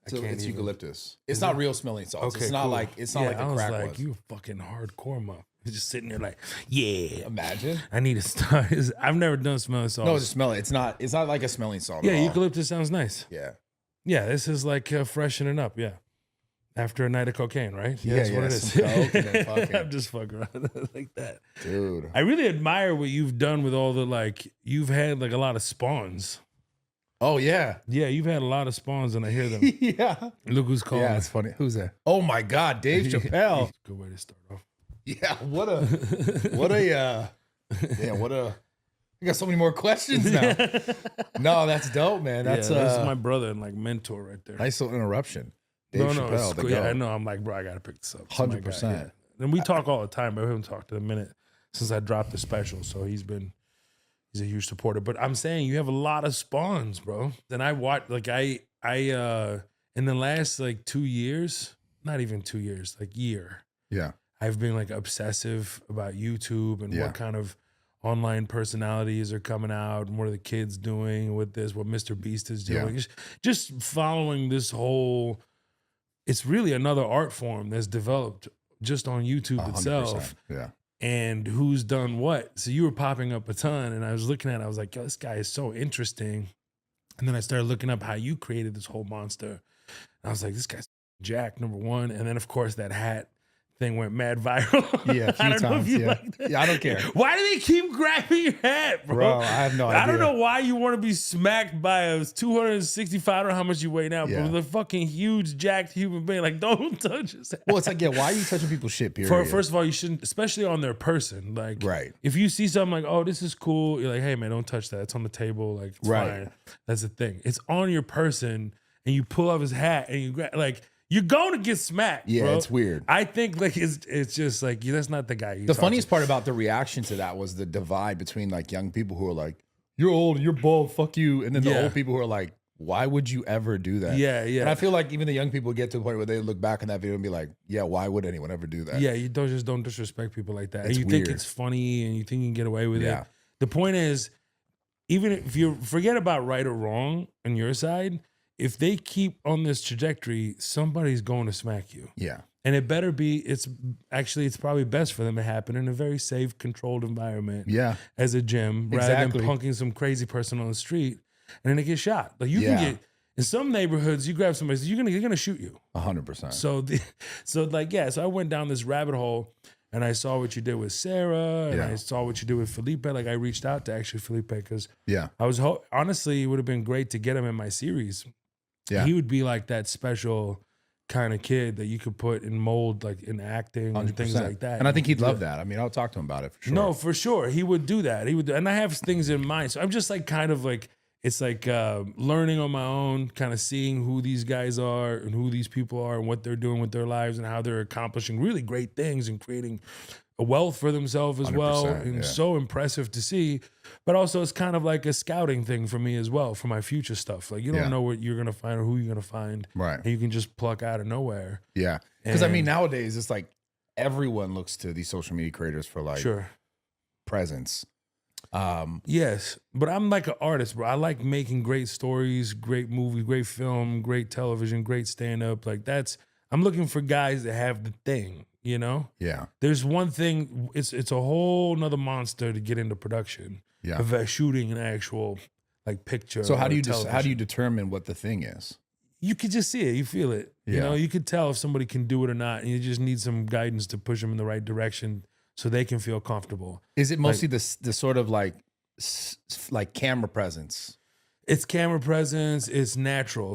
So it's even. eucalyptus. It's not real smelling salts. Okay, it's not cool. like it's not like I the was crack like, was. you fucking hardcore motherfucker. He's just sitting there like, yeah. Imagine. I need to start. I've never done smelling salts. No, just smell it. It's not like a smelling salt. Yeah, at all. eucalyptus sounds nice. Yeah. Yeah, this is like freshening up. Yeah. After a night of cocaine, right? Yeah, That's what it is. some coke and then fucking- I'm just fucking around like that. Dude. I really admire what you've done with all the, like, you've had like a lot of spawns. Oh yeah. Yeah, you've had a lot of spawns and I hear them. Yeah. Look who's calling. Yeah, it's funny. Who's that? Oh my God, Dave Chappelle. Good way to start off. Yeah, what a I got so many more questions now. No, that's dope, man. That's that's my brother and like mentor right there. nice little interruption. Dave Chappelle, it's the cool. Yeah, goat. I know. I'm like, bro, I gotta pick this up. It's my guy, 100%. yeah. And we talk all the time, but we haven't talked in a minute since I dropped the special. So he's a huge supporter. But I'm saying you have a lot of spawns, bro. And I watch like I in the last like 2 years, not even 2 years, like year. Yeah. I've been like obsessive about YouTube and Yeah. what kind of online personalities are coming out and what are the kids doing with this, what Mr. Beast is doing. Yeah. Just following this whole, it's really another art form that's developed just on YouTube 100%. itself Yeah. and who's done what. So you were popping up a ton and I was looking at it, I was like, yo, this guy is so interesting. And then I started looking up how you created this whole monster. And I was like, this guy's Jack, number one. And then of course that hat thing went mad viral. Yeah, a few I don't know times. if you Yeah. like that. Yeah, I don't care. Why do they keep grabbing your hat, bro? Bro, I have no idea. I don't know why you want to be smacked by a 265, I don't know how much you weigh now, Yeah. but with a fucking huge, jacked human being. Like, don't touch his hat. Well, it's like, yeah, why are you touching people's shit, period? First of all, you shouldn't, especially on their person. Like, Right. if you see something like, oh, this is cool, you're like, hey, man, don't touch that. It's on the table. Like, it's Right. fine. That's the thing. It's on your person, and you pull off his hat, and you grab, like, you're going to get smacked, Yeah, bro. it's weird. I think, like, it's just, like, that's not the guy you The talk funniest to. part about the reaction to that was the divide between like young people who are like, you're old, you're bald, fuck you. And then the Yeah. old people who are like, why would you ever do that? Yeah, yeah. And I feel like even the young people get to the point where they look back on that video and be like, yeah, why would anyone ever do that? Yeah, you don't disrespect people like that. It's And you think weird. it's funny and you think you can get away with Yeah. it. The point is, even if you forget about right or wrong on your side, if they keep on this trajectory, somebody's going to smack you. Yeah. And it better be, it's probably best for them to happen in a very safe, controlled environment Yeah. as a gym, rather Exactly. than punking some crazy person on the street and then they get shot. Like you Yeah. can get, in some neighborhoods, you grab somebody, you're gonna shoot you. 100%. So so I went down this rabbit hole and I saw what you did with Sarah and Yeah. I saw what you did with Felipe. Like I reached out to actually Felipe because Yeah. I was honestly, it would have been great to get him in my series. Yeah. He would be like that special kind of kid that you could put in mold, like in acting and things 100%. like that. And I think he'd Yeah. love that. I mean, I'll talk to him about it for sure. No, for sure. He would do that. He would, and I have things in mind. So I'm just like kind of like, it's like learning on my own, kind of seeing who these guys are and who these people are and what they're doing with their lives and how they're accomplishing really great things and creating a wealth for themselves as well. 100%, And yeah. so impressive to see. But also it's kind of like a scouting thing for me as well for my future stuff. Like you don't Yeah. know what you're going to find or who you're going to find. Right. And you can just pluck out of nowhere. Yeah. Because I mean, And- nowadays it's like everyone looks to these social media creators for like Sure. presence. Yes, but I'm like an artist, bro. I like making great stories, great movie, great film, great television, great stand-up. Like I'm looking for guys that have the thing, you know? Yeah. There's one thing, it's a whole nother monster to get into production. Yeah. Of shooting an actual like picture. So how or do you television. determine what the thing is? You could just see it, you feel it. You Yeah. know, you could tell if somebody can do it or not, and you just need some guidance to push them in the right direction so they can feel comfortable. Is it mostly the sort of like camera presence? It's camera presence. It's natural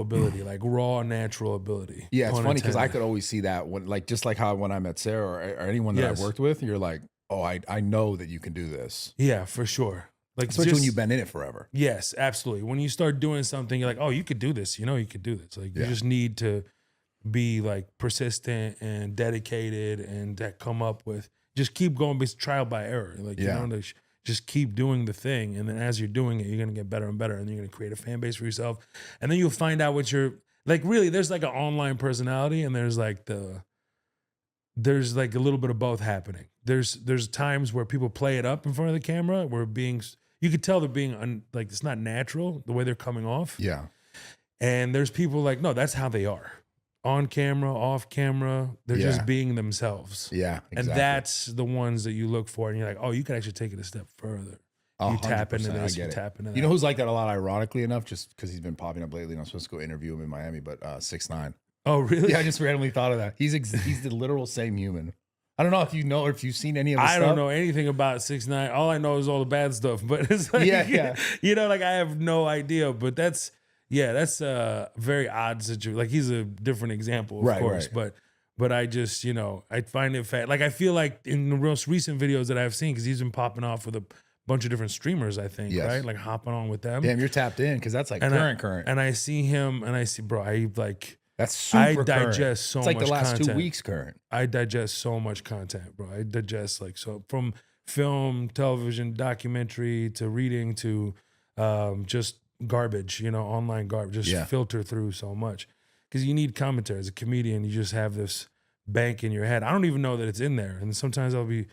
ability, like raw natural ability. Yeah, it's pun funny because I intended. could always see that when, like, just like how when I met Sarah or anyone that Yes. I've worked with, you're like, oh, I know that you can do this, Yeah, for sure. Like especially just- when you've been in it forever. Yes, absolutely. When you start doing something, you're like, oh, you could do this. You know, you could do this. Like you Yeah. just need to be like persistent and dedicated and that come up with. Just keep going, be trial by error. Like Yeah. you know, just keep doing the thing, and then as you're doing it, you're gonna get better and better, and you're gonna create a fan base for yourself, and then you'll find out what you're like. Really, there's like an online personality, and there's like a little bit of both happening. There's times where people play it up in front of the camera, where you could tell they're being like it's not natural the way they're coming off, Yeah. And there's people like, no, that's how they are. On camera, off camera, they're just being themselves. Yeah, exactly. And that's the ones that you look for, and you're like, oh, you can actually take it a step further. You tap into this, you tap into that. You know who's like that a lot, ironically enough, just because he's been popping up lately, and I'm supposed to go interview him in Miami, but 6ix9ine. Oh, really? Yeah, I just randomly thought of that. He's the literal same human. I don't know if you know or if you've seen any of his stuff. I don't know anything about 6ix9ine. All I know is all the bad stuff, but it's like, you know, like I have no idea, but that's a very odd situation. Like he's a different example, of course, but I just, you know, I find it like I feel like in the most recent videos that I've seen, because he's been popping off with a bunch of different streamers, I think, right? Like hopping on with them. Damn, you're tapped in because that's like current. And I see him, and I see, bro, that's super I digest so much content. It's like the last 2 weeks current. I digest so much content, bro. I digest like so from film, television, documentary to reading to just garbage, you know, online garbage. Just filter through so much because you need commentary. As a comedian, you just have this bank in your head. I don't even know that it's in there. And sometimes I'll be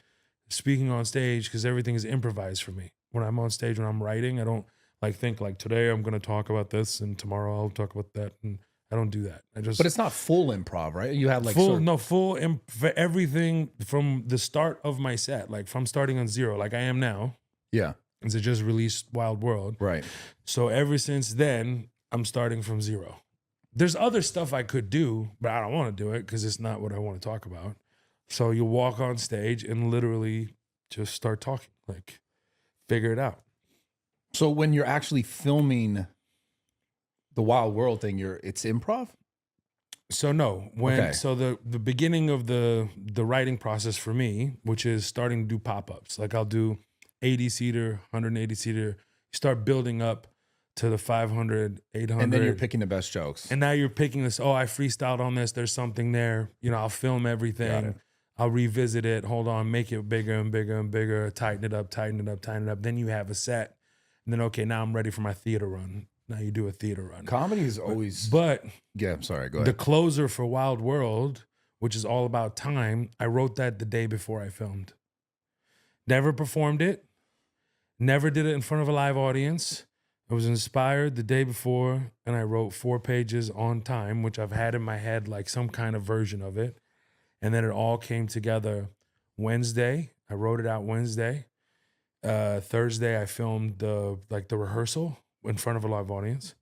speaking on stage because everything is improvised for me. When I'm on stage, when I'm writing, I don't like think like today I'm going to talk about this and tomorrow I'll talk about that. And I don't do that. But it's not full improv, right? You have like full for everything from the start of my set, like from starting on zero, like I am now. Yeah. Because I just released Wild World. Right. So ever since then, I'm starting from zero. There's other stuff I could do, but I don't want to do it because it's not what I want to talk about. So you walk on stage and literally just start talking, like figure it out. So when you're actually filming the Wild World thing, it's improv? So no, so the beginning of the writing process for me, which is starting to do pop-ups, like I'll do 80-seater, 180-seater, you start building up to the 500, 800. And then you're picking the best jokes. And now you're picking this, I freestyled on this, there's something there. You know, I'll film everything. I'll revisit it, hold on, make it bigger and bigger and bigger, tighten it up, tighten it up, tighten it up. Then you have a set. And then, okay, now I'm ready for my theater run. Now you do a theater run. Comedy is always... But yeah, I'm sorry, go ahead. The closer for Wild World, which is all about time, I wrote that the day before I filmed. Never performed it. Never did it in front of a live audience. I was inspired the day before, and I wrote 4 pages on time, which I've had in my head, like some kind of version of it. And then it all came together Wednesday. I wrote it out Wednesday. Thursday, I filmed the rehearsal in front of a live audience,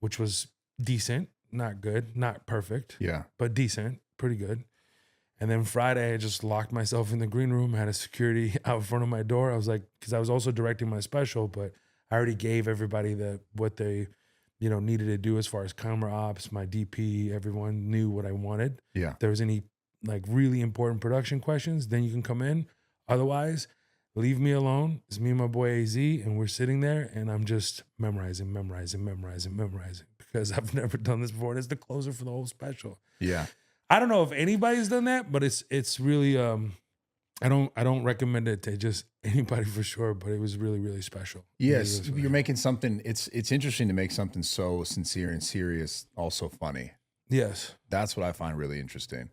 which was decent, not good, not perfect. Yeah. But decent, pretty good. And then Friday, I just locked myself in the green room, had a security out in front of my door. I was like, because I was also directing my special, but I already gave everybody what they, you know, needed to do as far as camera ops, my DP, everyone knew what I wanted. Yeah. If there was any like really important production questions, then you can come in. Otherwise, leave me alone. It's me and my boy AZ, and we're sitting there, and I'm just memorizing because I've never done this before. And it's the closer for the whole special. Yeah. I don't know if anybody's done that, but it's really I don't recommend it to just anybody for sure, but it was really, really special. Yes, really you're making something. It's interesting to make something so sincere and serious also funny. Yes, that's what I find really interesting.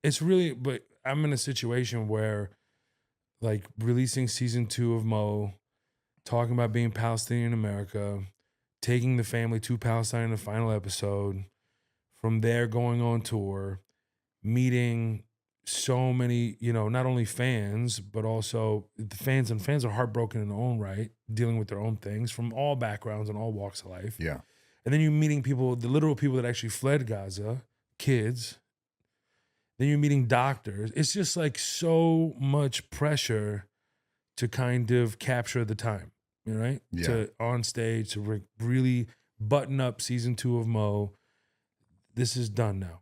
It's really, but I'm in a situation where, like, releasing season 2 of Mo, talking about being Palestinian in America, taking the family to Palestine in the final episode, from there going on tour, meeting so many, you know, not only fans, but also the fans, and fans are heartbroken in their own right, dealing with their own things from all backgrounds and all walks of life. Yeah. And then you're meeting people, the literal people that actually fled Gaza, kids. Then you're meeting doctors. It's just like so much pressure to kind of capture the time, you know, right? Yeah. To on stage, to really button up season 2 of Mo. This is done now.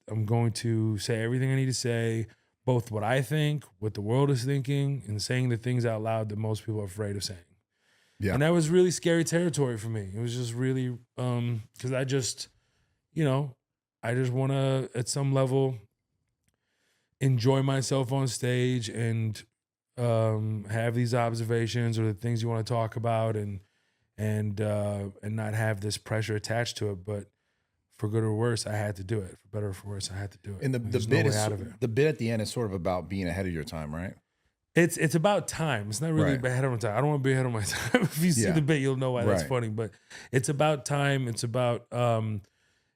I'm going to say everything I need to say, both what I think, what the world is thinking, and saying the things out loud that most people are afraid of saying. Yeah. And that was really scary territory for me. It was just really, because I just, you know, I just want to, at some level, enjoy myself on stage and have these observations or the things you want to talk about, and not have this pressure attached to it. But for good or worse, I had to do it. For better or for worse, I had to do it. And the bit at the end is sort of about being ahead of your time, right? It's about time. It's not really ahead of my time. I don't want to be ahead of my time. If you see the bit, you'll know why that's funny. But it's about time. It's about the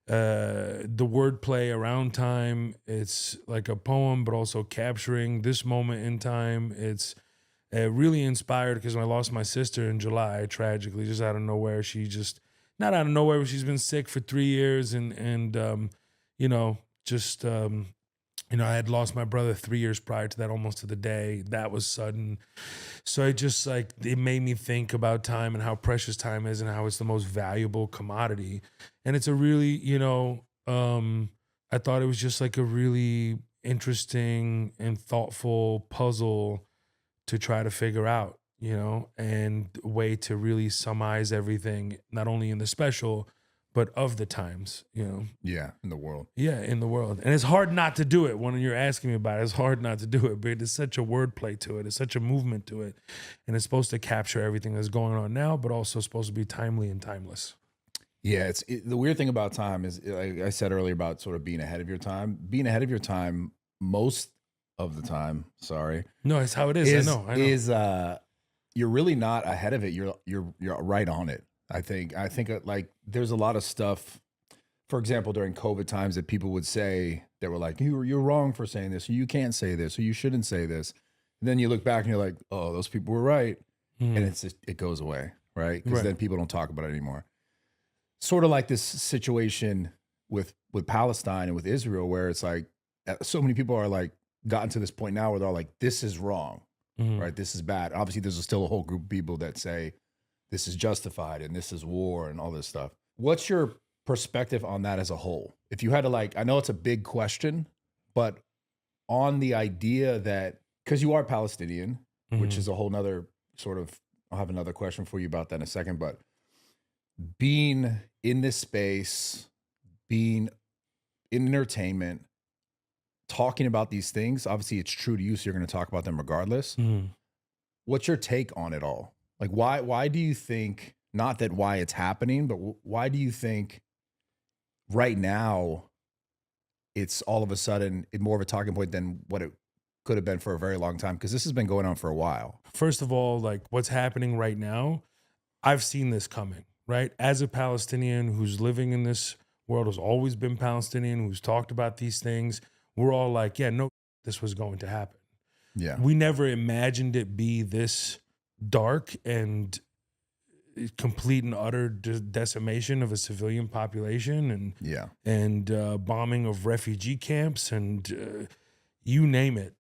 wordplay around time. It's like a poem, but also capturing this moment in time. It's really inspired because when I lost my sister in July, tragically, just out of nowhere, not out of nowhere, but she's been sick for 3 years, and you know, just you know, I had lost my brother 3 years prior to that, almost to the day. That was sudden. So it just like, it made me think about time and how precious time is and how it's the most valuable commodity. And it's a really, you know, I thought it was just like a really interesting and thoughtful puzzle to try to figure out, you know, and a way to really summarize everything, not only in the special, but of the times, you know. Yeah, in the world. Yeah, in the world. And it's hard not to do it when you're asking me about it. It's hard not to do it, but it's such a wordplay to it. It's such a movement to it. And it's supposed to capture everything that's going on now, but also supposed to be timely and timeless. Yeah, the weird thing about time is, like I said earlier, about sort of being ahead of your time. Being ahead of your time most of the time, sorry. No, it's how it is. I know. Is you're really not ahead of it. You're right on it. I think like there's a lot of stuff, for example, during COVID times that people would say that were like, you're wrong for saying this, or you can't say this, or you shouldn't say this. And then you look back and you're like, oh, those people were right. And it's just, it goes away, right? Because then people don't talk about it anymore. Sort of like this situation with Palestine and with Israel, where it's like, so many people are like, gotten to this point now where they're like, this is wrong, right? This is bad. Obviously, there's still a whole group of people that say, this is justified and this is war and all this stuff. What's your perspective on that as a whole? If you had to, like, I know it's a big question, but on the idea that, because you are Palestinian, which is a whole nother sort of, I'll have another question for you about that in a second, but being in this space, being in entertainment, talking about these things, obviously it's true to you, so you're going to talk about them regardless. What's your take on it all? Like, why do you think, not that why it's happening, but why do you think right now it's all of a sudden more of a talking point than what it could have been for a very long time? Because this has been going on for a while. First of all, like what's happening right now, I've seen this coming, right? As a Palestinian who's living in this world, who's always been Palestinian, who's talked about these things, we're all like, yeah, no, this was going to happen. Yeah. We never imagined it be this dark and complete and utter decimation of a civilian population, and bombing of refugee camps, and you name it.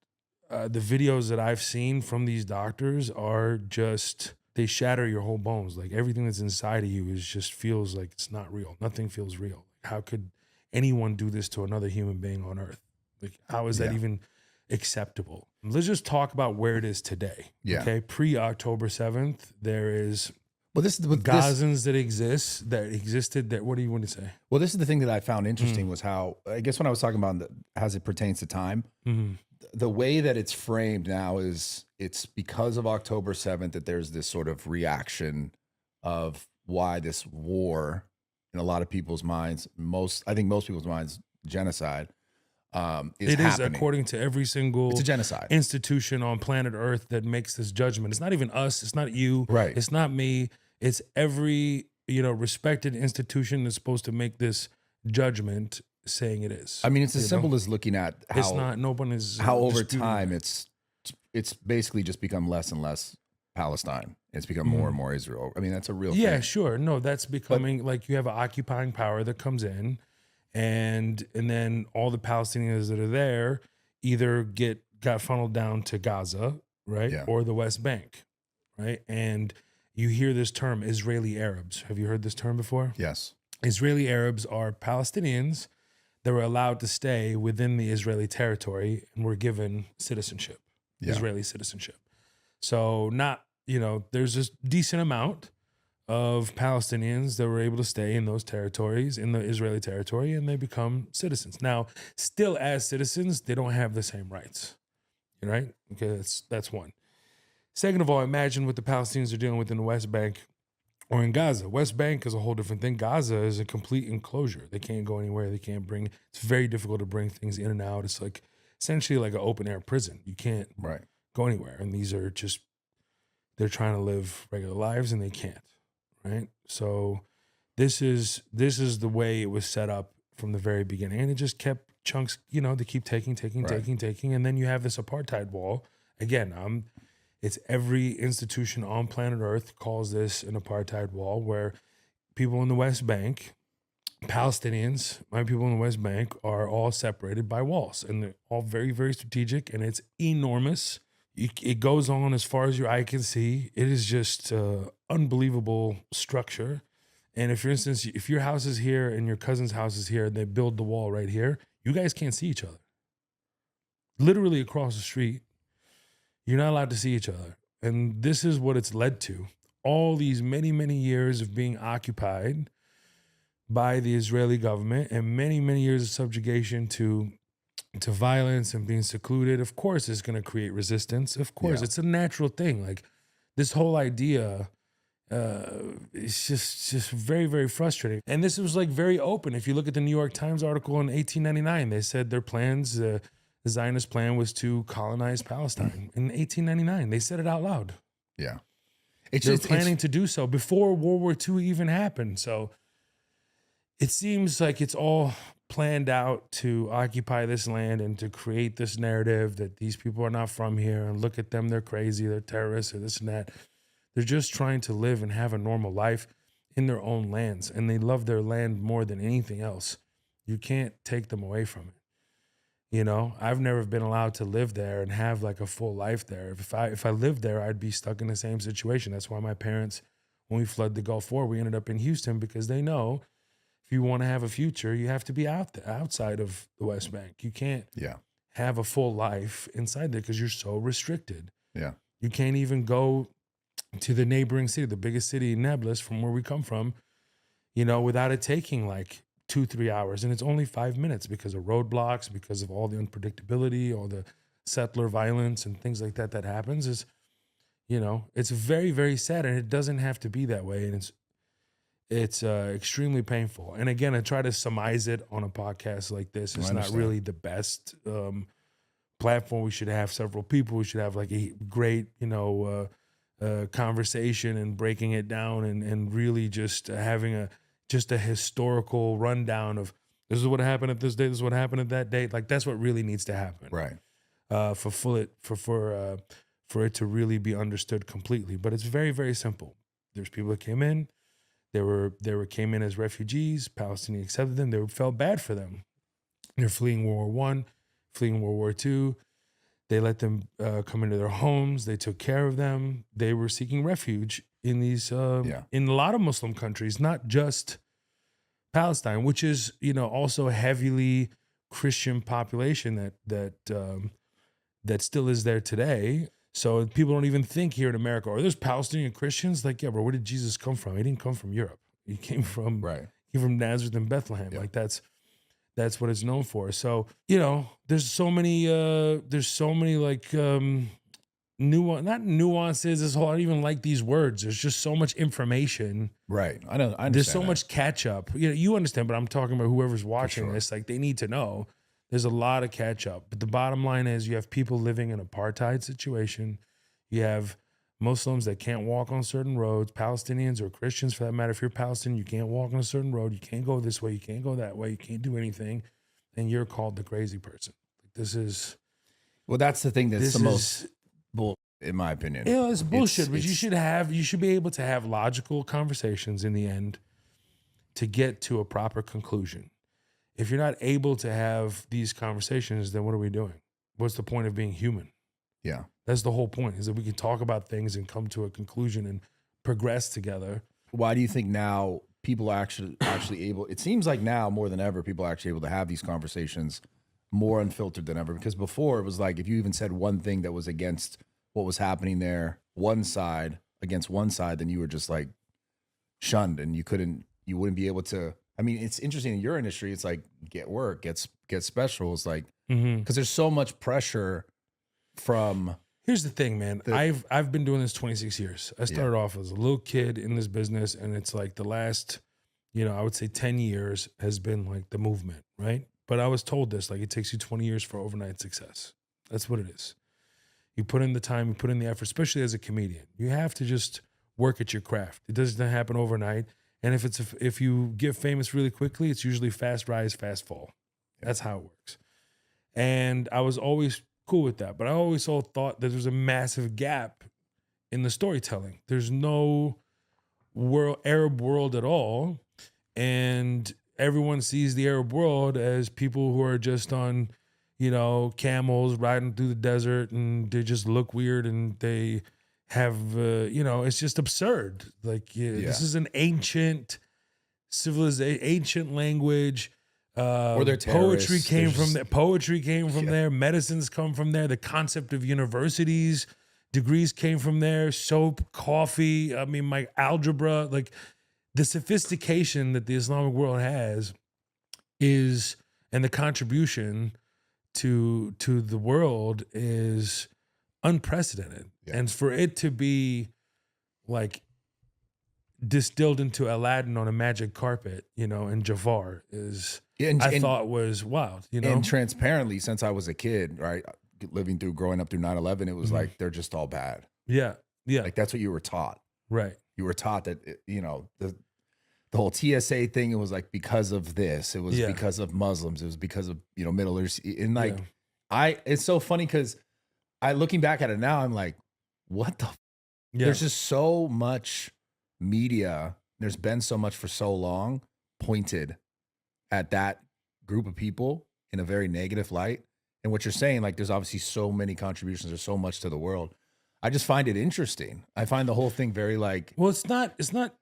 The videos that I've seen from these doctors are just, they shatter your whole bones. Like everything that's inside of you just feels like it's not real. Nothing feels real. How could anyone do this to another human being on earth? Like, how is that even acceptable? Let's just talk about where it is today. Yeah. Okay. Pre-October 7th, there is Gazans that existed. That, what do you want to say? Well, this is the thing that I found interesting was how, I guess when I was talking about as it pertains to time, the way that it's framed now is it's because of October 7th that there's this sort of reaction of why this war, in a lot of people's minds, I think most people's minds, genocide, is happening. According to every single it's a genocide institution on planet Earth that makes this judgment. It's not even us. It's not you. Right. It's not me. It's every, respected institution that's supposed to make this judgment saying it is. I mean, it's as simple as looking at how it's not, no one is how over time it's basically just become less and less Palestine. It's become more and more Israel. I mean, that's a real thing. Yeah, sure. No, that's becoming like you have an occupying power that comes in, and then all the Palestinians that are there either got funneled down to Gaza, right? Yeah. Or the West Bank, right? And you hear this term, Israeli Arabs. Have you heard this term before? Yes. Israeli Arabs are Palestinians that were allowed to stay within the Israeli territory and were given citizenship, Israeli citizenship. So there's a decent amount of Palestinians that were able to stay in those territories, in the Israeli territory, and they become citizens. Now, still as citizens, they don't have the same rights, right? Okay, that's one. Second of all, imagine what the Palestinians are dealing with in the West Bank or in Gaza. West Bank is a whole different thing. Gaza is a complete enclosure. They can't go anywhere. It's very difficult to bring things in and out. It's like essentially like an open air prison. You can't go anywhere. And these are just, they're trying to live regular lives and they can't, right? So this is the way it was set up from the very beginning. And it just kept chunks, you know, they keep taking. And then you have this apartheid wall. Again, it's every institution on planet Earth calls this an apartheid wall, where people in the West Bank, Palestinians, my people in the West Bank, are all separated by walls, and they're all very, very strategic, and it's enormous. It goes on as far as your eye can see. It is just unbelievable structure. And if, for instance, if your house is here and your cousin's house is here, and they build the wall right here, you guys can't see each other. Literally across the street, you're not allowed to see each other. And this is what it's led to. All these many, many years of being occupied by the Israeli government, and many, many years of subjugation to violence and being secluded. Of course, it's going to create resistance. Of course, it's a natural thing. Like, this whole idea, it's just very, very frustrating. And this was like very open. If you look at the New York Times article in 1899, they said their plans, the Zionist plan was to colonize Palestine in 1899. They said it out loud. Yeah. They're planning to do so before World War II even happened. So it seems like it's all planned out to occupy this land and to create this narrative that these people are not from here, and look at them, they're crazy, they're terrorists, or this and that. They're just trying to live and have a normal life in their own lands, and they love their land more than anything else. You can't take them away from it. You know, I've never been allowed to live there and have like a full life there. If I lived there, I'd be stuck in the same situation. That's why my parents, when we flooded the Gulf War, we ended up in Houston, because they know if you want to have a future, you have to be outside of the West Bank. You can't have a full life inside there because you're so restricted. Yeah. You can't even go to the neighboring city, the biggest city, Nablus, from where we come from, you know, without it taking like 2-3 hours. And it's only 5 minutes because of roadblocks, because of all the unpredictability, all the settler violence and things like that that happens. Is, you know, it's very, very sad, and it doesn't have to be that way. And it's extremely painful. And again, I try to surmise it on a podcast like this. It's not really the best platform. We should have several people. We should have like a great, you know, conversation and breaking it down and really just having a historical rundown of this is what happened at this date, this is what happened at that date. Like, that's what really needs to happen. Right. For it to really be understood completely. But it's very, very simple. There's people that came in. They came in as refugees. Palestinians accepted them. They felt bad for them. They're fleeing World War I, fleeing World War II. They let them come into their homes. They took care of them. They were seeking refuge in these in a lot of Muslim countries, not just Palestine, which is, you know, also a heavily Christian population that still is there today. So people don't even think here in America, or there's Palestinian Christians. Like, yeah, bro, where did Jesus come from? He didn't come from Europe. He came from Nazareth and Bethlehem. Like, that's what it's known for. So, you know, there's so many like not nuances. This whole, I don't even like these words. There's just so much information. Right. I understand. There's so much catch up. You know, you understand, but I'm talking about whoever's watching this. Like, they need to know. There's a lot of catch up. But the bottom line is, you have people living in an apartheid situation. You have Muslims that can't walk on certain roads, Palestinians or Christians for that matter. If you're Palestinian, you can't walk on a certain road. You can't go this way. You can't go that way. You can't do anything. And you're called the crazy person. This is... Well, that's the thing that's the most bull, in my opinion. Yeah, it's bullshit. But you should be able to have logical conversations in the end to get to a proper conclusion. If you're not able to have these conversations, then what are we doing? What's the point of being human? Yeah. That's the whole point, is that we can talk about things and come to a conclusion and progress together. Why do you think now people are actually able, it seems like now more than ever, people are actually able to have these conversations more unfiltered than ever? Because before it was like, if you even said one thing that was against what was happening there, against one side, then you were just like shunned, and you wouldn't be able to. I mean, it's interesting in your industry. It's like, get work, get special. It's like, because there's so much pressure from. Here's the thing, man. I've been doing this 26 years. I started off as a little kid in this business, and it's like the last, you know, I would say 10 years has been like the movement, right? But I was told this, like, it takes you 20 years for overnight success. That's what it is. You put in the time, you put in the effort, especially as a comedian. You have to just work at your craft. It doesn't happen overnight. And if you get famous really quickly, it's usually fast rise, fast fall. That's how it works. And I was always cool with that. But I always thought that there's a massive gap in the storytelling. There's no Arab world at all. And everyone sees the Arab world as people who are just on, camels riding through the desert, and they just look weird, and they have, it's just absurd. Like, this is an ancient civilization, ancient language. Or they're poetry terrorists. came from there. Poetry came from there. Medicines come from there. The concept of universities, degrees came from there. Soap, coffee. I mean, my algebra, like the sophistication that the Islamic world has and the contribution to the world is unprecedented. Yeah. And for it to be like distilled into Aladdin on a magic carpet, and Jafar I thought was wild, And transparently, since I was a kid, right, growing up through 9/11, it was like, they're just all bad. Yeah. Yeah. Like that's what you were taught. Right. You were taught that, the whole TSA thing, it was like because of this, it was because of Muslims, it was because of, Middle East. And like, it's so funny because looking back at it now, I'm like, what the? There's just so much media. There's been so much for so long pointed at that group of people in a very negative light. And what you're saying, like, there's obviously so many contributions. There's so much to the world. I just find it interesting. I find the whole thing very well, it's not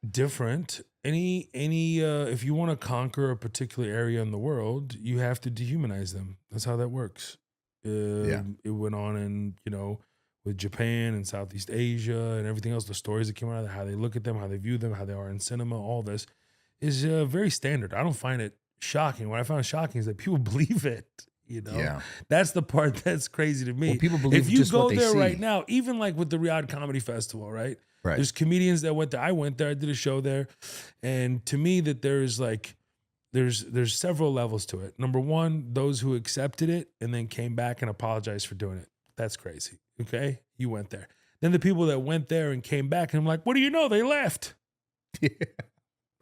different. If you want to conquer a particular area in the world, you have to dehumanize them. That's how that works. It went on in, with Japan and Southeast Asia and everything else, the stories that came out of that, how they look at them, how they view them, how they are in cinema, all this is very standard. I don't find it shocking. What I find shocking is that people believe it. That's the part that's crazy to me. Well, people believe if you just go what they there see. right now, even like with the Riyadh Comedy Festival, right? There's comedians that went there. I went there. I did a show there, and to me, that there's several levels to it. Number one, those who accepted it and then came back and apologized for doing it. That's crazy. Okay, you went there. Then the people that went there and came back, and I'm like, what do you know? They left.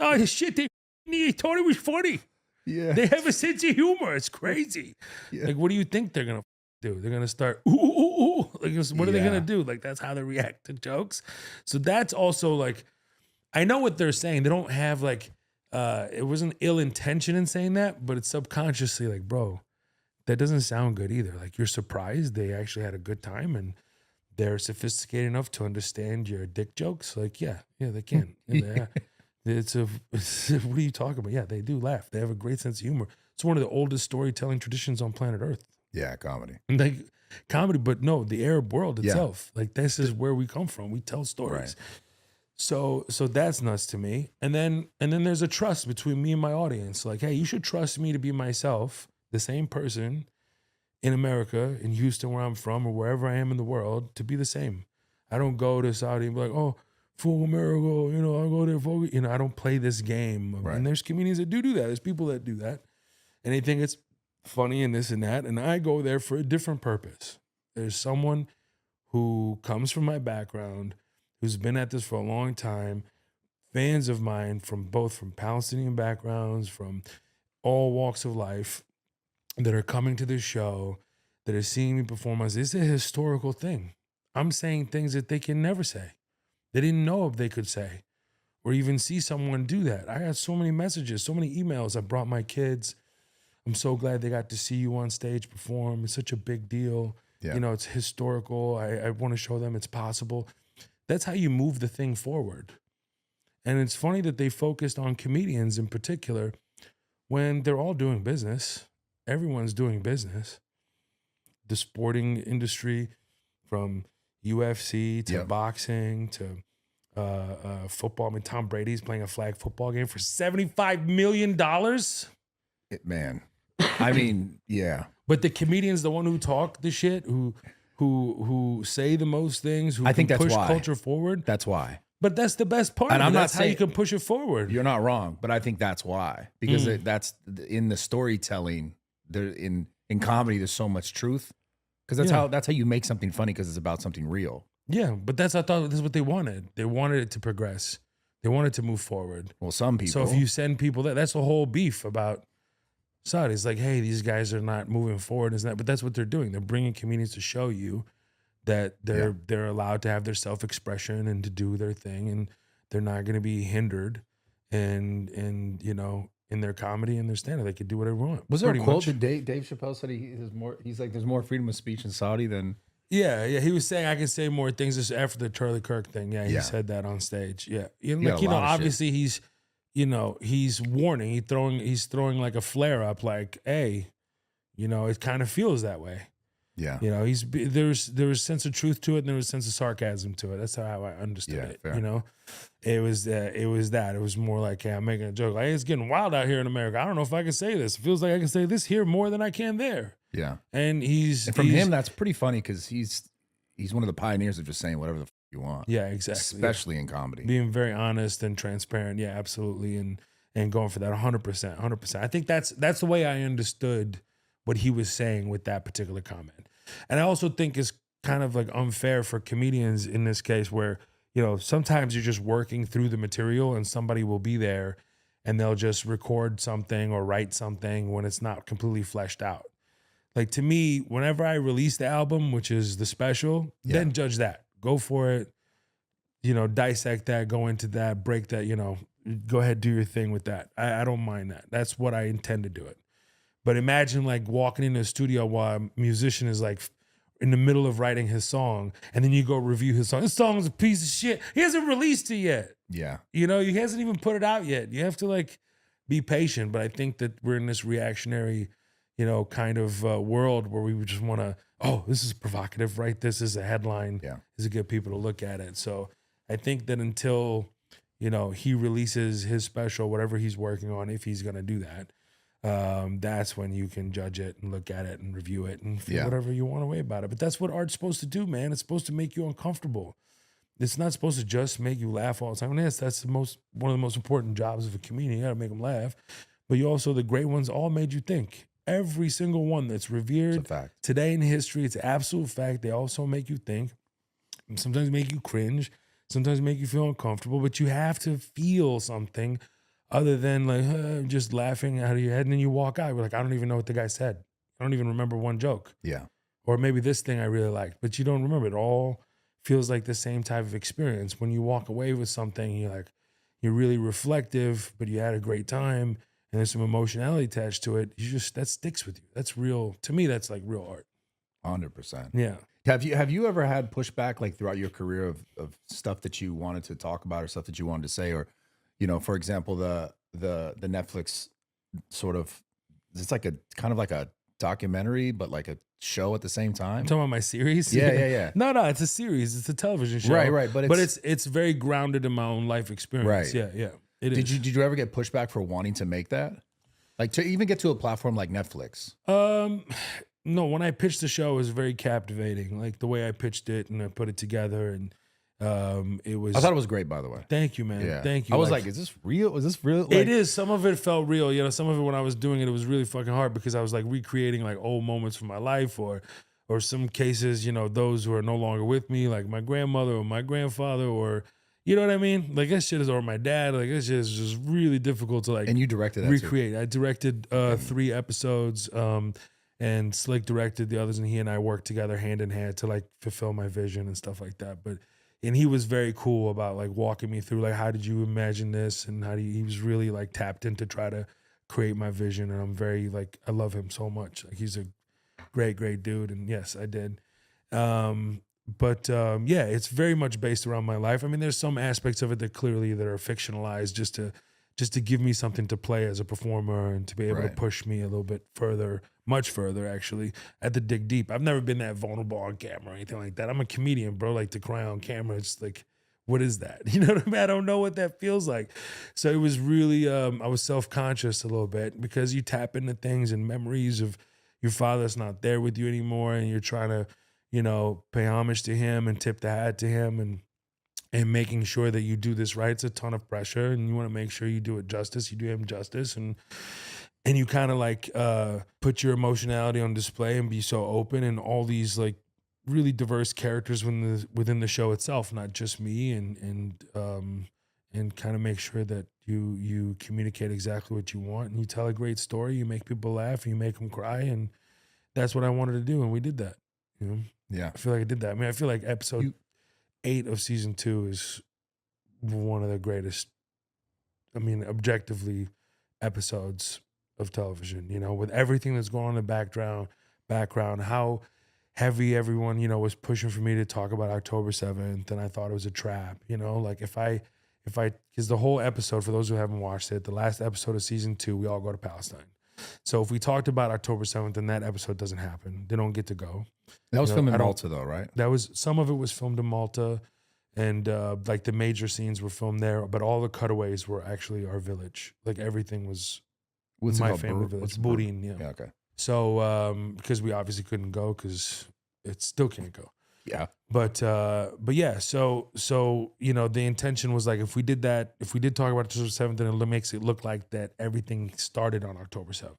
Oh shit! They thought it was funny. Yeah. They have a sense of humor. It's crazy. Yeah. Like, what do you think they're going to do? They're going to start, ooh, ooh, ooh. Like, what are they going to do? Like, that's how they react to jokes. So that's also like, I know what they're saying. They don't have like, it wasn't ill intention in saying that, but it's subconsciously like, bro, that doesn't sound good either. Like, you're surprised they actually had a good time and they're sophisticated enough to understand your dick jokes. Like, yeah, they can. What are you talking about? Yeah, they do laugh. They have a great sense of humor. It's one of the oldest storytelling traditions on planet Earth. Yeah, comedy. Like comedy, but no, the Arab world itself. Like, this is where we come from. We tell stories. Right. So that's nuts to me. And then there's a trust between me and my audience. Like, hey, you should trust me to be myself, the same person in America, in Houston, where I'm from, or wherever I am in the world, to be the same. I don't go to Saudi and be like, oh, for America, I go there for, I don't play this game. Right. And there's comedians that do that. There's people that do that. And they think it's funny and this and that. And I go there for a different purpose. There's someone who comes from my background, who's been at this for a long time, fans of mine from Palestinian backgrounds, from all walks of life, that are coming to this show, that are seeing me perform. It's a historical thing. I'm saying things that they can never say. They didn't know if they could say or even see someone do that. I got so many messages, so many emails. I brought my kids. I'm so glad they got to see you on stage perform. It's such a big deal. Yeah. It's historical. I want to show them it's possible. That's how you move the thing forward. And it's funny that they focused on comedians in particular when they're all doing business. Everyone's doing business. The sporting industry, from UFC to boxing to football. I mean, Tom Brady's playing a flag football game for $75 million. Man, I mean, yeah. But the comedian's the one who talk the shit, who say the most things, who I think that's push why. culture forward. That's why. But that's the best part. And I'm that's not how saying, you can push it forward. You're not wrong, but I think that's why. Because that's in the storytelling. There in comedy, there's so much truth Because that's how you make something funny, because it's about something real. Yeah, but I thought this is what they wanted. They wanted it to progress. They wanted to move forward. Well, some people. So if you send people that's the whole beef about Saudi. It's like, hey, these guys are not moving forward, isn't that? But that's what they're doing. They're bringing comedians to show you that they're allowed to have their self-expression and to do their thing, and they're not going to be hindered. And you know, in their comedy and their stand-up, they could do whatever they want. Was there a quote that Dave Chappelle said he's like, there's more freedom of speech in Saudi than... Yeah, he was saying I can say more things just after the Charlie Kirk thing. Yeah, he said that on stage. Yeah. Obviously he's warning. He's throwing like a flare up, like, hey, you know, it kind of feels that way. Yeah. You know, there was a sense of truth to it, and there was a sense of sarcasm to it. That's how I understood it. Fair. You know, it was that. It was more like, hey, I'm making a joke. Like, hey, it's getting wild out here in America. I don't know if I can say this. It feels like I can say this here more than I can there. Yeah. And from him, that's pretty funny, because he's one of the pioneers of just saying whatever the you want. Yeah, exactly. Especially in comedy. Being very honest and transparent. Yeah, absolutely. And going for that 100%. I think that's the way I understood what he was saying with that particular comment. And I also think it's kind of like unfair for comedians in this case, where, you know, sometimes you're just working through the material and somebody will be there and they'll just record something or write something when it's not completely fleshed out. Like, to me, whenever I release the album, which is the special, then judge that. Go for it. You know, dissect that, go into that, break that, you know, go ahead, do your thing with that. I don't mind that. That's what I intend to do it. But imagine like walking into a studio while a musician is like in the middle of writing his song, and then you go review his song. This song's a piece of shit. He hasn't released it yet. Yeah. You know, he hasn't even put it out yet. You have to like be patient. But I think that we're in this reactionary, you know, kind of world where we just want to, oh, this is provocative, right? This is a headline. Yeah. This is to get people to look at it. So I think that until, you know, he releases his special, whatever he's working on, if he's going to do that, that's when you can judge it and look at it and review it and feel whatever you want to weigh about it. But that's what art's supposed to do, man. It's supposed to make you uncomfortable. It's not supposed to just make you laugh all the time. And that's one of the most important jobs of a comedian. You got to make them laugh. But you also, the great ones all made you think. Every single one that's revered today in history, it's an absolute fact. They also make you think. And sometimes make you cringe. Sometimes make you feel uncomfortable. But you have to feel something other than like just laughing out of your head, and then you walk out. You're like, I don't even know what the guy said. I don't even remember one joke. Yeah. Or maybe this thing I really liked, but you don't remember. It all feels like the same type of experience. When you walk away with something, you're really reflective, but you had a great time, and there's some emotionality attached to it. That sticks with you. That's real. To me, that's like real art. 100%. Yeah. Have you ever had pushback like throughout your career of stuff that you wanted to talk about or stuff that you wanted to say, or, you know, for example, the Netflix sort of, it's like a kind of like a documentary, but like a show at the same time. I'm talking about my series. Yeah. No, it's a series. It's a television show. Right. But it's very grounded in my own life experience. Right. Yeah. Did you ever get pushback for wanting to make that? Like to even get to a platform like Netflix? No, when I pitched the show, it was very captivating. Like the way I pitched it and I put it together, and it was. I thought it was great, by the way. Thank you, man. Yeah. Thank you. I was like, is this real? Is this real? Like, it is. Some of it felt real. You know, some of it when I was doing it, it was really fucking hard because I was like recreating like old moments from my life, or some cases, you know, those who are no longer with me, like my grandmother or my grandfather, or you know what I mean? Like that shit is, or my dad. Like that shit is just really difficult to like. And you directed that recreate. Too. I directed 3 episodes. And Slick directed the others, and he and I worked together hand in hand to like fulfill my vision and stuff like that. And he was very cool about like walking me through like, how did you imagine this, and he was really like tapped in to try to create my vision. And I'm very like, I love him so much. Like he's a great dude. And yes, I did. Yeah, it's very much based around my life. I mean, there's some aspects of it that are fictionalized just to give me something to play as a performer and to be able to push me a little bit further, much further actually, at the dig deep. I've never been that vulnerable on camera or anything like that. I'm a comedian, bro. Like to cry on camera, it's like, what is that? You know what I mean? I don't know what that feels like. So it was really, I was self-conscious a little bit because you tap into things and memories of your father that's not there with you anymore, and you're trying to, you know, pay homage to him and tip the hat to him and making sure that you do this right. It's a ton of pressure, and you want to make sure you do it justice. You do him justice, and and you kind of like put your emotionality on display and be so open, and all these like really diverse characters within the show itself, not just me, and kind of make sure that you communicate exactly what you want, and you tell a great story, you make people laugh, and you make them cry, and that's what I wanted to do, and we did that. You know, Yeah. I feel like I did that. I mean, I feel like episode 8 of season 2 is one of the greatest, I mean, objectively, episodes of television, you know, with everything that's going on in the background, how heavy everyone, you know, was pushing for me to talk about October 7th. And I thought it was a trap, you know, like if I, because the whole episode, for those who haven't watched it, the last episode of season 2, we all go to Palestine. So if we talked about October 7th, then that episode doesn't happen. They don't get to go. That was You know, filmed in I don't- Malta, though, right? That was, some of it was filmed in Malta, and like the major scenes were filmed there, but all the cutaways were actually our village. Like everything was What's it my called? family village. What's Burin, yeah. Yeah, okay. So because we obviously couldn't go because it still can't go. Yeah. But yeah, so you know, the intention was like, if we did that, if we did talk about October 7th, then it makes it look like that everything started on October 7th.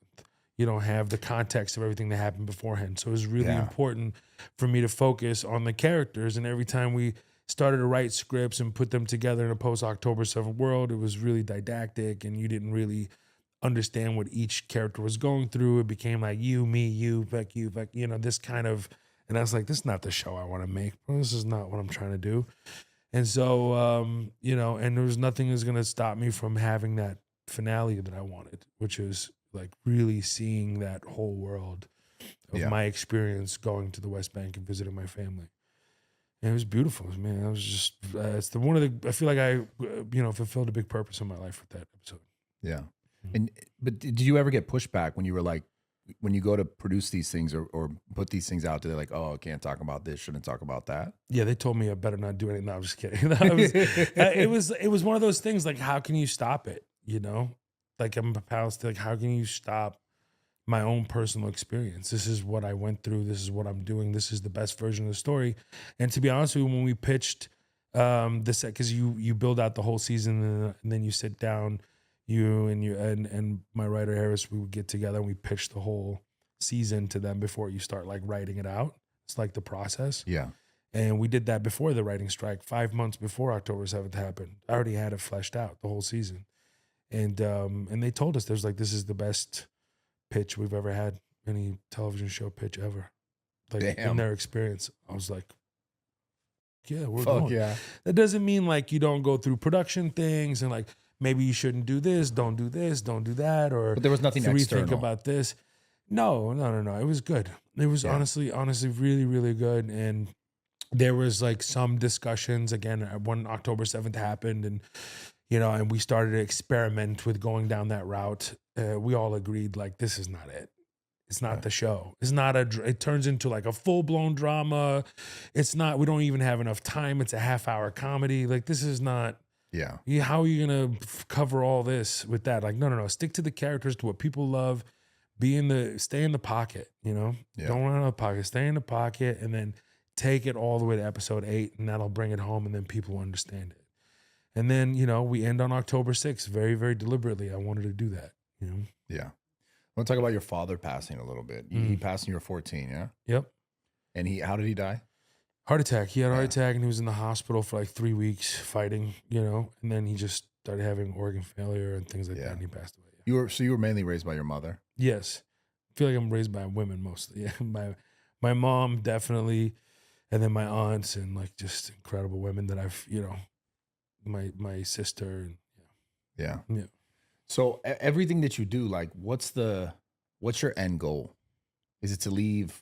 You don't have the context of everything that happened beforehand. So it was really important for me to focus on the characters. And every time we started to write scripts and put them together in a post-October 7th world, it was really didactic, and you didn't really understand what each character was going through. It became like you, me, you, Beck, you know, this kind of, and I was like, this is not the show I want to make. This is not what I'm trying to do. And so, you know, and there was nothing that was going to stop me from having that finale that I wanted, which is like really seeing that whole world of my experience going to the West Bank and visiting my family. And it was beautiful, man. I was just, it's the one of the, I feel like I, you know, fulfilled a big purpose in my life with that episode. Yeah. But did you ever get pushback when you were like, when you go to produce these things or put these things out there, like, oh, I can't talk about this, shouldn't talk about that? Yeah, they told me I better not do anything. No, I'm just kidding. No, it was one of those things, like, how can you stop it? You know, like, I'm a Palestine, like, how can you stop my own personal experience? This is what I went through. This is what I'm doing. This is the best version of the story. And to be honest with you, when we pitched the set, because you build out the whole season, and then you sit down, you and my writer Harris, we would get together and we pitch the whole season to them before you start like writing it out. It's like the process. Yeah. And we did that before the writing strike, 5 months before October 7th happened. I already had it fleshed out, the whole season. And they told us, there's like, this is the best pitch we've ever had, any television show pitch ever. Like in their experience. I was like, yeah, we're going. Yeah. That doesn't mean like you don't go through production things and like, maybe you shouldn't do this, don't do that, or But there was nothing external. Rethink about this. No. It was good. It was honestly, really, really good. And there was like some discussions again when October 7th happened, and you know, and we started to experiment with going down that route. We all agreed like, this is not it. It's not the show. It's not it turns into like a full blown drama. It's not, we don't even have enough time. It's a half-hour comedy. Like, this is not. Yeah. How are you going to cover all this with that? Like, no. Stick to the characters, to what people love. Stay in the pocket, you know? Yeah. Don't run out of the pocket. Stay in the pocket, and then take it all the way to episode 8, and that'll bring it home, and then people understand it. And then, you know, we end on October 6th very, very deliberately. I wanted to do that, you know? Yeah. I want to talk about your father passing a little bit. He passed when you were 14, yeah? Yep. And how did he die? Heart attack. He had a heart attack, and he was in the hospital for like 3 weeks fighting, you know, and then he just started having organ failure and things like that, and he passed away. Yeah. You were mainly raised by your mother? Yes. I feel like I'm raised by women mostly. Yeah. My mom definitely, and then my aunts, and like just incredible women that I've, you know, my sister. And Yeah. Yeah. So everything that you do, like, what's your end goal? Is it to leave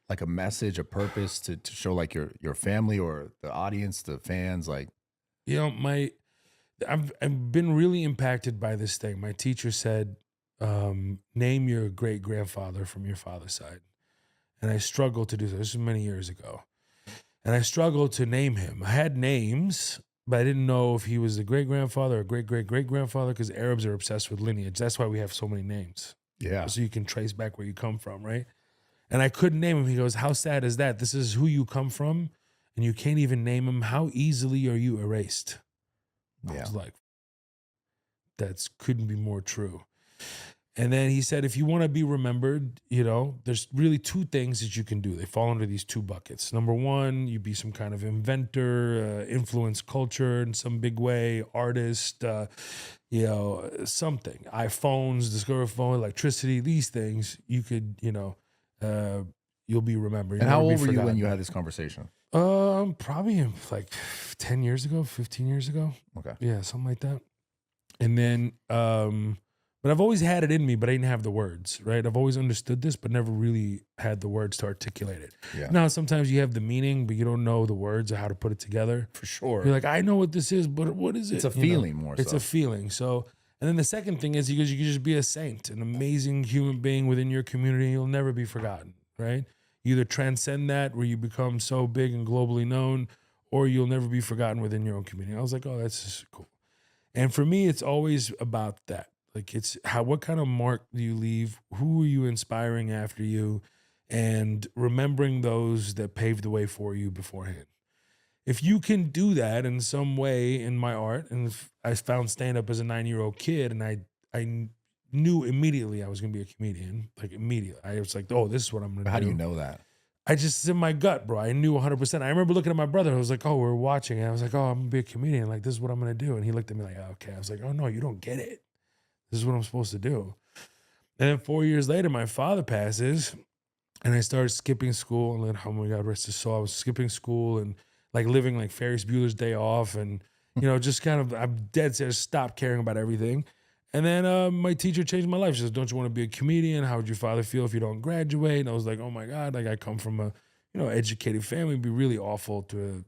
like a message, a purpose to show like your family or the audience, the fans? Like, you know, I've been really impacted by this thing. My teacher said, name your great grandfather from your father's side. And I struggled to do so. This was many years ago. And I struggled to name him. I had names, but I didn't know if he was a great grandfather or great great great grandfather, because Arabs are obsessed with lineage. That's why we have so many names. yeah. So you can trace back where you come from, right? And I couldn't name him. He goes, how sad is that? This is who you come from, and you can't even name him. How easily are you erased? I was like, that couldn't be more true. And then he said, if you want to be remembered, you know, there's really two things that you can do. They fall under these two buckets. Number one, you be some kind of inventor, influence culture in some big way, artist, you know, something. iPhones, discover phone, electricity, these things, you could, you know, you'll be remembered. And You'll how never be old were you when forgotten. you had this conversation? Probably like 10 years ago, 15 years ago. Okay. Yeah, something like that. And then, but I've always had it in me, but I didn't have the words, right? I've always understood this, but never really had the words to articulate it. Yeah. Now, sometimes you have the meaning, but you don't know the words or how to put it together. For sure. You're like, I know what this is, but what is it? It's a You know? feeling more It's so. a feeling. So, and then the second thing is because you can just be a saint, an amazing human being within your community. You'll never be forgotten, right? You either transcend that where you become so big and globally known, or you'll never be forgotten within your own community. I was like, oh, that's just cool. And for me, it's always about that. Like it's what kind of mark do you leave? Who are you inspiring after you? And remembering those that paved the way for you beforehand. If you can do that in some way in my art, and I found stand-up as a 9-year-old kid, and I knew immediately I was going to be a comedian. Like immediately. I was like, oh, this is what I'm going to do. How do you know that? I just, it's in my gut, bro. I knew 100%. I remember looking at my brother. I was like, oh, we're watching. And I was like, oh, I'm going to be a comedian. Like, this is what I'm going to do. And he looked at me like, oh, okay. I was like, oh, no, you don't get it. This is what I'm supposed to do. And then 4 years later, my father passes, and I started skipping school. And then, oh my God, rest his soul. I was skipping school and like living like Ferris Bueller's Day Off. And, you know, just kind of, I'm dead set, stopped caring about everything. And then my teacher changed my life. She says, don't you want to be a comedian? How would your father feel if you don't graduate? And I was like, oh my God, like I come from a, you know, educated family. It'd be really awful to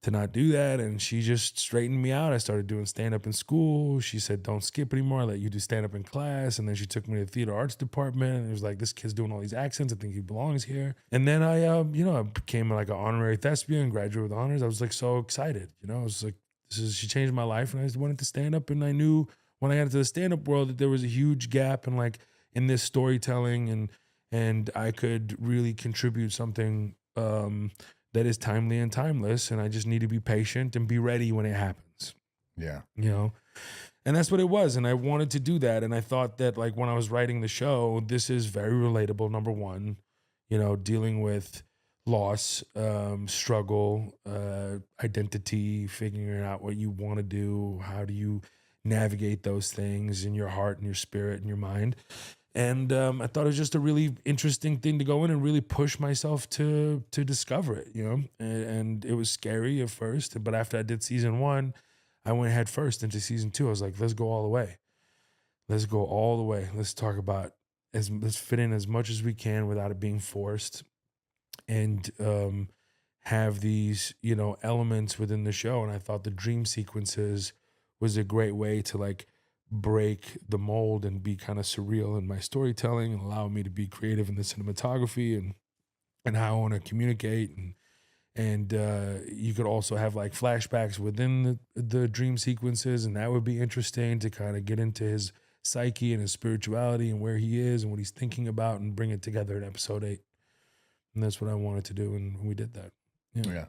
not do that. And she just straightened me out. I started doing stand-up in school. She said, don't skip anymore. I let you do stand-up in class. And then she took me to the theater arts department. And it was like, this kid's doing all these accents. I think he belongs here. And then I became like an honorary thespian, graduated with honors. I was like so excited. You know, I was like, she changed my life. And I just went into stand-up. And I knew when I got into the stand-up world that there was a huge gap in this storytelling, and I could really contribute something that is timely and timeless, and I just need to be patient and be ready when it happens. Yeah. You know? And that's what it was, and I wanted to do that, and I thought that like when I was writing the show, this is very relatable, number one, you know, dealing with loss, struggle, identity, figuring out what you want to do, how do you navigate those things in your heart and your spirit and your mind. And I thought it was just a really interesting thing to go in and really push myself to discover it, you know? And it was scary at first, but after I did season 1, I went head first into season 2. I was like, let's go all the way. Let's go all the way. Let's talk about, let's fit in as much as we can without it being forced, and have these, you know, elements within the show. And I thought the dream sequences was a great way to like break the mold and be kind of surreal in my storytelling and allow me to be creative in the cinematography and how I want to communicate. And you could also have like flashbacks within the dream sequences, and that would be interesting to kind of get into his psyche and his spirituality and where he is and what he's thinking about and bring it together in episode 8. And that's what I wanted to do, and we did that. Yeah.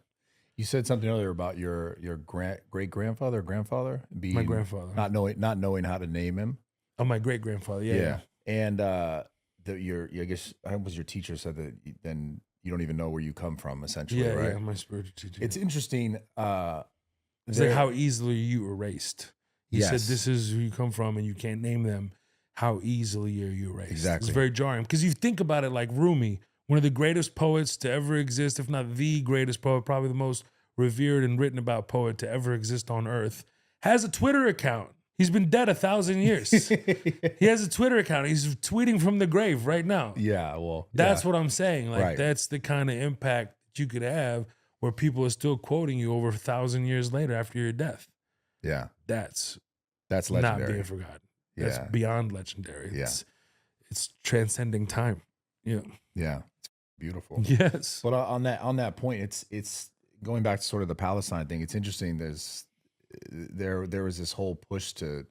You said something earlier about your great grandfather or grandfather being My grandfather. not knowing how to name him. Oh, my great grandfather. Yeah. And I guess your teacher said that then you don't even know where you come from, essentially, right? Yeah, my spiritual teacher. It's interesting. It's like how easily you erased. He said, this is who you come from and you can't name them. How easily are you erased? Exactly. It's very jarring because you think about it like Rumi, one of the greatest poets to ever exist, if not the greatest poet, probably the most revered and written about poet to ever exist on earth, has a Twitter account. He's been dead 1,000 years. He has a Twitter account. He's tweeting from the grave right now. Yeah, well, that's what I'm saying. Like right. That's the kind of impact that you could have where people are still quoting you over 1,000 years later after your death. Yeah, that's legendary. Not being forgotten. Yeah. That's beyond legendary. It's transcending time. Yeah. Yeah. It's beautiful. Yes. But on that point, it's going back to sort of the Palestine thing. It's interesting. There was this whole push to,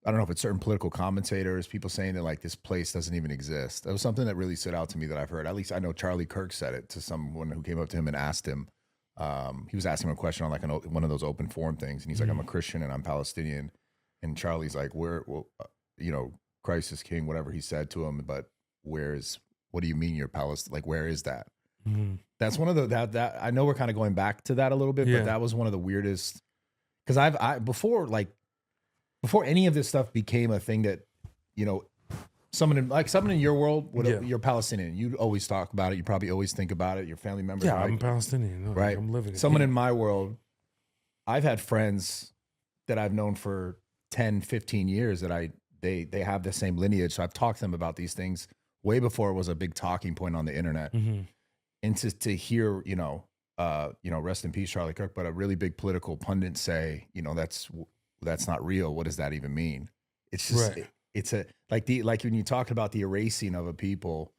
I don't know if it's certain political commentators, people saying that like this place doesn't even exist. That was something that really stood out to me that I've heard. At least I know Charlie Kirk said it to someone who came up to him and asked him. He was asking him a question on like one of those open forum things, and he's like, "I'm a Christian and I'm Palestinian." And Charlie's like, Christ is king, whatever he said to him, but what do you mean you're Palestine? Like, where is that? Mhm. That's one of the, that I know we're kind of going back to that a little bit, Yeah. but that was one of the weirdest, because before any of this stuff became a thing that, someone in your world, you're Palestinian. You always talk about it. You probably always think about it. Your family members. Yeah, are I'm Palestinian. Like, right. I'm living it. Someone Yeah. in my world, I've had friends that I've known for 10, 15 years that they have the same lineage. So I've talked to them about these things way before it was a big talking point on the internet. Mhm. And to hear, rest in peace, Charlie Kirk, but a really big political pundit say, that's not real. What does that even mean? It's just, Right. it's like when you talk about the erasing of a people,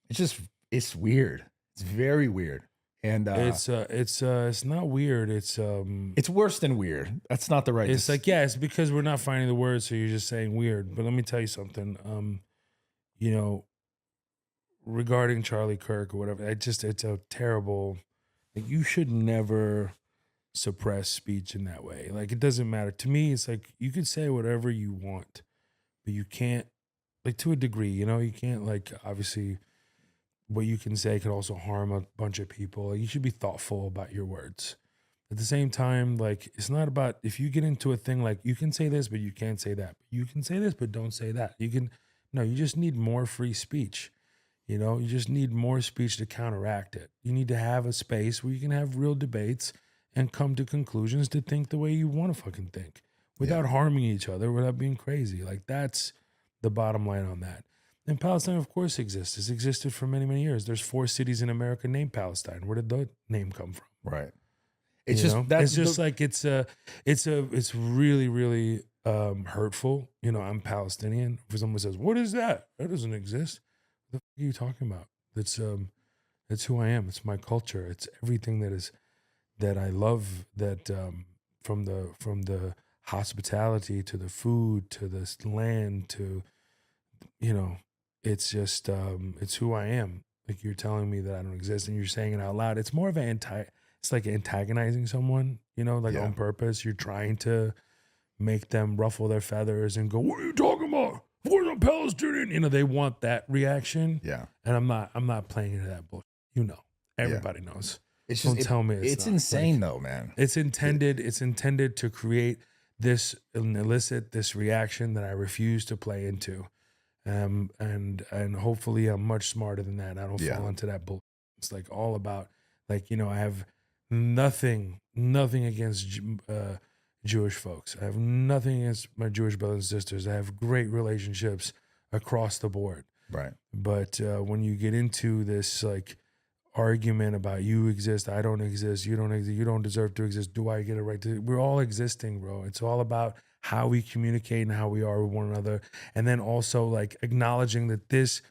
it's weird. It's very weird. And it's not weird. it's worse than weird. That's not the right. It's like, yeah, it's because we're not finding the word, so you're just saying weird. But let me tell you something. Regarding Charlie Kirk or whatever, it's a terrible. Like, you should never suppress speech in that way. Like, it doesn't matter to me. It's like, you can say whatever you want, but you can't, like, to a degree. You can't, like, obviously, what you can say can also harm a bunch of people. Like, you should be thoughtful about your words. At the same time, like, it's not about, if you get into a thing like, you can say this, but you can't say that. You can say this, but don't say that. You just need more free speech. You just need more speech to counteract it. You need to have a space where you can have real debates and come to conclusions to think the way you want to fucking think without harming each other, without being crazy. Like, that's the bottom line on that. And Palestine, of course, exists. It's existed for many, many years. There's 4 cities in America named Palestine. Where did the name come from? Right. It's really, really hurtful. I'm Palestinian. If someone says, "What is that? That doesn't exist." What the fuck are you talking about? It's who I am. It's my culture. It's everything that I love. That from the hospitality to the food to the land to it's just it's who I am. Like, you're telling me that I don't exist and you're saying it out loud. It's more of it's like antagonizing someone, on purpose. You're trying to make them ruffle their feathers and go, "What are you talking about? We're a Palestinian." They want that reaction. Yeah. And I'm not playing into that bullshit. Everybody knows. It's just, Don't tell me it's not. insane, Like, though, man. It's intended to create this and elicit this reaction that I refuse to play into. And hopefully I'm much smarter than that. I don't fall into that bullshit. It's like all about, like, I have nothing against Jewish folks. I have nothing against my Jewish brothers and sisters. I have great relationships across the board. Right. But when you get into this, like, argument about you exist, I don't exist, you don't exist, you don't deserve to exist, do I get a right to? We're all existing, bro. It's all about how we communicate and how we are with one another. And then also, like, acknowledging that this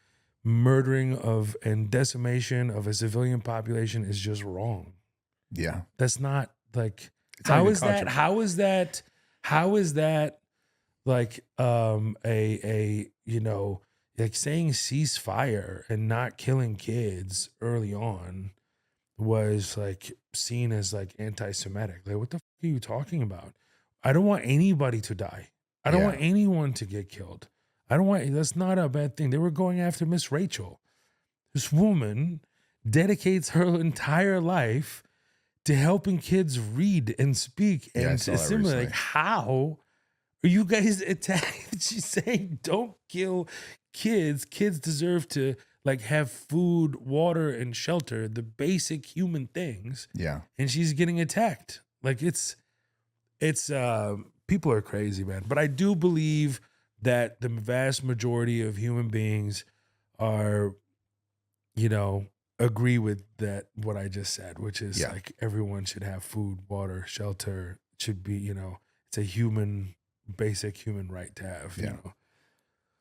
murdering of and decimation of a civilian population is just wrong. Yeah. That's not, like, It's not how even is that like like saying ceasefire and not killing kids early on was, like, seen as, like, anti-Semitic. Like, what the fuck are you talking about? I don't want anybody to die. I don't want anyone to get killed. That's not a bad thing. They were going after Miss Rachel. This woman dedicates her entire life to helping kids read and speak and assimilate. Like, how are you guys attacking? She's saying, don't kill kids. Kids deserve to, like, have food, water, and shelter, the basic human things. Yeah. And she's getting attacked. Like, it's people are crazy, man. But I do believe that the vast majority of human beings are, agree with that, what I just said, which is like, everyone should have food, water, shelter. It should be, it's a basic human right to have, you know.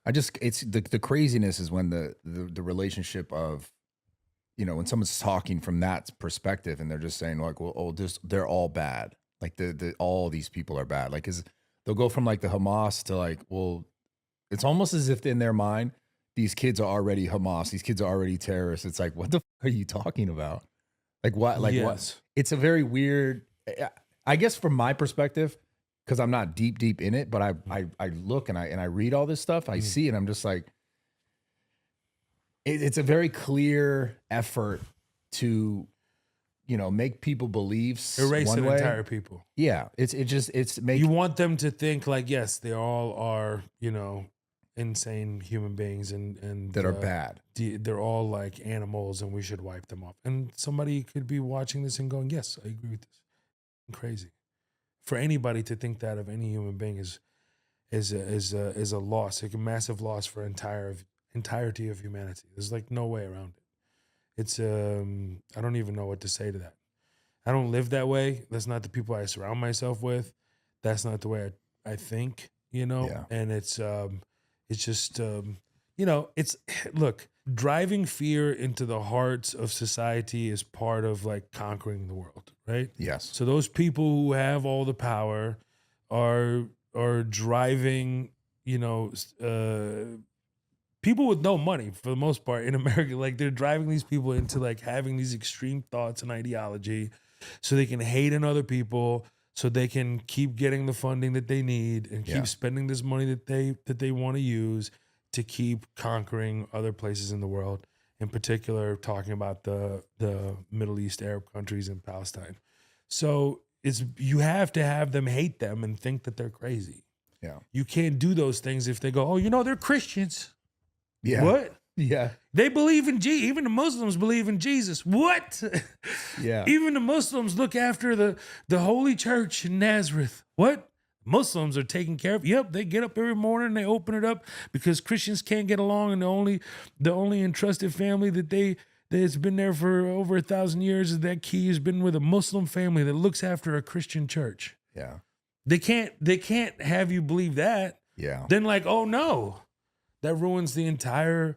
It's the craziness is when the relationship of, when someone's talking from that perspective and they're just saying, like, well, they're all bad. Like, all these people are bad. Like, they'll go from, like, the Hamas to, like, well, it's almost as if in their mind, these kids are already Hamas. These kids are already terrorists. It's like, what the fuck are you talking about? Like, what? Like, what? It's a very weird, I guess from my perspective, because I'm not deep in it, but I look and I read all this stuff. I see, and I'm just like, it's a very clear effort to, make people believe Erase one an way. entire people. Yeah, it's You want them to think like, yes, they all are, insane human beings and that are bad. They're all like animals and we should wipe them off. And somebody could be watching this and going, yes, I agree with this. Crazy. For anybody to think that of any human being is a loss, like a massive loss for entirety of humanity. There's like no way around it. It's I don't even know what to say to that. I don't live that way. That's not the people I surround myself with. That's not the way I think, Yeah. And it's just it's look, driving fear into the hearts of society is part of like conquering the world, right? Yes. So those people who have all the power are driving, people with no money for the most part in America, like they're driving these people into like having these extreme thoughts and ideology so they can hate on other people, so they can keep getting the funding that they need and keep spending this money that they want to use to keep conquering other places in the world, in particular talking about the Middle East Arab countries and Palestine. So you have to have them hate them and think that they're crazy. Yeah. You can't do those things if they go, oh, they're Christians. Yeah. What? Yeah. They believe in Jesus. Even the Muslims believe in Jesus. What? Yeah. Even the Muslims look after the holy church in Nazareth. What? Muslims are taken care of. Yep, they get up every morning and they open it up because Christians can't get along, and the only entrusted family that's been there for over 1,000 years is that key has been with a Muslim family that looks after a Christian church. Yeah. They can't have you believe that. Yeah. Then like, oh no, that ruins the entire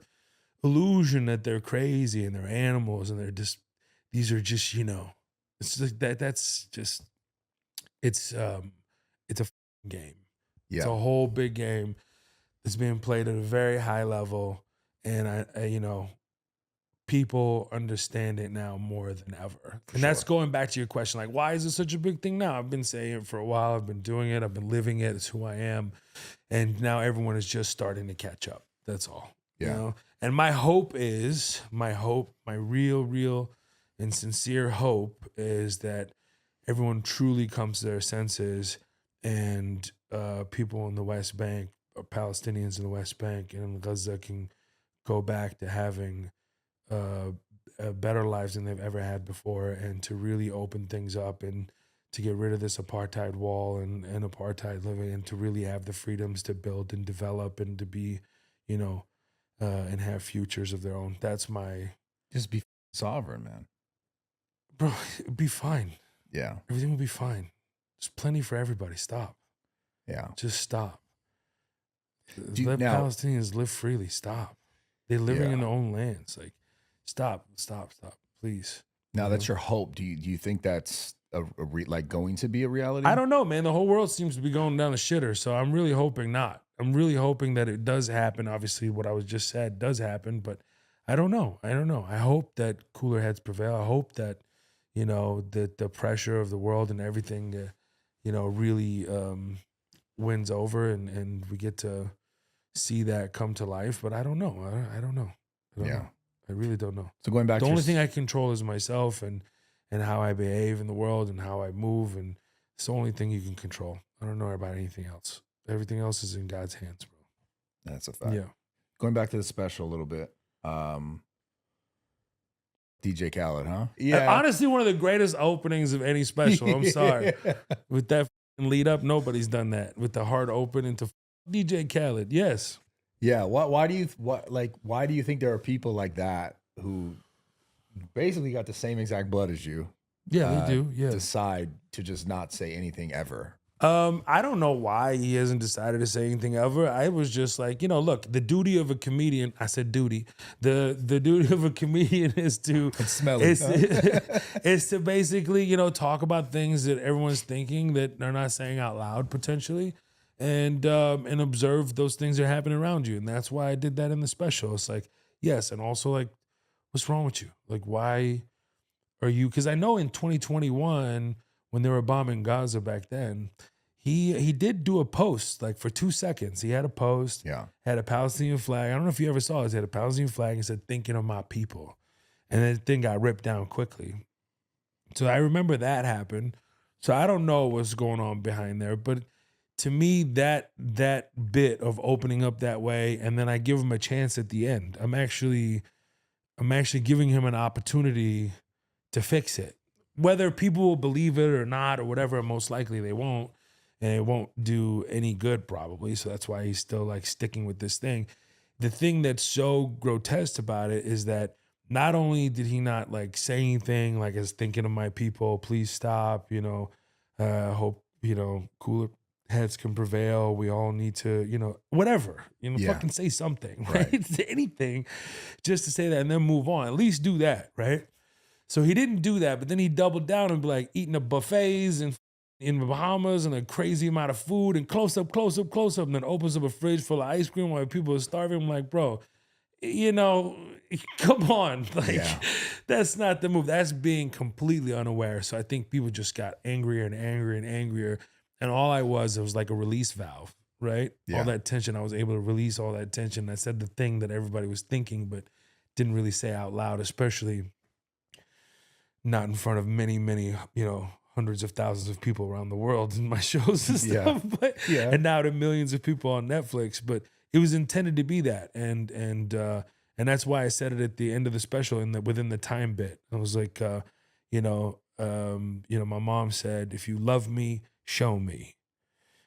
illusion that they're crazy and they're animals and these are just, it's like that's just, it's a game. Yeah. It's a whole big game that's being played at a very high level. And I people understand it now more than ever. And that's going back to your question, like, why is it such a big thing now? I've been saying it for a while. I've been doing it. I've been living it. It's who I am. And now everyone is just starting to catch up. That's all. Yeah. And my real and sincere hope is that everyone truly comes to their senses, and people in the West Bank, or Palestinians in the West Bank and in Gaza, can go back to having better lives than they've ever had before, and to really open things up and to get rid of this apartheid wall and apartheid living, and to really have the freedoms to build and develop and to be, and have futures of their own. That's my... Just be sovereign, man. Bro, it'd be fine. Yeah. Everything will be fine. There's plenty for everybody. Stop. Yeah. Just stop. Now, Palestinians live freely. Stop. They're living in their own lands. Like, stop, please. Now that's your hope. Do you think that's like going to be a reality? I don't know, man. The whole world seems to be going down the shitter, so I'm really hoping not. I'm really hoping that it does happen. Obviously, what I was just said does happen, but I don't know. I hope that cooler heads prevail. I hope that, that the pressure of the world and everything, really wins over, and we get to see that come to life. But I don't know. I don't know. I really don't know. So going back the to only thing I control is myself and how I behave in the world and how I move, and it's the only thing you can control. I don't know about anything else. Everything else is in God's hands, bro. That's a fact. Yeah. Going back to the special a little bit. DJ Khaled, huh? Yeah. Honestly, one of the greatest openings of any special. I'm sorry. With that lead up, nobody's done that. With the hard open into DJ Khaled. Yes. Yeah. Why do you think there are people like that who basically got the same exact blood as you? Yeah, they do. Yeah. Decide to just not say anything ever. I don't know why he hasn't decided to say anything ever. I was just like, look, the duty of a comedian, I said duty. The duty of a comedian is to is to basically, talk about things that everyone's thinking that they're not saying out loud potentially, and observe those things that are happening around you. And that's why I did that in the special. It's like, yes, and also like, what's wrong with you? Like, why are you? Because I know in 2021, when they were bombing Gaza back then, he did do a post like for 2 seconds. He had a post, Yeah. had a Palestinian flag. I don't know if you ever saw it. He had a Palestinian flag and said, "Thinking of my people." And then the thing got ripped down quickly. So I remember that happened. So I don't know what's going on behind there, but to me, that bit of opening up that way, and then I give him a chance at the end. I'm actually giving him an opportunity to fix it. Whether people will believe it or not or whatever, most likely they won't. And it won't do any good probably. So that's why he's still like sticking with this thing. The thing that's so grotesque about it is that not only did he not like say anything like as thinking of my people, please stop, hope, cooler heads can prevail. We all need to, whatever, fucking say something, right? Anything just to say that and then move on. At least do that, right? So he didn't do that, but then he doubled down and be like eating at buffets and in the Bahamas and a crazy amount of food and close up, and then opens up a fridge full of ice cream while people are starving. I'm like, bro, come on. Like, that's not the move. That's being completely unaware. So I think people just got angrier and angrier and angrier. And all it was like a release valve, right? Yeah. All that tension, I was able to release all that tension. I said the thing that everybody was thinking, but didn't really say out loud, especially not in front of many, many, hundreds of thousands of people around the world in my shows and stuff. But and now to millions of people on Netflix. But it was intended to be that. And that's why I said it at the end of the special within the time bit. I was like, my mom said, if you love me, show me.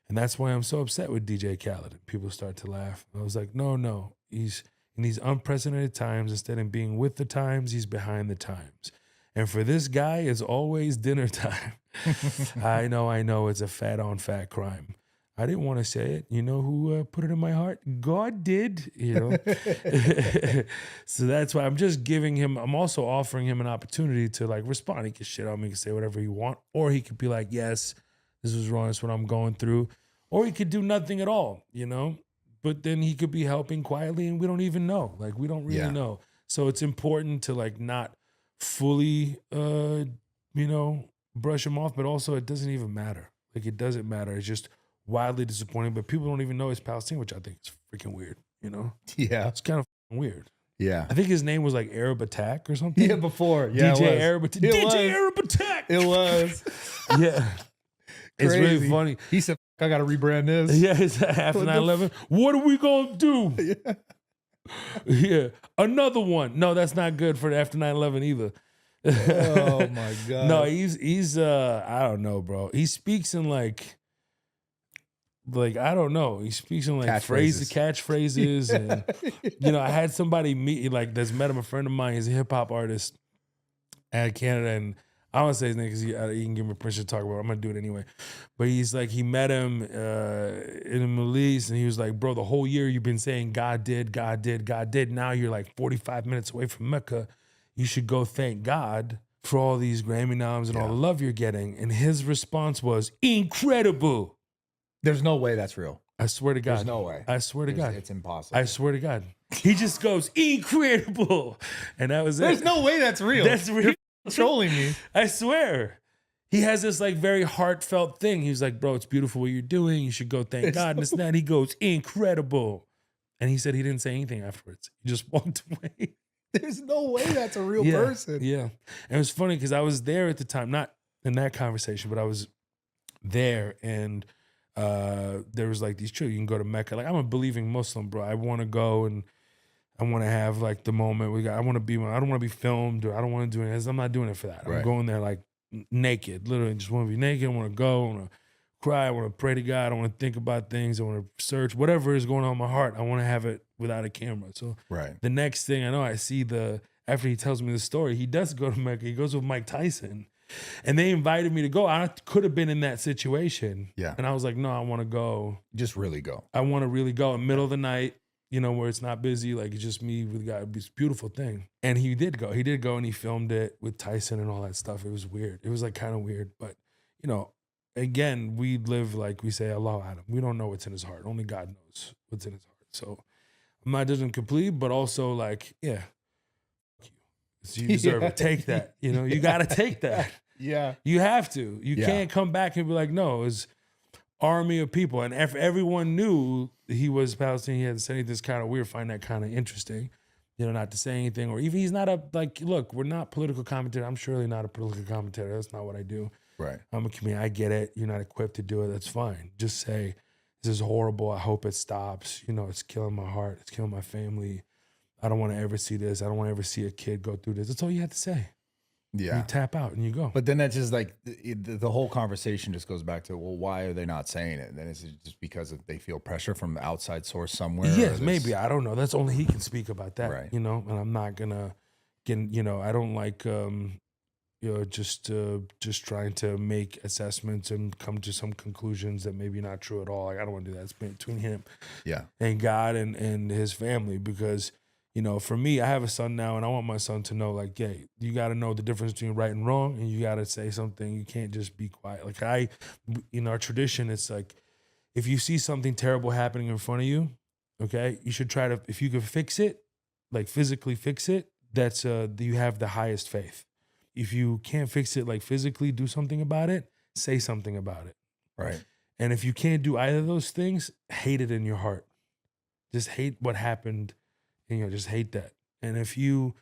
And that's why I'm so upset with DJ Khaled. And people start to laugh. I was like, no. He's in these unprecedented times. Instead of being with the times, he's behind the times. And for this guy, it's always dinner time. I know it's a fat on fat crime. I didn't want to say it. You know who put it in my heart? God did, So that's why I'm also offering him an opportunity to like respond. He can shit on me, he can say whatever he want. Or he could be like, yes, this was wrong, that's what I'm going through. Or he could do nothing at all, But then he could be helping quietly and we don't even know. Like, we don't really know. So it's important to like not fully, brush him off, but also it doesn't even matter. Like, it doesn't matter. It's just wildly disappointing, but people don't even know it's Palestine, which I think is freaking weird, Yeah. It's kind of weird. Yeah. I think his name was like Arab Attack or something. Yeah, before. Yeah, DJ Arab Attack. DJ Arab Attack. It was. Yeah. It's really funny. He said, I got to rebrand this. Yeah, it's after 9/11. What are we going to do? Yeah. Another one. No, that's not good for after 9/11 either. Oh my God. No, he's I don't know, bro. He speaks in like I don't know. He speaks in like catchphrases, and I had somebody meet that's met him, a friend of mine. He's a hip hop artist at Canada, and I don't want to say his name because he can give me permission to talk about it. I'm gonna do it anyway. But he's like, he met him in the Middle East, and he was like, bro, the whole year you've been saying God did, God did, God did. Now you're like 45 minutes away from Mecca. You should go thank God for all these Grammy noms and all the love you're getting. And his response was incredible. There's no way that's real. I swear to God. There's no way. I swear to God. It's impossible. I swear to God. He just goes, incredible. And that was it. There's no way that's real. That's real. You're trolling me. I swear. He has this like very heartfelt thing. He was like, bro, it's beautiful what you're doing. You should go thank God. And this and that. He goes, incredible. And he said he didn't say anything afterwards. He just walked away. There's no way that's a real person. Yeah. And it was funny because I was there at the time, not in that conversation, but I was there and there was like these children. You can go to Mecca. Like, I'm a believing Muslim, bro. I want to go and I want to have like the moment. I want to be. I don't want to be filmed or I don't want to do anything. I'm not doing it for that. I'm going there like naked, literally just want to be naked. I want to go. I want to cry. I want to pray to God. I want to think about things. I want to search whatever is going on in my heart. I want to have it without a camera. So the next thing I know, I see after he tells me the story, he does go to Mecca. He goes with Mike Tyson. And they invited me to go. I could have been in that situation. Yeah. And I was like, no, I want to go. Just really go. I want to really go in the middle of the night, where it's not busy. Like, it's just me with God. It's a beautiful thing. And he did go. He did go and he filmed it with Tyson and all that stuff. It was weird. It was like kind of weird. But, again, we live like we say, Allah Adam. We don't know what's in his heart. Only God knows what's in his heart. So I'm not judging complete, but also like, yeah. You deserve it. Take that. You got to take that. Yeah. You have to. You can't come back and be like, no, army of people. And if everyone knew he was Palestinian, he had said this kind of weird, find that kind of interesting, not to say anything, or even he's not look, we're not political commentators. I'm surely not a political commentator. That's not what I do. Right. I'm a comedian. I get it. You're not equipped to do it. That's fine. Just say, this is horrible. I hope it stops. It's killing my heart. It's killing my family. I don't want to ever see this. I don't want to ever see a kid go through this. That's all you have to say. Yeah. You tap out and you go. But then that's just like the whole conversation just goes back to, well, why are they not saying it? And then is it just because they feel pressure from the outside source somewhere? Yes, maybe. I don't know. That's only he can speak about that. Right. And I'm not gonna get. I don't like just trying to make assessments and come to some conclusions that maybe not true at all. Like, I don't want to do that. It's between him, and God and his family, because. For me, I have a son now, and I want my son to know, like, yeah, you got to know the difference between right and wrong, and you got to say something. You can't just be quiet. Like in our tradition, it's like, if you see something terrible happening in front of you, okay, you should try to, if you can fix it, like physically fix it, that's you have the highest faith. If you can't fix it, like physically do something about it, say something about it. Right. And if you can't do either of those things, hate it in your heart. Just hate what happened. Just hate that. And if you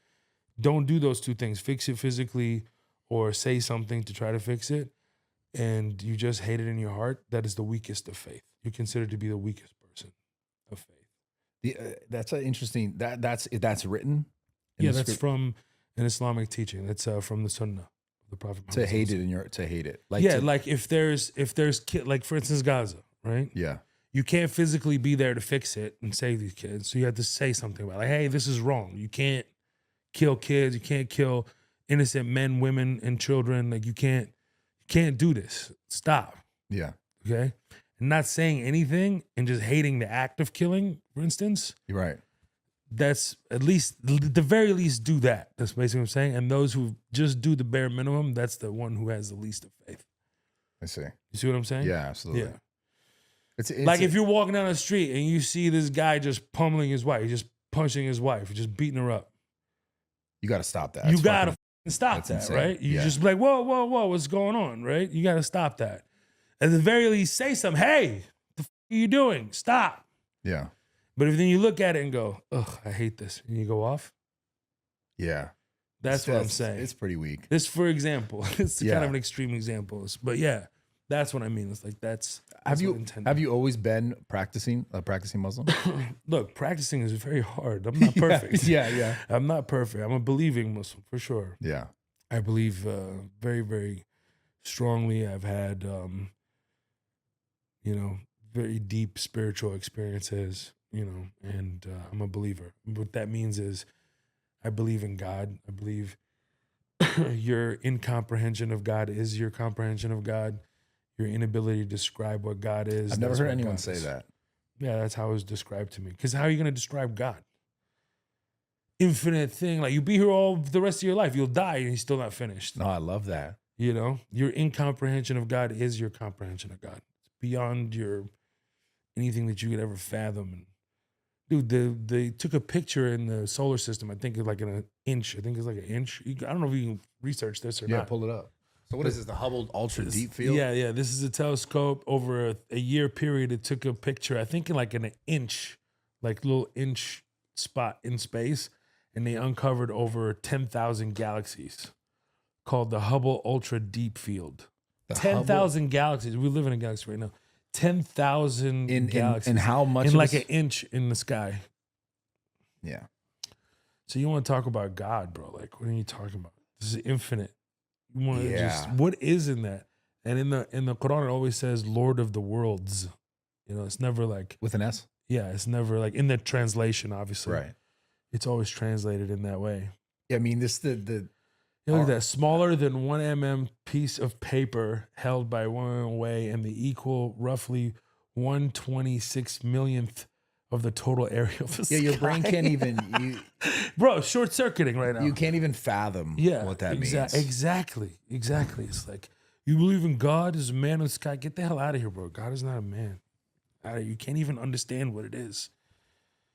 don't do those two things, fix it physically or say something to try to fix it, and you just hate it in your heart, that is the weakest of faith. You're considered to be the weakest person of faith. That's an interesting, that's written? That's from an Islamic teaching. That's from the Sunnah of the Prophet Muhammad. To hate it. Like if there's like for instance, Gaza, right? Yeah. You can't physically be there to fix it and save these kids. So you have to say something about, like, hey, this is wrong. You can't kill kids. You can't kill innocent men, women, and children. Like, you can't do this. Stop. Yeah. Okay? And not saying anything and just hating the act of killing, for instance. You're right. That's at least, the very least, do that. That's basically what I'm saying. And those who just do the bare minimum, that's the one who has the least of faith. I see. You see what I'm saying? Yeah, absolutely. Yeah. It's like if you're walking down the street and you see this guy just pummeling his wife, just punching his wife, just beating her up. You got to stop that. You got to stop that, insane. right? You just be like, whoa, what's going on, right? You got to stop that. At the very least, say something. Hey, the f are you doing? Stop. Yeah. But if then you look at it and go, ugh, I hate this, and you go off. Yeah. That's what I'm saying. It's pretty weak. This, for example, it's kind of an extreme example. But yeah. That's what I mean. It's like that's have you always been practicing Muslim? Look, practicing is very hard. I'm not perfect. Yeah. I'm not perfect. I'm a believing Muslim for sure. Yeah. I believe very, very strongly. I've had very deep spiritual experiences, and I'm a believer. What that means is I believe in God. I believe your incomprehension of God is your comprehension of God. Your inability to describe what God is. I've never heard anyone say that. Yeah, that's how it was described to me. Because how are you going to describe God? Infinite thing. Like, you'll be here all the rest of your life. You'll die and he's still not finished. No, I love that. Your incomprehension of God is your comprehension of God. It's beyond anything that you could ever fathom. And dude, they took a picture in the solar system. I think it's like an inch. I think it's like an inch. I don't know if you can research this or not. Yeah, pull it up. So what is this, the Hubble Ultra Deep Field? Yeah. This is a telescope. Over a year period, it took a picture, I think in like an inch, like little inch spot in space, and they uncovered over 10,000 galaxies called the Hubble Ultra Deep Field. 10,000 galaxies. We live in a galaxy right now. 10,000 galaxies. And how much? In like an inch in the sky. Yeah. So you want to talk about God, bro. Like, what are you talking about? This is infinite. You want to just, what is in that? And in the Quran, it always says Lord of the worlds. It's never like with an S. Yeah, it's never like in the translation, obviously. Right. It's always translated in that way. Yeah, I mean, this look at that, smaller than 1 mm piece of paper held by one away, and the equal roughly 1/26 millionth of the total area of the sky. Yeah, your brain can't even. Bro, short circuiting right now. You can't even fathom what that means. Exactly. It's like, you believe in God as a man in the sky? Get the hell out of here, bro. God is not a man. You can't even understand what it is.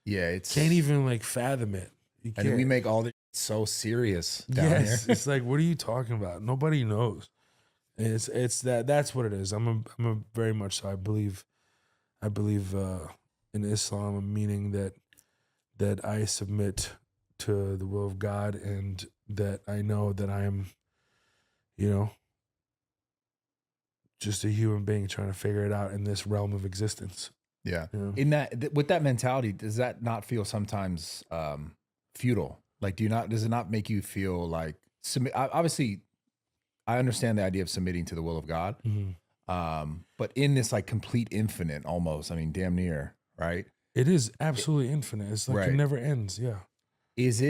Yeah, can't even like fathom it. And we make all this so serious down here. It's like, what are you talking about? Nobody knows. It's that's what it is. I'm a very much so. I believe in Islam, meaning that I submit to the will of God, and that I know that I am, just a human being trying to figure it out in this realm of existence. Yeah. Yeah. In that, with that mentality, does that not feel sometimes futile? Like, does it not make you feel like obviously I understand the idea of submitting to the will of God. But in this like complete infinite almost, I mean, damn near, right? It is absolutely infinite. It's like it never ends. Yeah. Does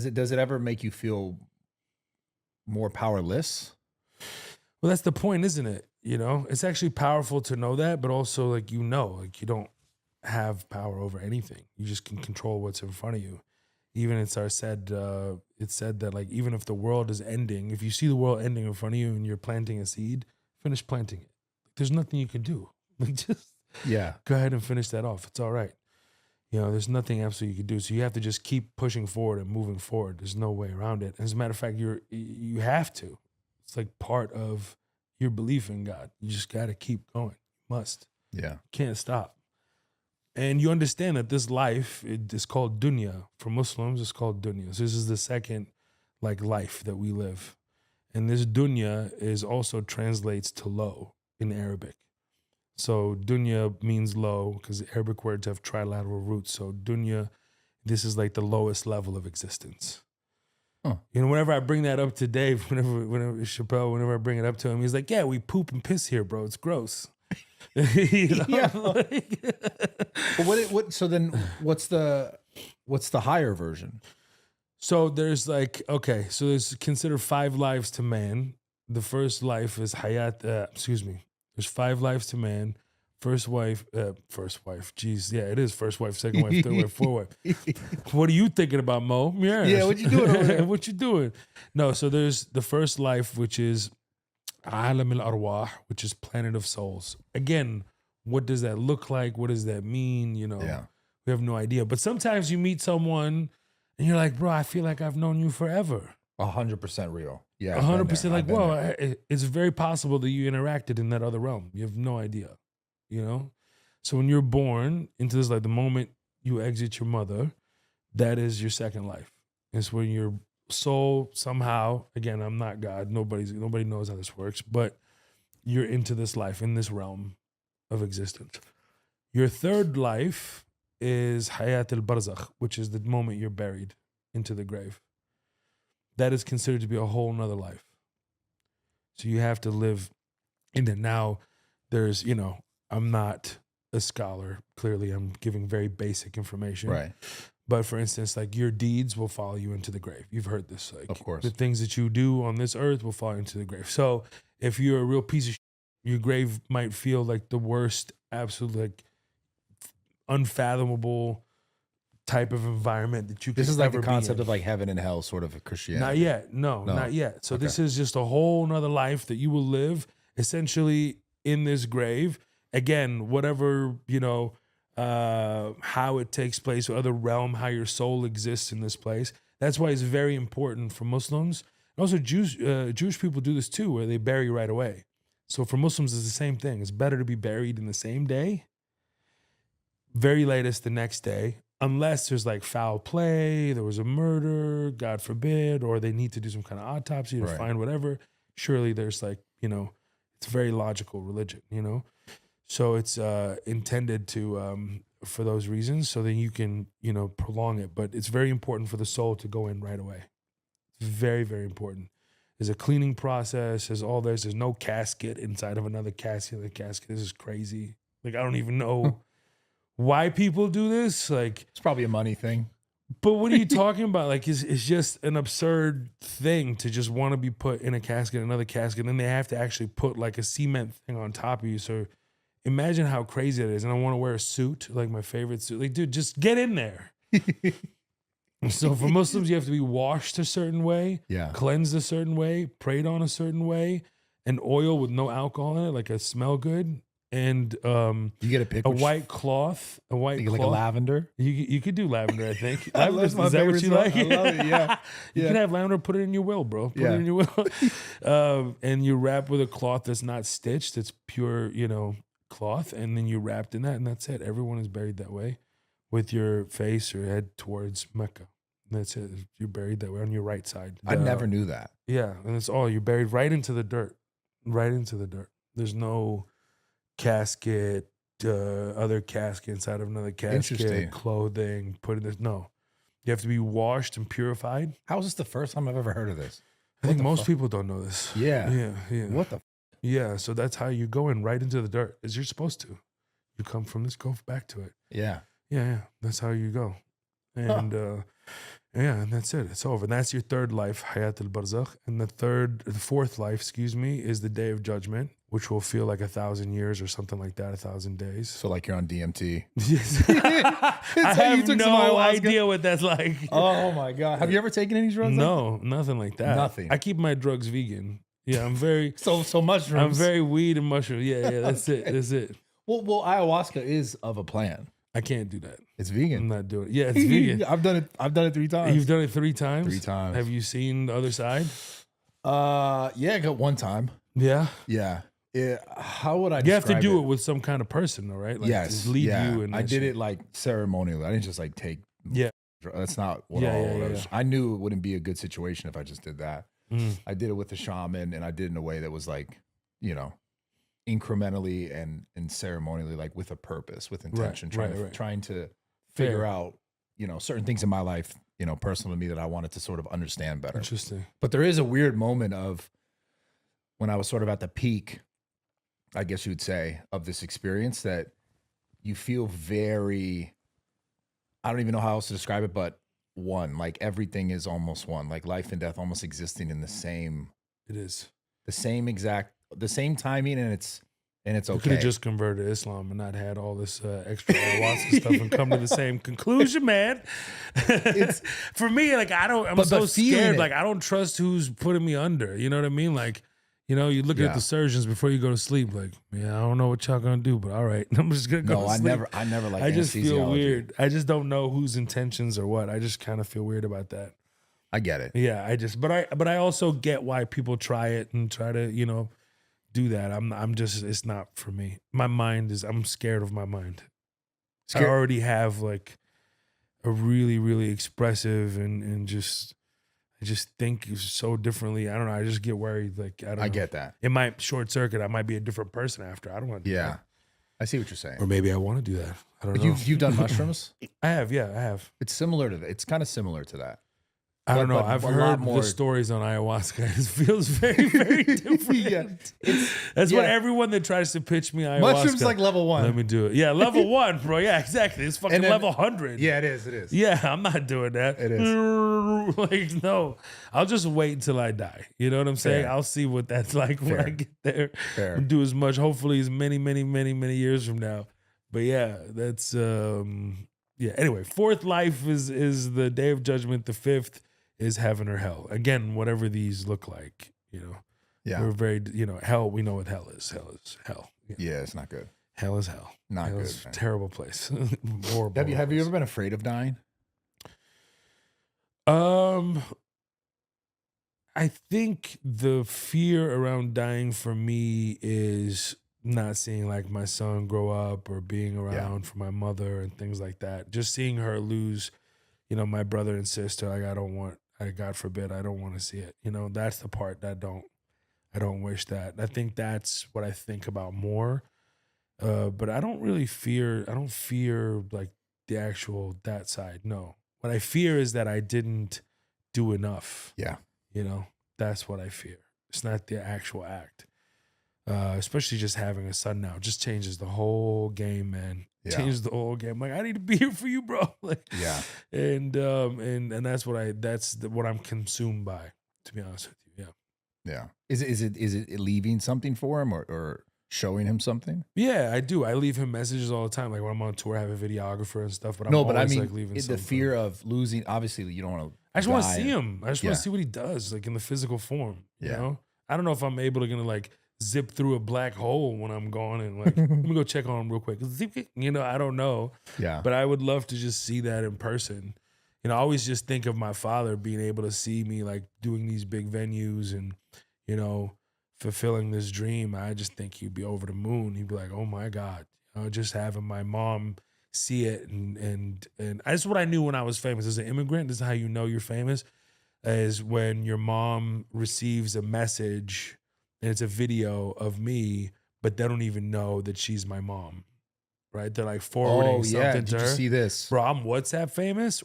it ever make you feel more powerless? Well, that's the point, isn't it? It's actually powerful to know that, but also like, you don't have power over anything. You just can control what's in front of you. Even it's said that like, even if the world is ending, if you see the world ending in front of you and you're planting a seed, finish planting it. There's nothing you can do. Like, just go ahead and finish that off. It's all right. There's nothing absolutely you can do. So you have to just keep pushing forward and moving forward. There's no way around it. As a matter of fact, you have to. It's like part of your belief in God. You just got to keep going. You must. Yeah. Can't stop. And you understand that this life, it is called dunya. For Muslims, it's called dunya. So this is the second like life that we live. And this dunya also translates to low in Arabic. So dunya means low because Arabic words have trilateral roots. So dunya, this is like the lowest level of existence. Huh. Whenever I bring that up to Dave, whenever Chappelle, whenever I bring it up to him, he's like, yeah, we poop and piss here, bro. It's gross. Yeah. What? So then, what's the higher version? So there's there's considered 5 lives to man. The first life is hayat. There's 5 lives to man. First wife. Jeez, yeah, it is first wife, second wife, third wife, fourth wife. What are you thinking about, Mo? Yeah, what you doing over there? What you doing? No, so there's the first life, which is Alam al-Arwah, which is planet of souls. Again, what does that look like? What does that mean? We have no idea. But sometimes you meet someone and you're like, bro, I feel like I've known you forever. 100% real. Yeah. 100% like, whoa, it's very possible that you interacted in that other realm. You have no idea, So when you're born into this, like the moment you exit your mother, that is your second life. It's when your soul somehow, again, I'm not God. Nobody knows how this works, but you're into this life, in this realm of existence. Your third life is Hayat al-Barzakh, which is the moment you're buried into the grave. That is considered to be a whole nother life. So you have to live in it. Now, there's, I'm not a scholar. Clearly, I'm giving very basic information. Right. But for instance, like your deeds will follow you into the grave. You've heard this. Like, of course. The things that you do on this earth will follow you into the grave. So if you're a real piece of shit, your grave might feel like the worst, absolute, like unfathomable type of environment that you could ever be in. This is like the concept of like heaven and hell sort of Christianity. Not yet. No, not yet. So this is just a whole nother life that you will live essentially in this grave. Again, whatever, how it takes place, or other realm, how your soul exists in this place. That's why it's very important for Muslims. And also Jewish people do this too, where they bury right away. So for Muslims, it's the same thing. It's better to be buried in the same day, very latest the next day, unless there's like foul play, there was a murder, God forbid, or they need to do some kind of autopsy to find whatever. Surely there's like, it's very logical religion, So it's intended to for those reasons, so that you can, prolong it. But it's very important for the soul to go in right away. It's very, very important. There's a cleaning process. There's all this. There's no casket inside of another casket. The casket. This is crazy. Like, I don't even know why people do this. Like, it's probably a money thing. But what are you talking about? Like, it's just an absurd thing to just want to be put in a casket, another casket, and then they have to actually put like a cement thing on top of you. So imagine how crazy it is. And I want to wear a suit, like my favorite suit. Like, dude, just get in there. So for Muslims, you have to be washed a certain way, cleansed a certain way, prayed on a certain way, and oil with no alcohol in it, like a smell good. and You get a pick a white cloth, like a lavender. You could do lavender, I think. That's Lavender, my is that what favorite you song. like? I love it. Yeah, You yeah. can have lavender. Put it in your will, bro. Put it in your will. And you wrap with a cloth that's not stitched. It's pure, cloth, and then you wrapped in that, and that's it. Everyone is buried that way, with your face or head towards Mecca. And that's it. You're buried that way on your right side. I never knew that. Yeah, and it's all you're buried right into the dirt, right into the dirt. There's no casket, other casket inside of another casket, Interesting. clothing, put in this. No, you have to be washed and purified. How is this the first time I've ever heard of this? I think most people don't know this. Yeah. Yeah. What the? Yeah, so that's how you go in right into the dirt, as you're supposed to. You come from this, go back to it. Yeah. Yeah. That's how you go. And and that's it. It's over. And that's your third life, Hayat al-Barzakh. And the fourth life, is the Day of Judgment, which will feel like 1,000 years or something like that, 1,000 days. So like you're on DMT. Yes. I have no idea what that's like. Oh my God. Have you ever taken any drugs? No, nothing like that. Nothing. I keep my drugs vegan. Yeah, I'm very So mushrooms. I'm very weed and mushroom. Yeah, that's it. That's it. Well, ayahuasca is of a plant. I can't do that. It's I'm vegan. not doing it. Yeah, it's vegan. I've done it 3 times. You've done it 3 times? 3 times. Have you seen the other side? Yeah, I got 1 time. Yeah. Yeah. How would I? You have to describe do it with some kind of person, though, right? Like, yes. Lead yeah. you. And I did it like ceremonially. I didn't just like take. Yeah. That's not what Yeah, all. yeah, what I yeah. was- I knew it wouldn't be a good situation if I just did that. Mm. I did it with the shaman, and I did it in a way that was like, incrementally and ceremonially, like with a purpose, with intention, trying to figure out, certain things in my life, personal to me that I wanted to sort of understand better. Interesting. But there is a weird moment of when I was sort of at the peak, I guess you would say, of this experience that you feel very, I don't even know how else to describe it, but one, like everything is almost one, like life and death almost existing in the same, It is. the same timing, and it's You could okay. have just converted to Islam and not had all this extra ayahuasca stuff and come to the same conclusion, man. For me, like I'm so scared. Like I don't trust who's putting me under. You know what I mean? Like, you look at the surgeons before you go to sleep. Like, man, I don't know what y'all gonna do, but all right, I'm just gonna go. No, to sleep. I never like. I just feel anesthesiology. weird. I just don't know whose intentions or what. I just kind of feel weird about that. I get it. Yeah, but I also get why people try it and try to, do that. I'm just, it's not for me. I'm scared of my mind. I already have like a really, really expressive and I just think so differently. I don't know. I just get worried. Like, I don't know. I get that. It might short circuit. I might be a different person after. I don't want to do Yeah, that. I see what you're saying. Or maybe I want to do that. I don't But know. you've done mushrooms. I have. Yeah, I have. It's similar to that. It's kind of similar to that. I don't know. but I've a lot heard more- the stories on ayahuasca. It feels very, very different. That's what everyone that tries to pitch me ayahuasca. Mushrooms like level 1. Let me do it. Yeah, level 1, bro. Yeah, exactly. It's fucking then- level 100. Yeah, it is. It is. Yeah, I'm not doing that. It is. Like, no. I'll just wait until I die. You know what I'm saying? Fair. I'll see what that's like when Fair. I get there. Fair. And do as much, hopefully, as many, many, many, many years from now. But yeah, that's yeah. Anyway, 4th life is the Day of Judgment. The 5th is heaven or hell. Again, whatever these look like, Yeah. We're very, hell, we know what hell is. Hell is hell. Yeah, it's not good. Hell is hell. Not Hell good. is a man. terrible place. Horrible. Have you ever been afraid of dying? I think the fear around dying for me is not seeing like my son grow up or being around for my mother and things like that. Just seeing her lose, my brother and sister. Like God forbid, I don't want to see it. That's the part that I don't wish that. I think that's what I think about more. But I don't really fear. I don't fear like the actual that side. No, what I fear is that I didn't do enough. Yeah. That's what I fear. It's not the actual act. Especially just having a son now just changes the whole game, man. Yeah. Changes the whole game. Like, I need to be here for you, bro. Like, Yeah. and that's what I'm consumed by, to be honest with you. Yeah. Yeah. Is it leaving something for him or showing him something? Yeah, I do. I leave him messages all the time. Like when I'm on tour, I have a videographer and stuff. But I'm No, always but I mean, like leaving the something. fear of losing. Obviously, you don't want to. I just want to see him. I just want Yeah. to see what he does, like in the physical form. You Yeah. know, I don't know if I'm able to like zip through a black hole when I'm gone and like, let me go check on him real quick. You know, I don't know. Yeah. But I would love to just see that in person. You know, I always just think of my father being able to see me like doing these big venues and, you know, fulfilling this dream. I just think he'd be over the moon. He'd be like, oh my God, you know, just having my mom see it. And that's what I knew when I was famous as an immigrant. This is how you know you're famous, is when your mom receives a message and it's a video of me, but they don't even know that she's my mom. Right? They're like forwarding something to Did her. you see this? Bro, I'm WhatsApp famous.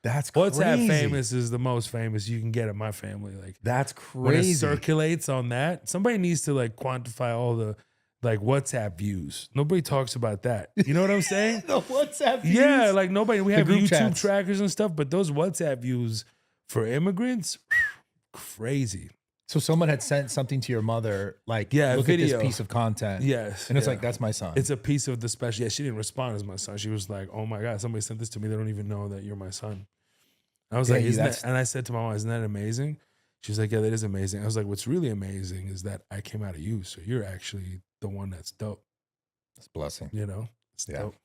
That's crazy. WhatsApp famous is the most famous you can get in my family. Like That's when it crazy. circulates on that, somebody needs to like quantify all the like WhatsApp views. Nobody talks about that. You know what I'm saying? The WhatsApp views. Yeah, like nobody. We have group YouTube chats. trackers and stuff, but those WhatsApp views for immigrants, crazy. So someone had sent something to your mother, like, Yeah, look video. at this piece of content. Yes. And it's yeah. like, that's my son. It's a piece of the special. Yeah, she didn't respond as my son. She was like, oh my God, somebody sent this to me. They don't even know that you're my son. I was Yeah, like, isn't that's- that? And I said to my mom, isn't that amazing? She's like, yeah, that is amazing. I was like, what's really amazing is that I came out of you. So you're actually the one that's dope. That's a blessing. You know? It's Yeah. dope.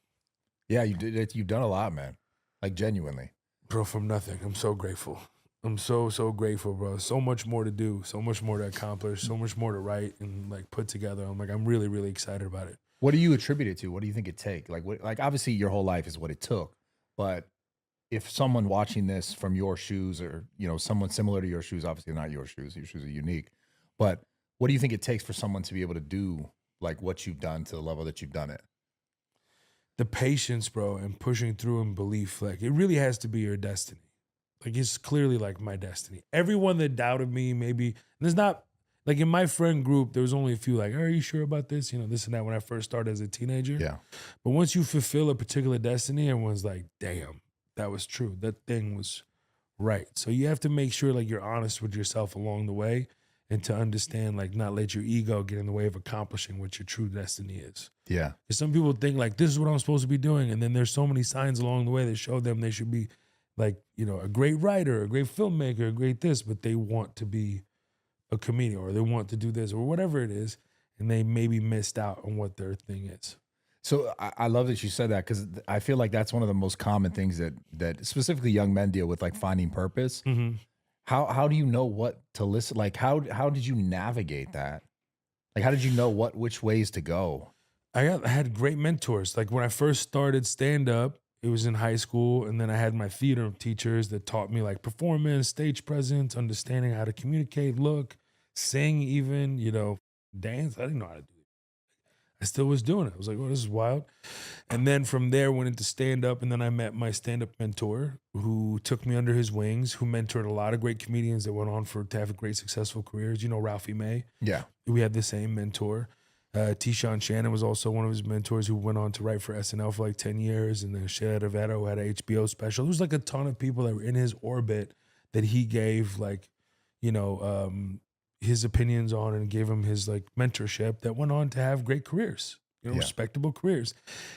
Yeah, you did it. You've done a lot, man. Like, genuinely. Bro, from nothing. I'm so grateful. I'm so grateful, bro. So much more to do, so much more to accomplish, so much more to write and like put together. I'm really, really excited about it. What do you attribute it to? What do you think it take? Like, like obviously your whole life is what it took, but if someone watching this from your shoes, or you know, someone similar to your shoes, obviously not your shoes are unique, but what do you think it takes for someone to be able to do like what you've done to the level that you've done it? The patience, bro, and pushing through and belief. Like it really has to be your destiny. Like it's clearly like my destiny. Everyone that doubted me, maybe there's not like in my friend group, there was only a few like, are you sure about this? You know, this and that when I first started as a teenager. Yeah. But once you fulfill a particular destiny, everyone's like, damn, that was true. That thing was right. So you have to make sure like you're honest with yourself along the way and to understand, like not let your ego get in the way of accomplishing what your true destiny is. Yeah. Because some people think like, this is what I'm supposed to be doing. And then there's so many signs along the way that show them they should be like, you know, a great writer, a great filmmaker, a great this, but they want to be a comedian or they want to do this or whatever it is. And they maybe missed out on what their thing is. So I love that you said that, because I feel like that's one of the most common things that specifically young men deal with, like finding purpose. Mm-hmm. How do you know what to listen? Like, how did you navigate that? Like, how did you know which ways to go? I had great mentors. Like when I first started stand up, it was in high school. And then I had my theater teachers that taught me like performance, stage presence, understanding how to communicate, look, sing even, you know, dance. I didn't know how to do it. I still was doing it. I was like, oh, this is wild. And then from there went into stand up. And then I met my stand up mentor who took me under his wings, who mentored a lot of great comedians that went on to have great successful careers. You know, Ralphie May. Yeah. We had the same mentor. T-Sean Shannon was also one of his mentors who went on to write for SNL for like 10 years. And then Shea Rivera had an HBO special. There was like a ton of people that were in his orbit that he gave like, you know, his opinions on and gave him his like mentorship that went on to have great careers, you know, respectable careers.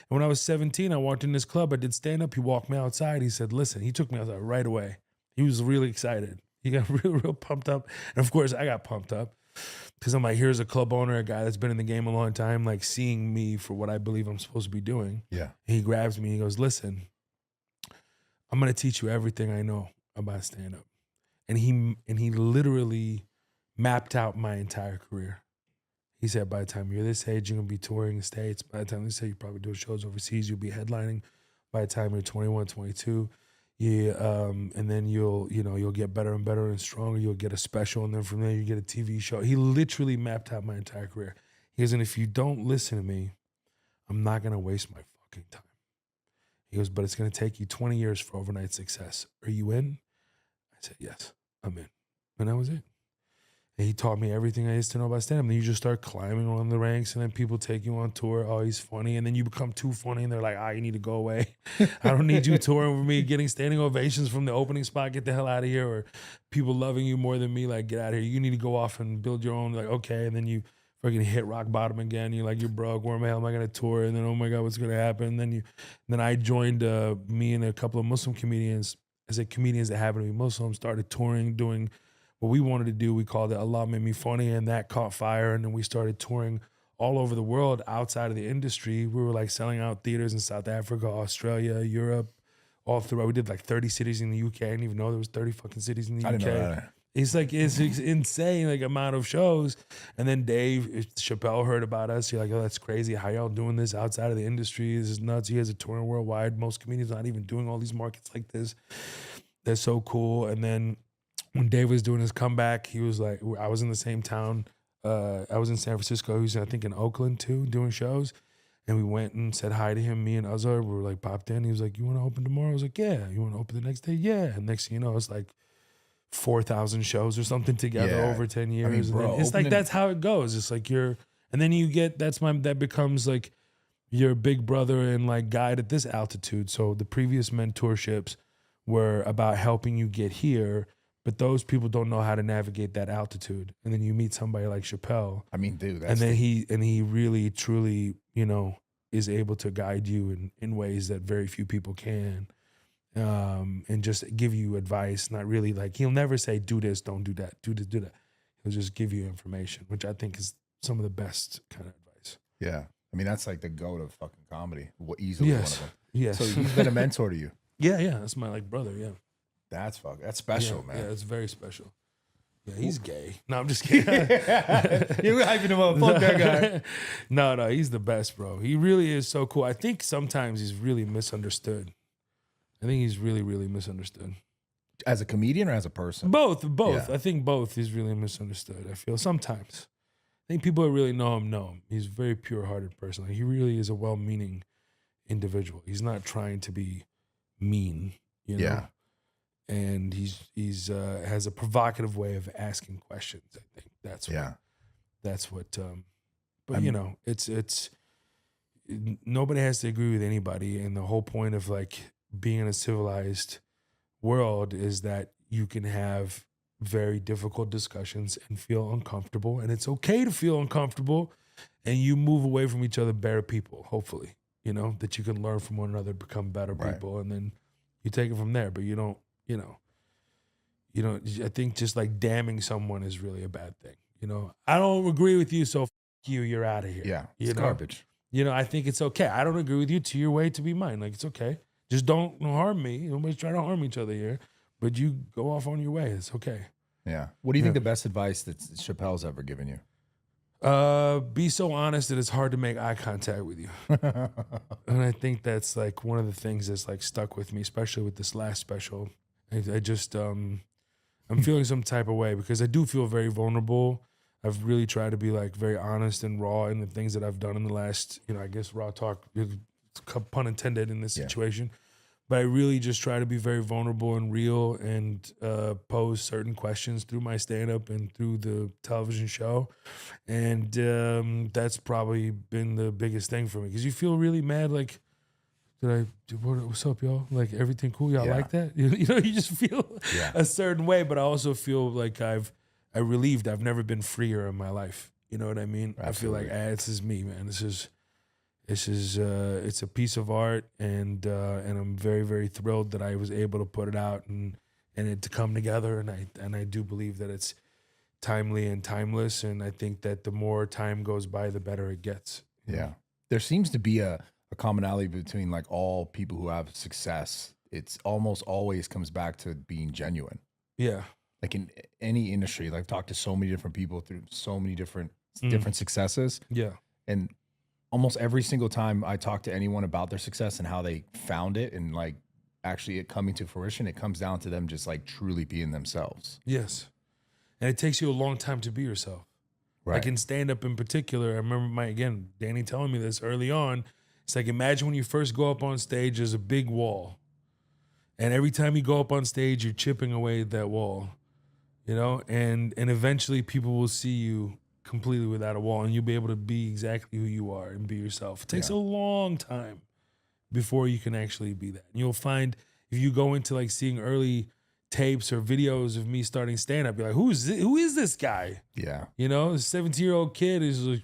And when I was 17, I walked in this club, I did stand up. He walked me outside. He said, listen, he took me outside right away. He was really excited. He got real pumped up. And of course I got pumped up. Because I'm like, here's a club owner, a guy that's been in the game a long time, like seeing me for what I believe I'm supposed to be doing. Yeah. And he grabs me and he goes, listen, I'm going to teach you everything I know about stand-up. And he literally mapped out my entire career. He said, by the time you're this age, you're going to be touring the States. By the time they say you're probably doing shows overseas, you'll be headlining. By the time you're 21, 22, and then you'll get better and better and stronger. You'll get a special, and then from there you get a TV show. He literally mapped out my entire career. He goes, and if you don't listen to me, I'm not gonna waste my fucking time. He goes, but it's gonna take you 20 years for overnight success. Are you in? I said, yes, I'm in. And that was it. And he taught me everything I used to know about stand-up. And then you just start climbing on the ranks, and then people take you on tour. Oh, he's funny. And then you become too funny, and they're like, you need to go away. I don't need you touring with me, getting standing ovations from the opening spot. Get the hell out of here. Or people loving you more than me, like, get out of here. You need to go off and build your own. Like, okay. And then you fucking hit rock bottom again. You're like, you're broke. Where the hell am I going to tour? And then, oh my God, what's going to happen? And then I joined me and a couple of Muslim comedians. I said comedians that happen to be Muslim started touring, doing what we wanted to do, we called it Allah Made Me Funny, and that caught fire. And then we started touring all over the world outside of the industry. We were like selling out theaters in South Africa, Australia, Europe, all throughout. We did like 30 cities in the UK. I didn't even know there was 30 fucking cities in the UK. I didn't know that. It's like, it's insane, like amount of shows. And then Dave Chappelle heard about us. You're like, oh, that's crazy. How y'all doing this outside of the industry? This is nuts. You guys are touring worldwide. Most comedians not even doing all these markets like this. That's so cool. And then when Dave was doing his comeback, he was like, I was in the same town. I was in San Francisco. He was, I think, in Oakland too, doing shows. And we went and said hi to him, me and Azhar. We were like, popped in. He was like, you want to open tomorrow? I was like, yeah. You want to open the next day? Yeah. And next thing you know, it's like 4,000 shows or something together over 10 years. I mean, bro, and then it's like, that's how it goes. It's like and then you get, that becomes like your big brother and like guide at this altitude. So the previous mentorships were about helping you get here, but those people don't know how to navigate that altitude. And then you meet somebody like Chappelle. I mean, dude, and then he really, truly, is able to guide you in ways that very few people can. And just give you advice, not really like, he'll never say, do this, don't do that, do this, do that. He'll just give you information, which I think is some of the best kind of advice. Yeah. I mean, that's like the goat of fucking comedy. Easily one of them. Yes. So he's been a mentor to you. Yeah. That's my like brother. Yeah. That's special, man. Yeah, it's very special. Yeah, he's gay. No, I'm just kidding. You're hyping him up. Fuck that guy. No, he's the best, bro. He really is so cool. I think sometimes he's really misunderstood. I think he's really, really misunderstood. As a comedian or as a person? Both. Yeah. I think both is really misunderstood. I feel sometimes. I think people that really know him. He's a very pure-hearted person. Like, he really is a well-meaning individual. He's not trying to be mean, Yeah. And he's has a provocative way of asking questions. I think that's what. But it's nobody has to agree with anybody, and the whole point of like being in a civilized world is that you can have very difficult discussions and feel uncomfortable, and it's okay to feel uncomfortable, and you move away from each other better people, hopefully, that you can learn from one another, become better people, and then you take it from there. But you don't, I think just like damning someone is really a bad thing. I don't agree with you, so you're out of here. Yeah, it's garbage. I think it's okay. I don't agree with you, to your way, to be mine. Like, it's okay. Just don't harm me. Nobody's trying to harm each other here, but you go off on your way. It's okay. Yeah. What do you think the best advice that Chappelle's ever given you? Be so honest that it's hard to make eye contact with you. And I think that's like one of the things that's like stuck with me, especially with this last special. I just, I'm feeling some type of way because I do feel very vulnerable. I've really tried to be like very honest and raw in the things that I've done in the last, I guess RawTalk, pun intended, in this situation. But I really just try to be very vulnerable and real and pose certain questions through my stand-up and through the television show. And that's probably been the biggest thing for me, because you feel really mad, like, what's up, y'all? Like, everything cool? Y'all like that? You just feel a certain way, but I also feel like I'm relieved I've never been freer in my life. You know what I mean? Absolutely. I feel like, this is me, man. It's a piece of art, and I'm very, very thrilled that I was able to put it out and it to come together. And I do believe that it's timely and timeless. And I think that the more time goes by, the better it gets. Yeah. There seems to be a commonality between like all people who have success. It's almost always comes back to being genuine. Yeah. Like in any industry, like I've talked to so many different people through so many different successes. Yeah. And almost every single time I talk to anyone about their success and how they found it and like actually it coming to fruition, it comes down to them just like truly being themselves. Yes. And it takes you a long time to be yourself. Right. Like in stand-up in particular, I remember Danny telling me this early on. It's like, imagine when you first go up on stage, there's a big wall. And every time you go up on stage, you're chipping away at that wall, and eventually people will see you completely without a wall, and you'll be able to be exactly who you are and be yourself. It takes a long time before you can actually be that. And you'll find if you go into like seeing early tapes or videos of me starting stand-up, you're like, who is this guy? Yeah. A 17-year-old kid is like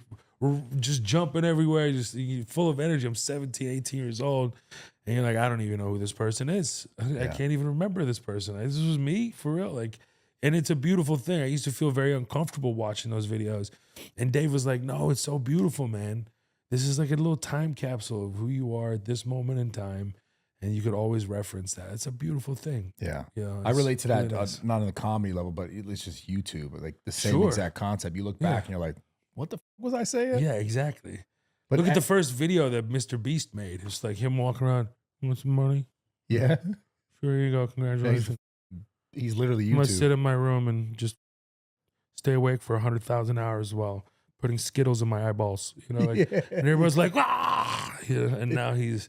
just jumping everywhere, just full of energy. I'm 17, 18 years old. And you're like, I don't even know who this person is. I can't even remember this person. This was me, for real. Like, And it's a beautiful thing. I used to feel very uncomfortable watching those videos. And Dave was like, no, it's so beautiful, man. This is like a little time capsule of who you are at this moment in time. And you could always reference that. It's a beautiful thing. Yeah. You know, I relate to that, really nice. not on the comedy level, but it's just YouTube. Like the same Sure. exact concept. You look back and you're like, what the f was I saying? Yeah, exactly. But Look at the first video that Mr. Beast made. It's like him walking around, want some money? Yeah. Sure, here you go. Congratulations. He's literally I'm going to sit YouTube. in my room and just stay awake for 100,000 hours while putting Skittles in my eyeballs. You know, like, Yeah. and everyone's like, ah! You know, and now he's,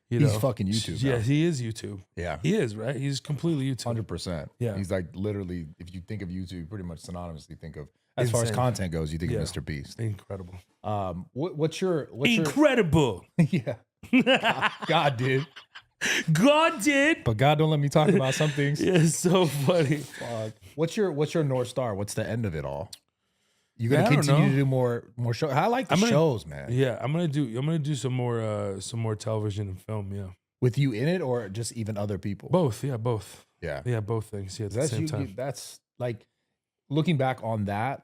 you know. He's fucking YouTube Yeah, now. he is YouTube. Yeah. He is, right? He's completely YouTube. 100%. Yeah. He's like literally, if you think of YouTube, you pretty much synonymously think of, as far as Insane. content goes, you think Yeah. of Mr. Beast. Incredible. What's your Incredible. yeah. God did. God did. But God don't let me talk about some things. Yeah, it's so funny. Fuck. What's your North Star? What's the end of it all? You Yeah, gonna I don't continue know. to do more shows? I like the I'm gonna- shows, man. Yeah, I'm gonna do some more television and film. Yeah, With you in it, or just even other people? both. Yeah, both. Yeah. Yeah, both things. Yeah, at the That's same time. that's like looking back on that,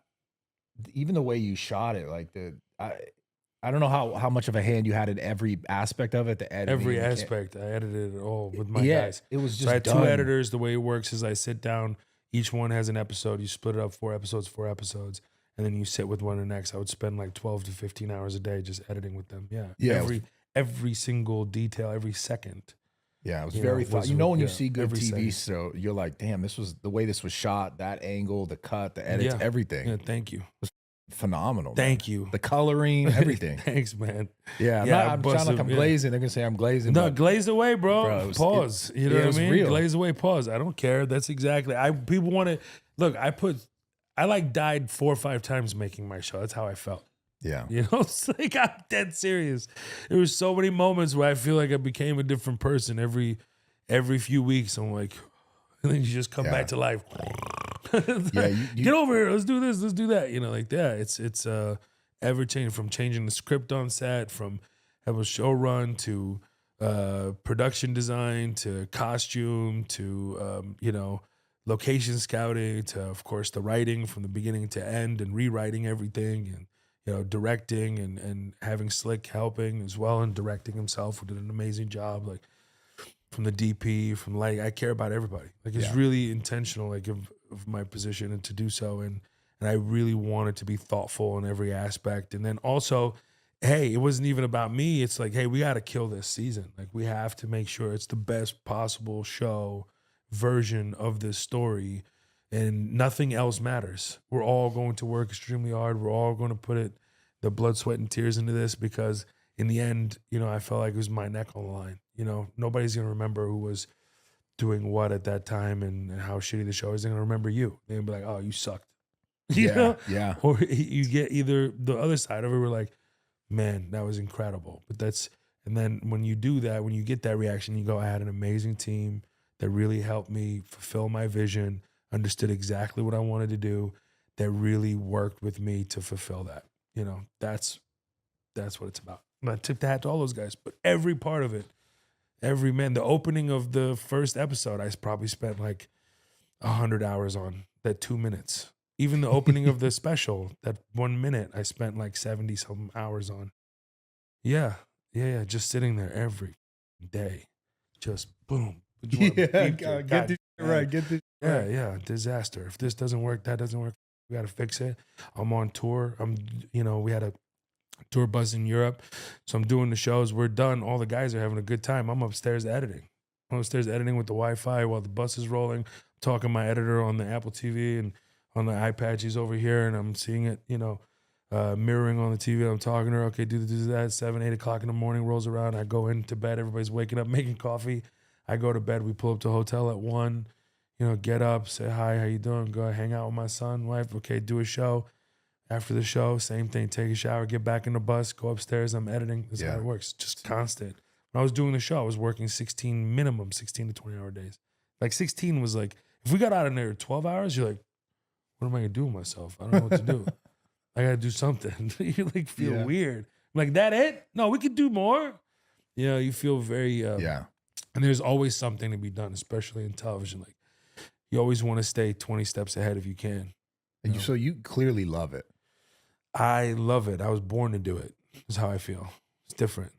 even the way you shot it, like I don't know how much of a hand you had in every aspect of it. The editing, Every the aspect, I edited it all with my yeah, guys. it was just So I had done. two editors. The way it works is I sit down. Each one has an episode. You split it up 4 episodes, and then you sit with one and next. I would spend like 12 to 15 hours a day just editing with them. Yeah, Yeah, every single detail, every second. Yeah, it was You very know, thought. was You know, with- when you yeah, see good every TV, second. so you're like, damn, this was the way this was shot, that angle, the cut, the edits, Yeah. everything. Yeah, thank you. Phenomenal. Thank you. The coloring, everything. Thanks, man. Yeah, Yeah, I I'm trying like busted- I'm yeah. glazing. They're gonna say I'm glazing. No, but glaze away, bro. Bro, it was- Pause. You know yeah, it what was I mean? real. Glaze away, pause. I don't care. That's exactly. People want to look. I like died 4 or 5 times making my show. That's how I felt. yeah, You know, it's like I'm dead serious. There was so many moments where I feel like I became a different person every few weeks. I'm like, and then you just come Yeah. back to life. yeah. You, Get over here. Let's do this. Let's do that. You know, like that. It's ever changing, from changing the script on set, from having a show run to production design to costume to location scouting to, of course, the writing from the beginning to end and rewriting everything, and directing and having Slick helping as well and directing himself, who did an amazing job. Like from the DP, from like I care about everybody. Like it's Yeah. really intentional, like of my position and to do so, and I really wanted to be thoughtful in every aspect. And then also, hey, it wasn't even about me. It's like, hey, we got to kill this season. Like we have to make sure it's the best possible show version of this story, and nothing else matters. We're all going to work extremely hard. We're all going to put the blood, sweat, and tears into this, because in the end, I felt like it was my neck on the line. Nobody's going to remember who was doing what at that time and how shitty the show is. They're going to remember you. They're going to be like, oh, you sucked. You know? yeah. Or you get either the other side of it, we're like, man, that was incredible. And then when you do that, when you get that reaction, you go, I had an amazing team that really helped me fulfill my vision, understood exactly what I wanted to do, that really worked with me to fulfill that. That's what it's about. And I took that to all those guys, but every part of it, the opening of the first episode, I probably spent like 100 hours on that 2 minutes. Even the opening of the special, that 1 minute, I spent like 70 some hours on. Yeah. Just sitting there every day, just boom. Yeah, get this right. Get this. Yeah, disaster. If this doesn't work, that doesn't work. We got to fix it. I'm on tour. We had a tour bus in Europe, so I'm doing the shows. We're done. All the guys are having a good time. I'm upstairs editing. I'm upstairs editing with the Wi-Fi while the bus is rolling. Talking to my editor on the Apple TV and on the iPad. She's over here, and I'm seeing it. Mirroring on the TV. I'm talking to her. Okay, do that. 7, 8 o'clock in the morning rolls around. I go into bed. Everybody's waking up, making coffee. I go to bed. We pull up to a hotel at 1. Get up, say hi, how you doing? Go hang out with my son, wife. Okay, do a show. After the show, same thing. Take a shower, get back in the bus, go upstairs. I'm editing. That's how it works. Just constant. When I was doing the show, I was working 16 to 20 hour days. Like 16 was like, if we got out in there 12 hours, you're like, what am I gonna do with myself? I don't know what to do. I gotta do something. You like feel weird. I'm like, that it? No, we could do more. You feel very And there's always something to be done, especially in television. Like you always want to stay 20 steps ahead if you can. And so you clearly love it. I love it. I was born to do it. Is how I feel. It's different,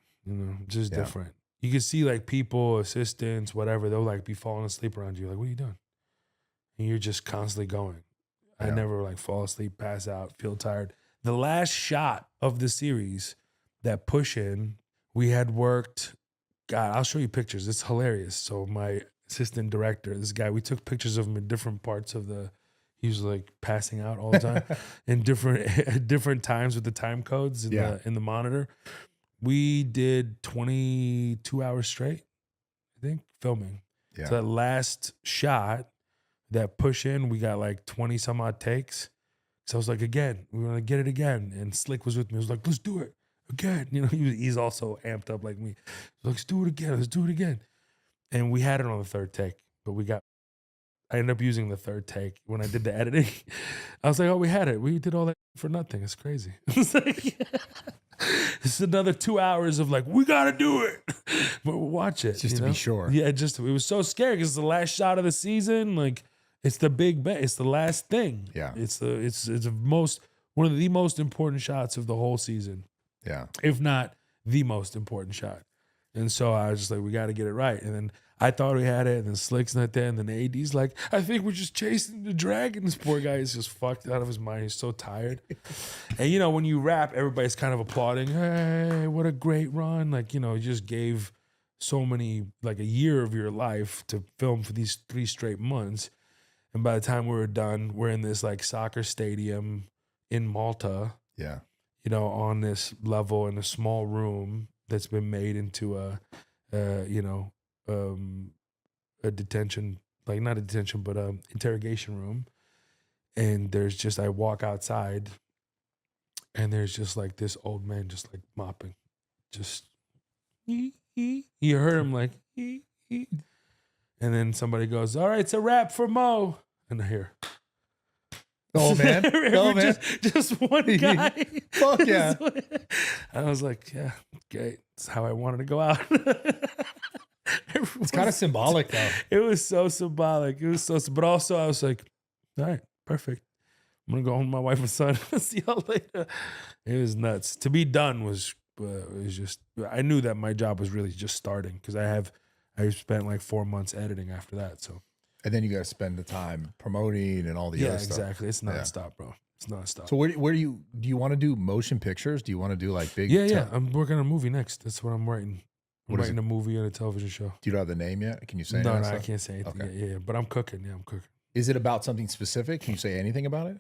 just different. You can see like people, assistants, whatever, they'll like be falling asleep around you. Like, what are you doing? And you're just constantly going. I never like fall asleep, pass out, feel tired. The last shot of the series, that push in, we had worked, God, I'll show you pictures. It's hilarious. So my assistant director, this guy, we took pictures of him in different parts of he was like passing out all the time in different times with the time codes in the monitor. We did 22 hours straight, I think, filming. Yeah. So that last shot, that push in, we got like 20 some odd takes. So I was like, again, we want to get it again. And Slick was with me. He was like, let's do it again. He's also amped up like me. Like, let's do it again. Let's do it again. And we had it on the third take, but I ended up using the third take when I did the editing. I was like, oh, we had it. We did all that for nothing. It's crazy. It's like, it's another 2 hours of like, we got to do it. But we'll watch it. Just to be sure. Yeah, it was so scary because it's the last shot of the season. Like, it's the big bet. It's the last thing. Yeah. It's one of the most important shots of the whole season. Yeah. If not the most important shot. And so I was just like, we got to get it right. And then I thought we had it, and then Slick's not there, and then the AD's like, I think we're just chasing the dragon. This poor guy is just fucked out of his mind. He's so tired. And, when you rap, everybody's kind of applauding. Hey, what a great run. Like, you just gave so many, like a year of your life to film for these 3 straight months. And by the time we were done, we're in this like soccer stadium in Malta. Yeah. On this level in a small room that's been made into a detention, like not a detention, but interrogation room. And I walk outside, and there's just like this old man just like mopping, just you heard him like, and then somebody goes, all right, it's a wrap for Mo, and I hear, oh man, oh man, just one guy. Fuck yeah. I was like, yeah, great. That's how I wanted to go out. It's kind of symbolic though. It was so symbolic. But also I was like, all right, perfect. I'm gonna go home with my wife and son. See y'all later. It was nuts. To be done was just. I knew that my job was really just starting because I spent like 4 months editing after that. So. And then you got to spend the time promoting and all the other stuff. Yeah, exactly. It's nonstop, bro. It's nonstop. So where do you want to do motion pictures? Do you want to do like big? Yeah. I'm working on a movie next. That's what I'm writing. I'm What is writing a movie and a television show. Do you know the name yet? Can you say No, anything? I can't say anything Okay. yet. Yeah, but I'm cooking. Yeah, I'm cooking. Is it about something specific? Can you say anything about it?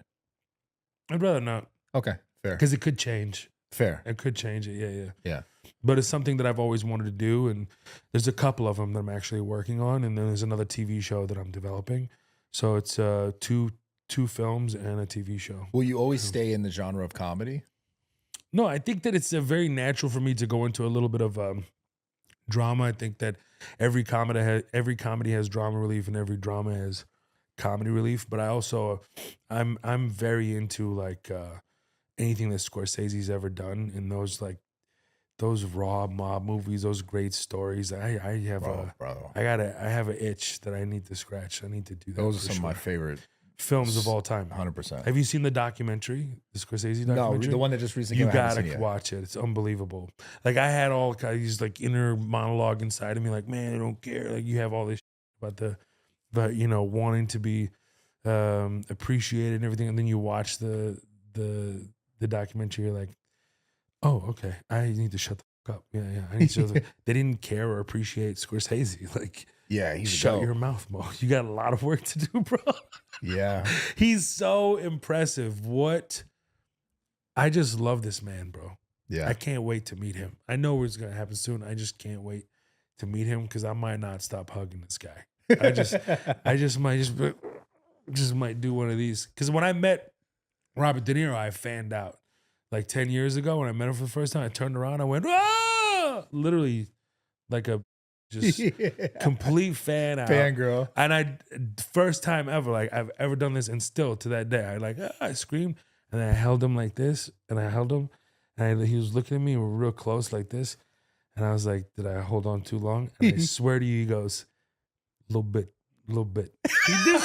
I'd rather not. Okay, fair. Because it could change. Fair. It could change it. Yeah. Yeah. But it's something that I've always wanted to do, and there's a couple of them that I'm actually working on, and then there's another TV show that I'm developing. So it's two films and a TV show. Will you always stay in the genre of comedy? No, I think that it's very natural for me to go into a little bit of drama. I think that every comedy has drama relief, and every drama has comedy relief. But I also, I'm very into like anything that Scorsese's ever done, and those raw mob movies, those great stories. I have an itch that I need to scratch. I need to do that. Those are some of my favorite films of all time. 100%. Have you seen the documentary, the Scorsese documentary? No, the one that just recently came out. You gotta watch it. It's unbelievable. Like I had all these like inner monologue inside of me, like, man, I don't care. Like you have all this about wanting to be appreciated and everything, and then you watch the documentary, you're like, oh, okay, I need to shut the fuck up. Yeah. I need to. They didn't care or appreciate Scorsese. Like, yeah, he's shut your mouth, Mo. You got a lot of work to do, bro. Yeah, he's so impressive. I just love this man, bro. Yeah, I can't wait to meet him. I know it's gonna happen soon. I just can't wait to meet him because I might not stop hugging this guy. I just might do one of these. Because when I met Robert De Niro, I fanned out. Like 10 years ago when I met him for the first time, I turned around, I went, ah! Literally like a just complete fan out. Fangirl. And first time ever, like I've ever done this, and still to that day, I screamed, and I held him like this, and I held him, and he was looking at me, and we're real close like this, and I was like, did I hold on too long? And I swear to you, he goes, a little bit little bit. He did.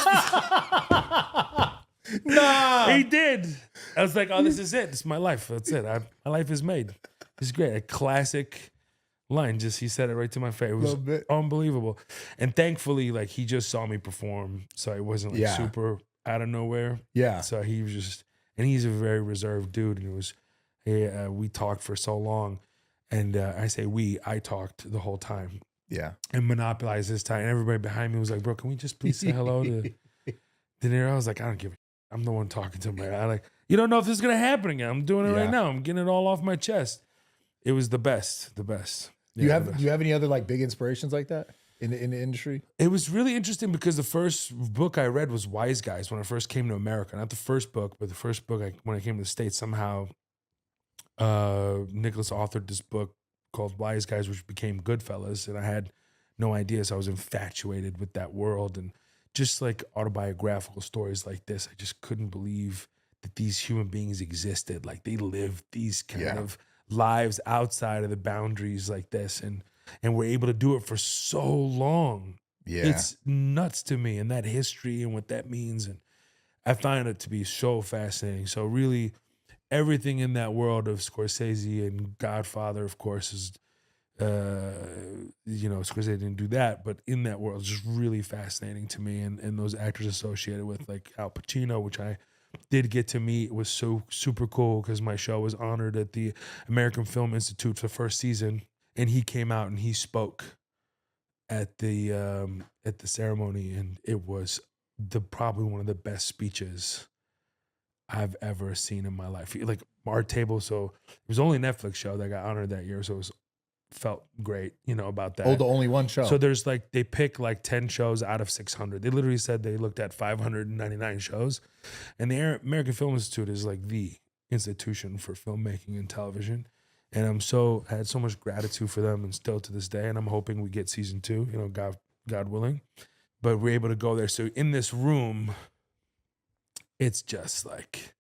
Nah. He did. I was like, oh, this is it. This is my life. That's it. My life is made. It's great. A classic line. Just he said it right to my face. It was Little bit. unbelievable. And thankfully, like he just saw me perform, so it wasn't like Yeah. super out of nowhere. Yeah. So he was just, and he's a very reserved dude. And it was, we talked for so long, and I talked the whole time Yeah. and monopolized this time. And everybody behind me was like, bro, can we just please say hello to De Niro? I was like, I don't give a. I'm the one talking to him. I like, you don't know if this is gonna happen again. I'm doing it Yeah. right now. I'm getting it all off my chest. It was the best. The best. Do you Yeah, have the best. do you have any other like big inspirations like that in the industry? It was really interesting because the first book I read was Wise Guys when I first came to America. Not the first book, but the first book when I came to the States. Somehow, Nicholas authored this book called Wise Guys, which became Goodfellas, and I had no idea. So I was infatuated with that world, and just like autobiographical stories like this, I just couldn't believe that these human beings existed. Like they lived these kind of lives outside of the boundaries like this, and we're able to do it for so long. Yeah. It's nuts to me, and that history and what that means, and I find it to be so fascinating. So really, everything in that world of Scorsese and Godfather, of course, is Scorsese didn't do that, but in that world, it's just really fascinating to me, and those actors associated with, like Al Pacino, which I did get to meet, was so super cool because my show was honored at the American Film Institute for the first season, and he came out and he spoke at the ceremony, and it was probably one of the best speeches I've ever seen in my life. Like our table, so it was only a Netflix show that got honored that year, so it was felt great, about that. Oh, the only one show. So there's like, they pick like 10 shows out of 600. They literally said they looked at 599 shows. And the American Film Institute is like the institution for filmmaking and television. And I had so much gratitude for them, and still to this day. And I'm hoping we get season 2, God willing. But we're able to go there. So in this room, it's just like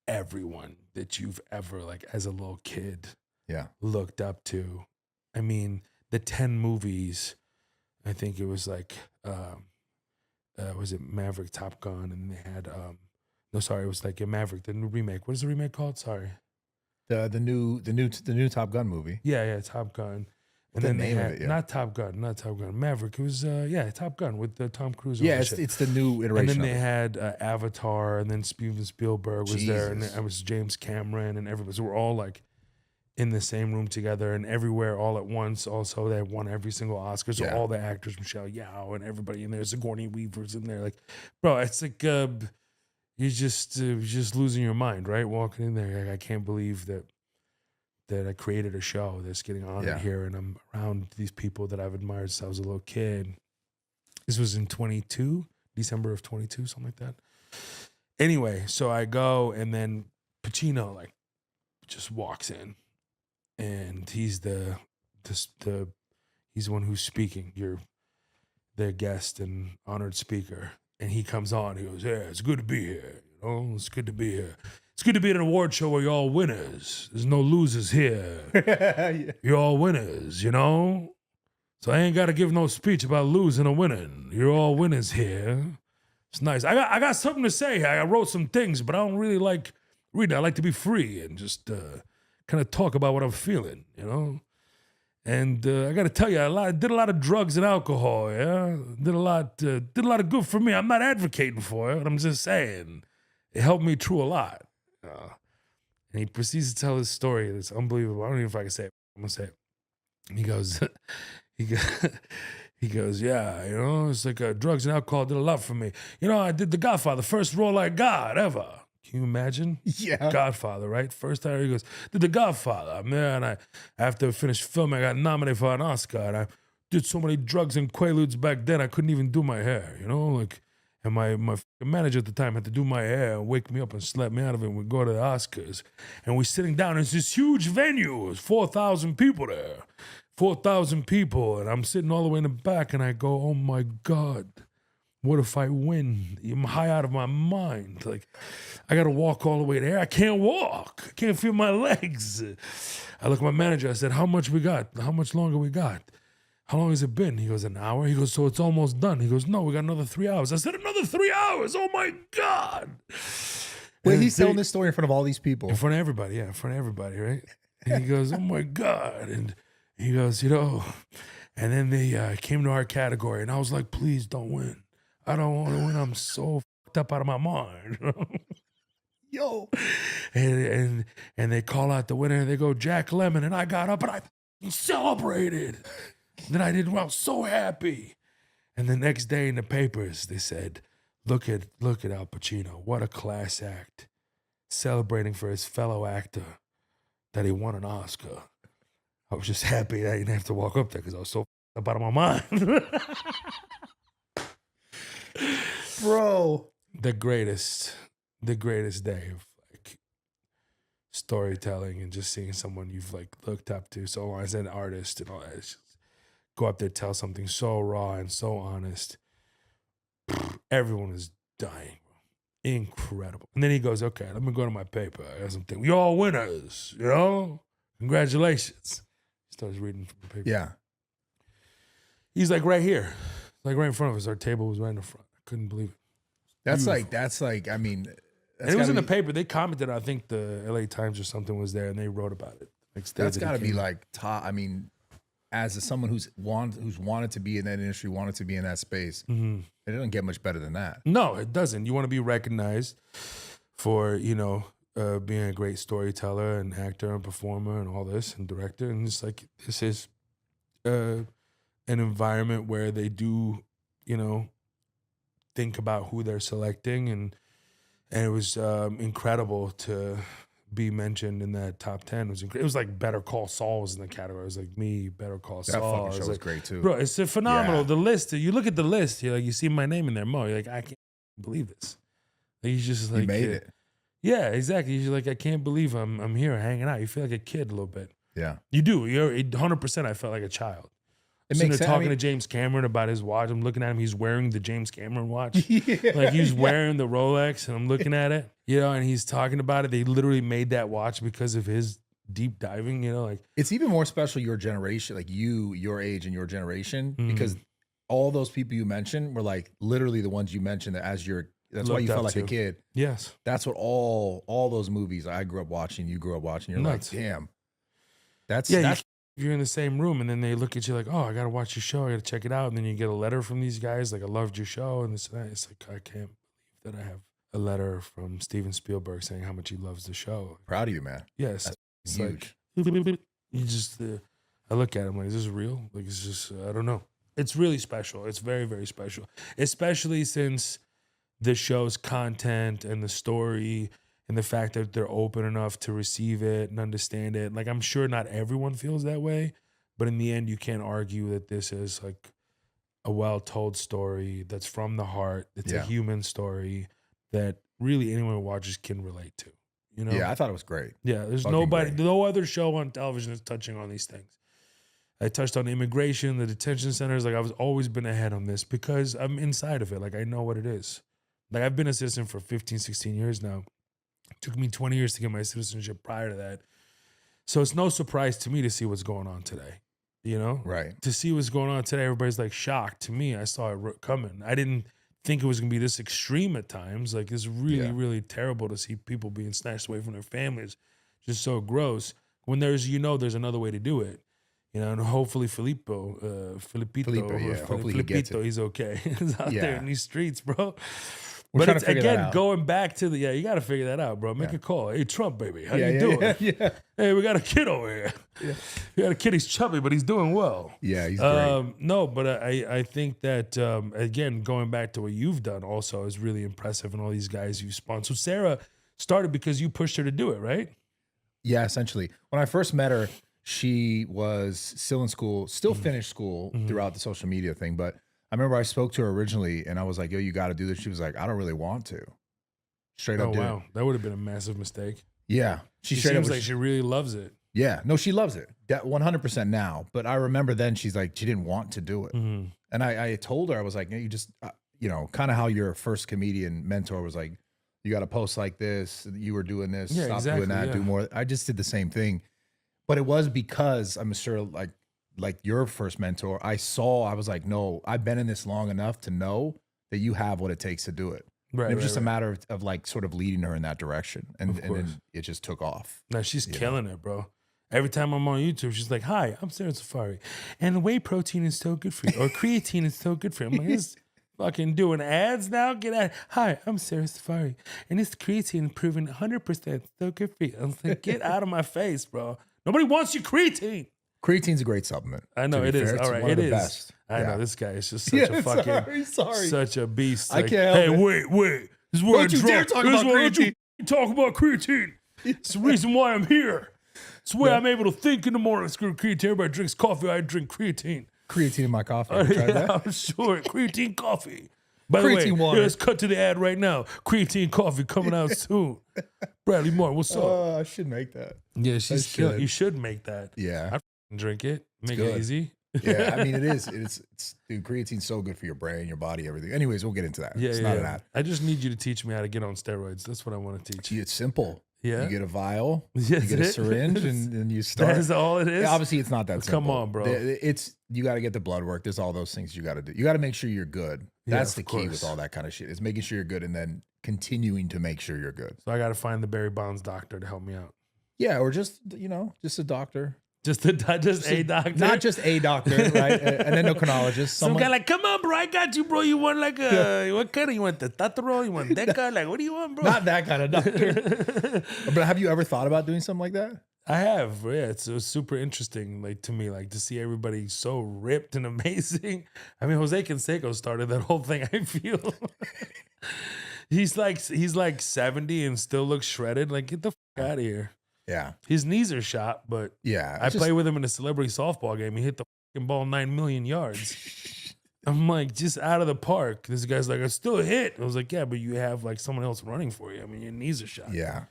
everyone that you've ever, like as a little kid, looked up to. I mean, the 10 movies, I think it was like, was it Maverick, Top Gun, and they had, it was like a Maverick, the new remake. What is the remake called? Sorry. The new Top Gun movie. Yeah, Top Gun. And then they had, not Top Gun, Maverick. It was, Top Gun with Tom Cruise. Yeah, it's the new iteration. And then they of it. had Avatar, and then Steven Spielberg was there, and it was James Cameron, and everybody. So we're all like in the same room together, and everywhere all at once. Also, they won every single Oscar. So all the actors, Michelle Yeoh and everybody in there, Sigourney Weaver's in there. Like, bro, it's like you're just losing your mind, right? Walking in there, like, I can't believe that I created a show that's getting honored here, and I'm around these people that I've admired since I was a little kid. This was in December of 22, something like that. Anyway, so I go, and then Pacino like just walks in, and he's the one who's speaking. You're their guest and honored speaker, and he comes on. He goes, "Yeah, it's good to be here. It's good to be here. It's good to be at an award show where you're all winners. There's no losers here. You're all winners, So I ain't got to give no speech about losing or winning. You're all winners here. It's nice. I got something to say. I wrote some things, but I don't really like reading. I like to be free and just kind of talk about what I'm feeling, And I got to tell you, I did a lot of drugs and alcohol. Yeah, did a lot of good for me. I'm not advocating for it, but I'm just saying it helped me through a lot." And he proceeds to tell his story. It's unbelievable. I don't even know if I can say it. I'm gonna say it. He goes, he goes, "Yeah, it's like drugs and alcohol did a lot for me. I did The Godfather, first role I got ever. Can you imagine? Yeah. Godfather, right? First time he goes, did The Godfather. Man, after I finished filming, I got nominated for an Oscar. And I did so many drugs and quaaludes back then, I couldn't even do my hair, And my manager at the time had to do my hair and wake me up and slap me out of it. We go to the Oscars, and we're sitting down. It's this huge venue. There's 4,000 people there. 4,000 people. And I'm sitting all the way in the back, and I go, oh, my God. What if I win? I'm high out of my mind. Like, I got to walk all the way there. I can't walk. I can't feel my legs. I look at my manager. I said, how much we got? How much longer we got? how long has it been? He goes, an hour. He goes, so it's almost done. He goes, no, we got another 3 hours. I said, another 3 hours. Oh my God. Wait, And he's telling this story in front of all these people. in front of everybody. Yeah, in front of everybody, right? And he goes, oh my God. And he goes, and then they came to our category and I was like, please don't win. I don't want to win. I'm so fucked up out of my mind. Yo. And they call out the winner and they go, Jack Lemmon. And I got up and I celebrated. And then I did, well, so happy. And the next day in the papers, they said, look at Al Pacino. What a class act. Celebrating for his fellow actor that he won an Oscar. I was just happy I didn't have to walk up there because I was so up out of my mind. Bro. The greatest day of like storytelling and just seeing someone you've like looked up to so long as an artist and all that. It's just go up there, tell something so raw and so honest. Everyone is dying, bro. Incredible. And then he goes, okay, let me go to my paper. I got something. We all winners, Congratulations. He starts reading from the paper. Yeah. He's like right here. Like right in front of us. Our table was right in the front. I couldn't believe it. That's Beautiful. like, I mean. And it was in the paper. They commented, I think the LA Times or something was there and they wrote about it. That's got to be like top. I mean, as someone who's wanted to be in that industry, wanted to be in that space, it doesn't get much better than that. No, it doesn't. You want to be recognized for, being a great storyteller and actor and performer and all this and director. And it's like, this is an environment where they do, think about who they're selecting. And it was incredible to be mentioned in that top 10. It was like Better Call Saul was in the category. It was like me, Better Call Saul. That fucking show was great too. Bro, it's a phenomenal. Yeah. The list, you look at the list, you're like, you see my name in there, Mo. You're like, I can't believe this. Like, he's just like, you made it. Yeah, exactly. You're like, I can't believe I'm here hanging out. You feel like a kid a little bit. Yeah. You do. You're 100%. I felt like a child. It Sitting makes there sense. talking to James Cameron about his watch. I'm looking at him. He's wearing the James Cameron watch. Like he's wearing the Rolex, and I'm looking at it. And he's talking about it. They literally made that watch because of his deep diving. Like it's even more special your generation, like your age and your generation, because all those people you mentioned were like literally the ones you mentioned that as your. That's why you felt like a kid. Yes. That's what all those movies I grew up watching, you grew up watching. You're Nuts. like, damn. That's you're in the same room and then they look at you like, oh, I got to watch your show. I got to check it out. And then you get a letter from these guys like, I loved your show. And it's like, I can't believe that I have a letter from Steven Spielberg saying how much he loves the show. Proud of you, man. Yes. That's it's huge. like, you just, I look at him like, is this real? Like, it's just, I don't know. It's really special. It's very, very special. Especially since the show's content and the story and the fact that they're open enough to receive it and understand it. Like, I'm sure not everyone feels that way, but in the end, you can't argue that this is like a well-told story that's from the heart. It's a human story that really anyone who watches can relate to, Yeah, I thought it was great. Yeah, there's Fucking no other show on television that's touching on these things. I touched on immigration, the detention centers. Like, I've always been ahead on this because I'm inside of it. Like, I know what it is. Like, I've been a citizen for 15, 16 years now. It took me 20 years to get my citizenship prior to that. So it's no surprise to me to see what's going on today, Right. To see what's going on today, everybody's like shocked. To me, I saw it coming. I didn't think it was going to be this extreme at times. Like, it's really, really terrible to see people being snatched away from their families. Just so gross. When there's another way to do it. And hopefully Filippo, hopefully he gets it. He's okay. He's out there in these streets, bro. We're But it's, trying to figure that again, out. going back to you got to figure that out, bro. Make a call. Hey, Trump, baby, how you doing? Yeah. Hey, we got a kid over here. Yeah. We got a kid, he's chubby, but he's doing well. Yeah, he's great. No, but I think that, again, going back to what you've done also is really impressive, and all these guys you spawned. So Sarah started because you pushed her to do it, right? Yeah, essentially. When I first met her, she was still in school, finished school throughout the social media thing. But I remember I spoke to her originally and I was like, yo, you got to do this. She was like, I don't really want to. Straight up. Oh, wow. That would have been a massive mistake. Yeah. She straight up like she really loves it. Yeah. No, she loves it. 100% now. But I remember then she's like, she didn't want to do it. Mm-hmm. And I told her, I was like, you just, kind of how your first comedian mentor was like, you got to post like this. You were doing this. Stop doing that. Do more. I just did the same thing. But it was because I'm sure like like your first mentor, I was like, no, I've been in this long enough to know that you have what it takes to do it. Right. And it was just a matter of like sort of leading her in that direction. And then it just took off. No, she's killing it, bro. Every time I'm on YouTube, she's like, "Hi, I'm Sarah Safari, and whey protein is so good for you, or creatine is so good for you." I'm like, "This fucking doing ads now? Get out!" "Hi, I'm Sarah Safari, and this creatine proven 100% so good for you." I was like, "Get out of my face, bro! Nobody wants your creatine." Creatine's a great supplement. I know it is. All right, one it of the is. Best. I know this guy is just such a fucking sorry. such a beast. I Like, can't help hey, it. wait! This is where Don't you dare talk about creatine. Talk about creatine. It's the reason why I'm here. It's the way I'm able to think in the morning. Screw creatine. Everybody drinks coffee. I drink creatine. Creatine in my coffee. Have you tried that? I'm sure. Creatine coffee. By the Creatine way, water. let's cut to the ad right now. Creatine coffee coming out soon. Bradley Moore, what's up? I should make that. Yeah, she's should. killing. You should make that. Yeah. I drink it. Make good. it easy. Yeah, I mean, it is. It's dude, creatine's so good for your brain, your body, everything. Anyways, we'll get into that. Yeah, It's yeah. not an ad. I just need you to teach me how to get on steroids. That's what I want to teach you. It's simple. Yeah. You get a vial, Yes, you get a it is. syringe, and you start. That is all it is? Yeah, obviously, it's not that simple. Come on, bro. It's you got to get the blood work. There's all those things you got to do. You got to make sure you're good. Yeah, That's of the key course. with all that kind of shit. Is making sure you're good and then continuing to make sure you're good. So I got to find the Barry Bonds doctor to help me out. Yeah, or just just a doctor. Just a doctor? Not just a doctor, right? An endocrinologist. Some guy like, come on, bro, I got you, bro. You want like what kind of, you want the Tataro? You want Deca? Like, what do you want, bro? Not that kind of doctor. But have you ever thought about doing something like that? I have, yeah. It was super interesting, like to me, like to see everybody so ripped and amazing. I mean, Jose Canseco started that whole thing. I feel he's like 70 and still looks shredded. Like, get the fuck out of here. Yeah. His knees are shot, but Yeah. I played with him in a celebrity softball game. He hit the fucking ball 9 million yards. I'm like, just out of the park. This guy's like, I still hit. I was like, yeah, but you have like someone else running for you. I mean, your knees are shot. Yeah.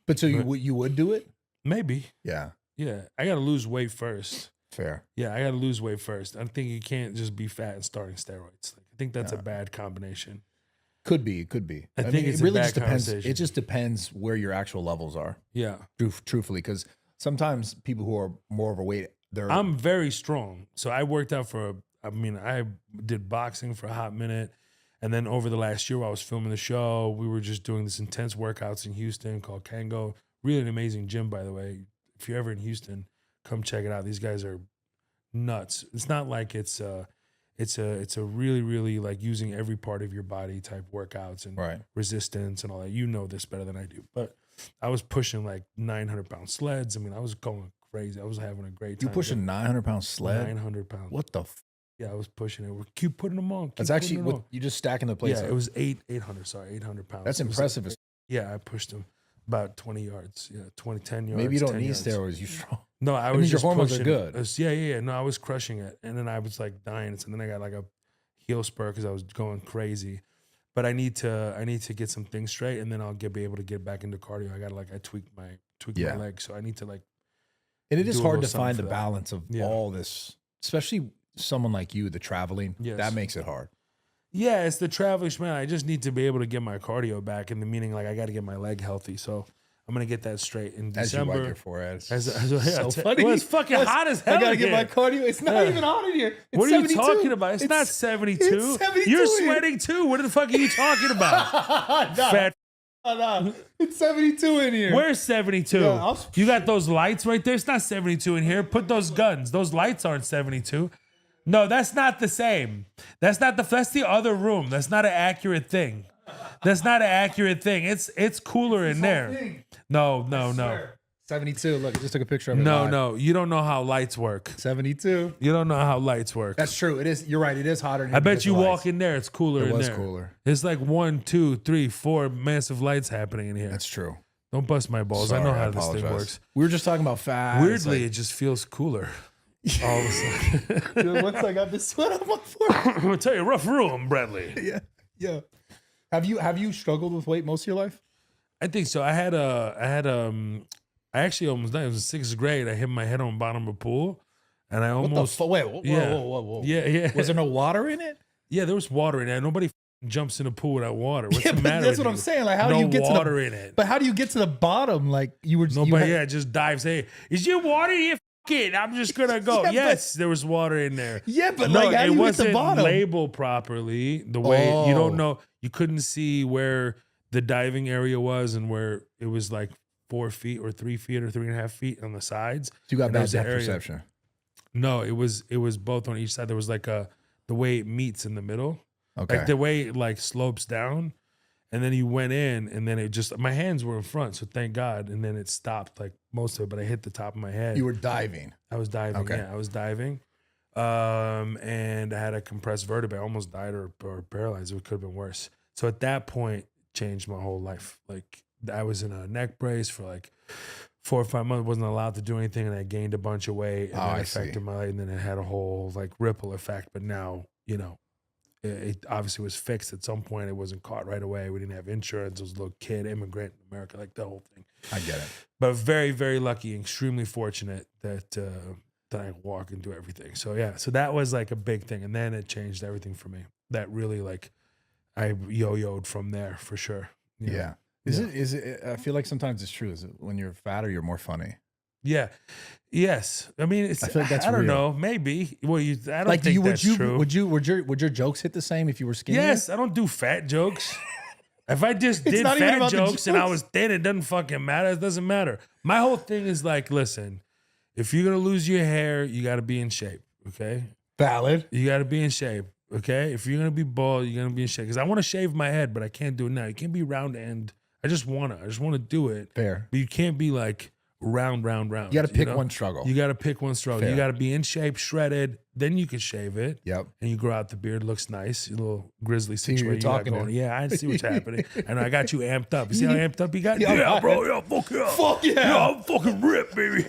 But so you would do it? Maybe. Yeah. Yeah. I got to lose weight first. Fair. Yeah, I got to lose weight first. I think you can't just be fat and starting steroids. Like, I think that's a bad combination. Could be. I think it's it really a bad just depends. conversation. It just depends where your actual levels are. Yeah. Truthfully, because sometimes people who are more overweight, I'm very strong. So I worked out I did boxing for a hot minute. And then over the last year while I was filming the show, we were just doing this intense workouts in Houston called Kango. Really an amazing gym, by the way. If you're ever in Houston, come check it out. These guys are nuts. It's not like it's a really, really like using every part of your body type workouts and resistance and all that. You know this better than I do. But I was pushing like 900-pound sleds. I mean, I was going crazy. I was having a great time. You pushing 900-pound sled? 900 pounds. What the? Yeah, I was pushing it. We keep putting them on. That's actually what you just stacking the place. Yeah, up. it was 800. Sorry, 800 pounds. That's impressive. Yeah, I pushed them about 20 yards. Yeah, 10 yards. Maybe you don't 10 need yards. steroids. You strong. No, I was your just hormones pushing. are good. Yeah. No, I was crushing it, and then I was like dying. And then I got like a heel spur because I was going crazy. But I need to get some things straight, and then I'll be able to get back into cardio. I tweaked my leg, so I need to like. And it is hard to something find for the that. balance of all this, especially someone like you, the traveling. Yes. That makes it hard. Yeah, it's the traveling, man. I just need to be able to get my cardio back, in the meaning like I got to get my leg healthy. So I'm gonna get that straight in As you December. wipe your forehead. So funny. Well, it's fucking hot as hell. I gotta here. get my cardio. It's not even hot in here. It's What are you 72. talking about? It's not 72. It's 72 You're here. sweating too. What the fuck are you talking about? No, Fat. no. It's 72 in here. Where's 72? Yeah, You got those lights right there? It's not 72 in here. Put those guns. Those lights aren't 72. No, that's not the same. That's the other room. That's not an accurate thing. That's not an accurate thing. It's cooler in there. No. 72. Look, I just took a picture of it. No, live. no. You don't know how lights work. 72. You don't know how lights work. That's true. It is. You're right. It is hotter in here. I bet because you of lights. walk in there, it's cooler It in was there. cooler. It's like 1, 2, 3, 4 massive lights happening in here. That's true. Don't bust my balls. Sorry, I know how apologize. this thing works. We were just talking about fat. Weirdly, it just feels cooler. All of a sudden. Once I got this sweat on my forehead. I'm gonna tell you, rough room, Bradley. Yeah. Have you struggled with weight most of your life? I think so. I actually almost died. It was in 6th grade. I hit my head on the bottom of a pool, and I almost. Wait, whoa. Yeah. Was there no water in it? Yeah, there was water in it. Nobody jumps in a pool without water. What's the but matter? that's with what I'm you? saying. Like, how no do you get water to the in it? But how do you get to the bottom? Like you were. Nobody, just dives. Hey, is your water here? it, I'm just gonna go. Yeah, Yes, there was water in there. Yeah, but No, like, how it do you hit wasn't the bottom? labeled properly. The way you Oh. don't know, you couldn't see where the diving area was and where it was like 4 feet or 3 feet or 3.5 feet on the sides. So you got And bad there's the depth area- perception. No, it was both on each side. There was like the way it meets in the middle, Okay. like the way it like slopes down, and then you went in, and then it just my hands were in front, so thank God, and then it stopped like most of it, but I hit the top of my head. You were diving. I was diving. Okay. Yeah, I was diving, and I had a compressed vertebrae. I almost died or paralyzed. It could have been worse. So at that point, changed my whole life. Like I was in a neck brace for like 4 or 5 months, wasn't allowed to do anything, and I gained a bunch of weight, and I it see. affected my life, and then it had a whole like ripple effect. But now, you know, it obviously was fixed at some point. It wasn't caught right away. We didn't have insurance. I was a little kid, immigrant in America, like the whole thing. I get it. But very, very lucky, extremely fortunate that that I walk and do everything. So yeah, so that was like a big thing, and then it changed everything for me. That really like I yo-yoed from there for sure. You know? Yeah. Is it? I feel like sometimes it's true. Is it when you're fatter, you're more funny? Yeah. Yes. I mean, it's. I feel like that's I don't real. know. Maybe. Well, I don't Like, think that's true. would your jokes hit the same if you were skinny? Yes, I don't do fat jokes. If I just It's did not even fat about the jokes and I jokes. was thin, it doesn't fucking matter. It doesn't matter. My whole thing is like, listen, if you're gonna lose your hair, you got to be in shape. Okay, Valid. you got to be in shape. Okay, if you're gonna be bald, you're gonna be in shape. Because I want to shave my head, but I can't do it now. You can't be round end. I just wanna do it. Fair. But you can't be like round. You got to pick know? one struggle. You got to pick one struggle. Fair. You got to be in shape, shredded. Then you can shave it. Yep. And you grow out the beard. Looks nice. Your little grizzly See who you're situation. You got talking to. going. Yeah, I see what's happening. And I got you amped up. You see how amped up you got? Yeah, Yeah, bro. Yeah, fuck yeah. Fuck yeah. Yeah, I'm fucking ripped, baby.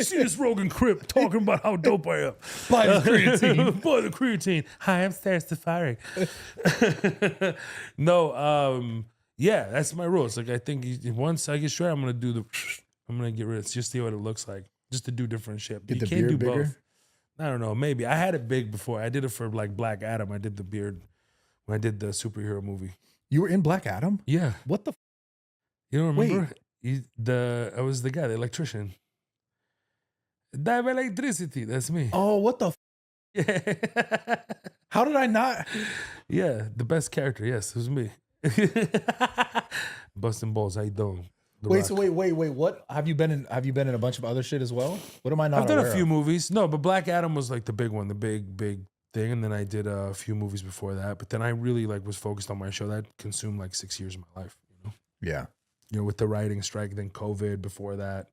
See this Rogan Crip talking about how dope I am. Buy the creatine. Buy the creatine. Hi, I'm Sarah Safari. No, yeah, that's my rule. It's like I think once I get straight, I'm gonna get rid of it just see what it looks like, just to do different shit. Get You the can't do beard bigger? both. I don't know. Maybe I had it big before. I did it for like Black Adam. I did the beard when I did the superhero movie. You were in Black Adam? Yeah, What the? you don't remember? Wait. I was the guy, the electrician. Dive electricity. That's me. Oh, what the? Yeah. How did I not? Yeah, the best character. Yes, it was me. Busting balls. How you doing? The Wait. Rock. So wait. What have you been in? Have you been in a bunch of other shit as well? What am I not? I've done a aware few of? movies. No, but Black Adam was like the big one, the big thing. And then I did a few movies before that. But then I really like was focused on my show. That consumed like 6 years of my life. Yeah. With the writing strike, then COVID before that.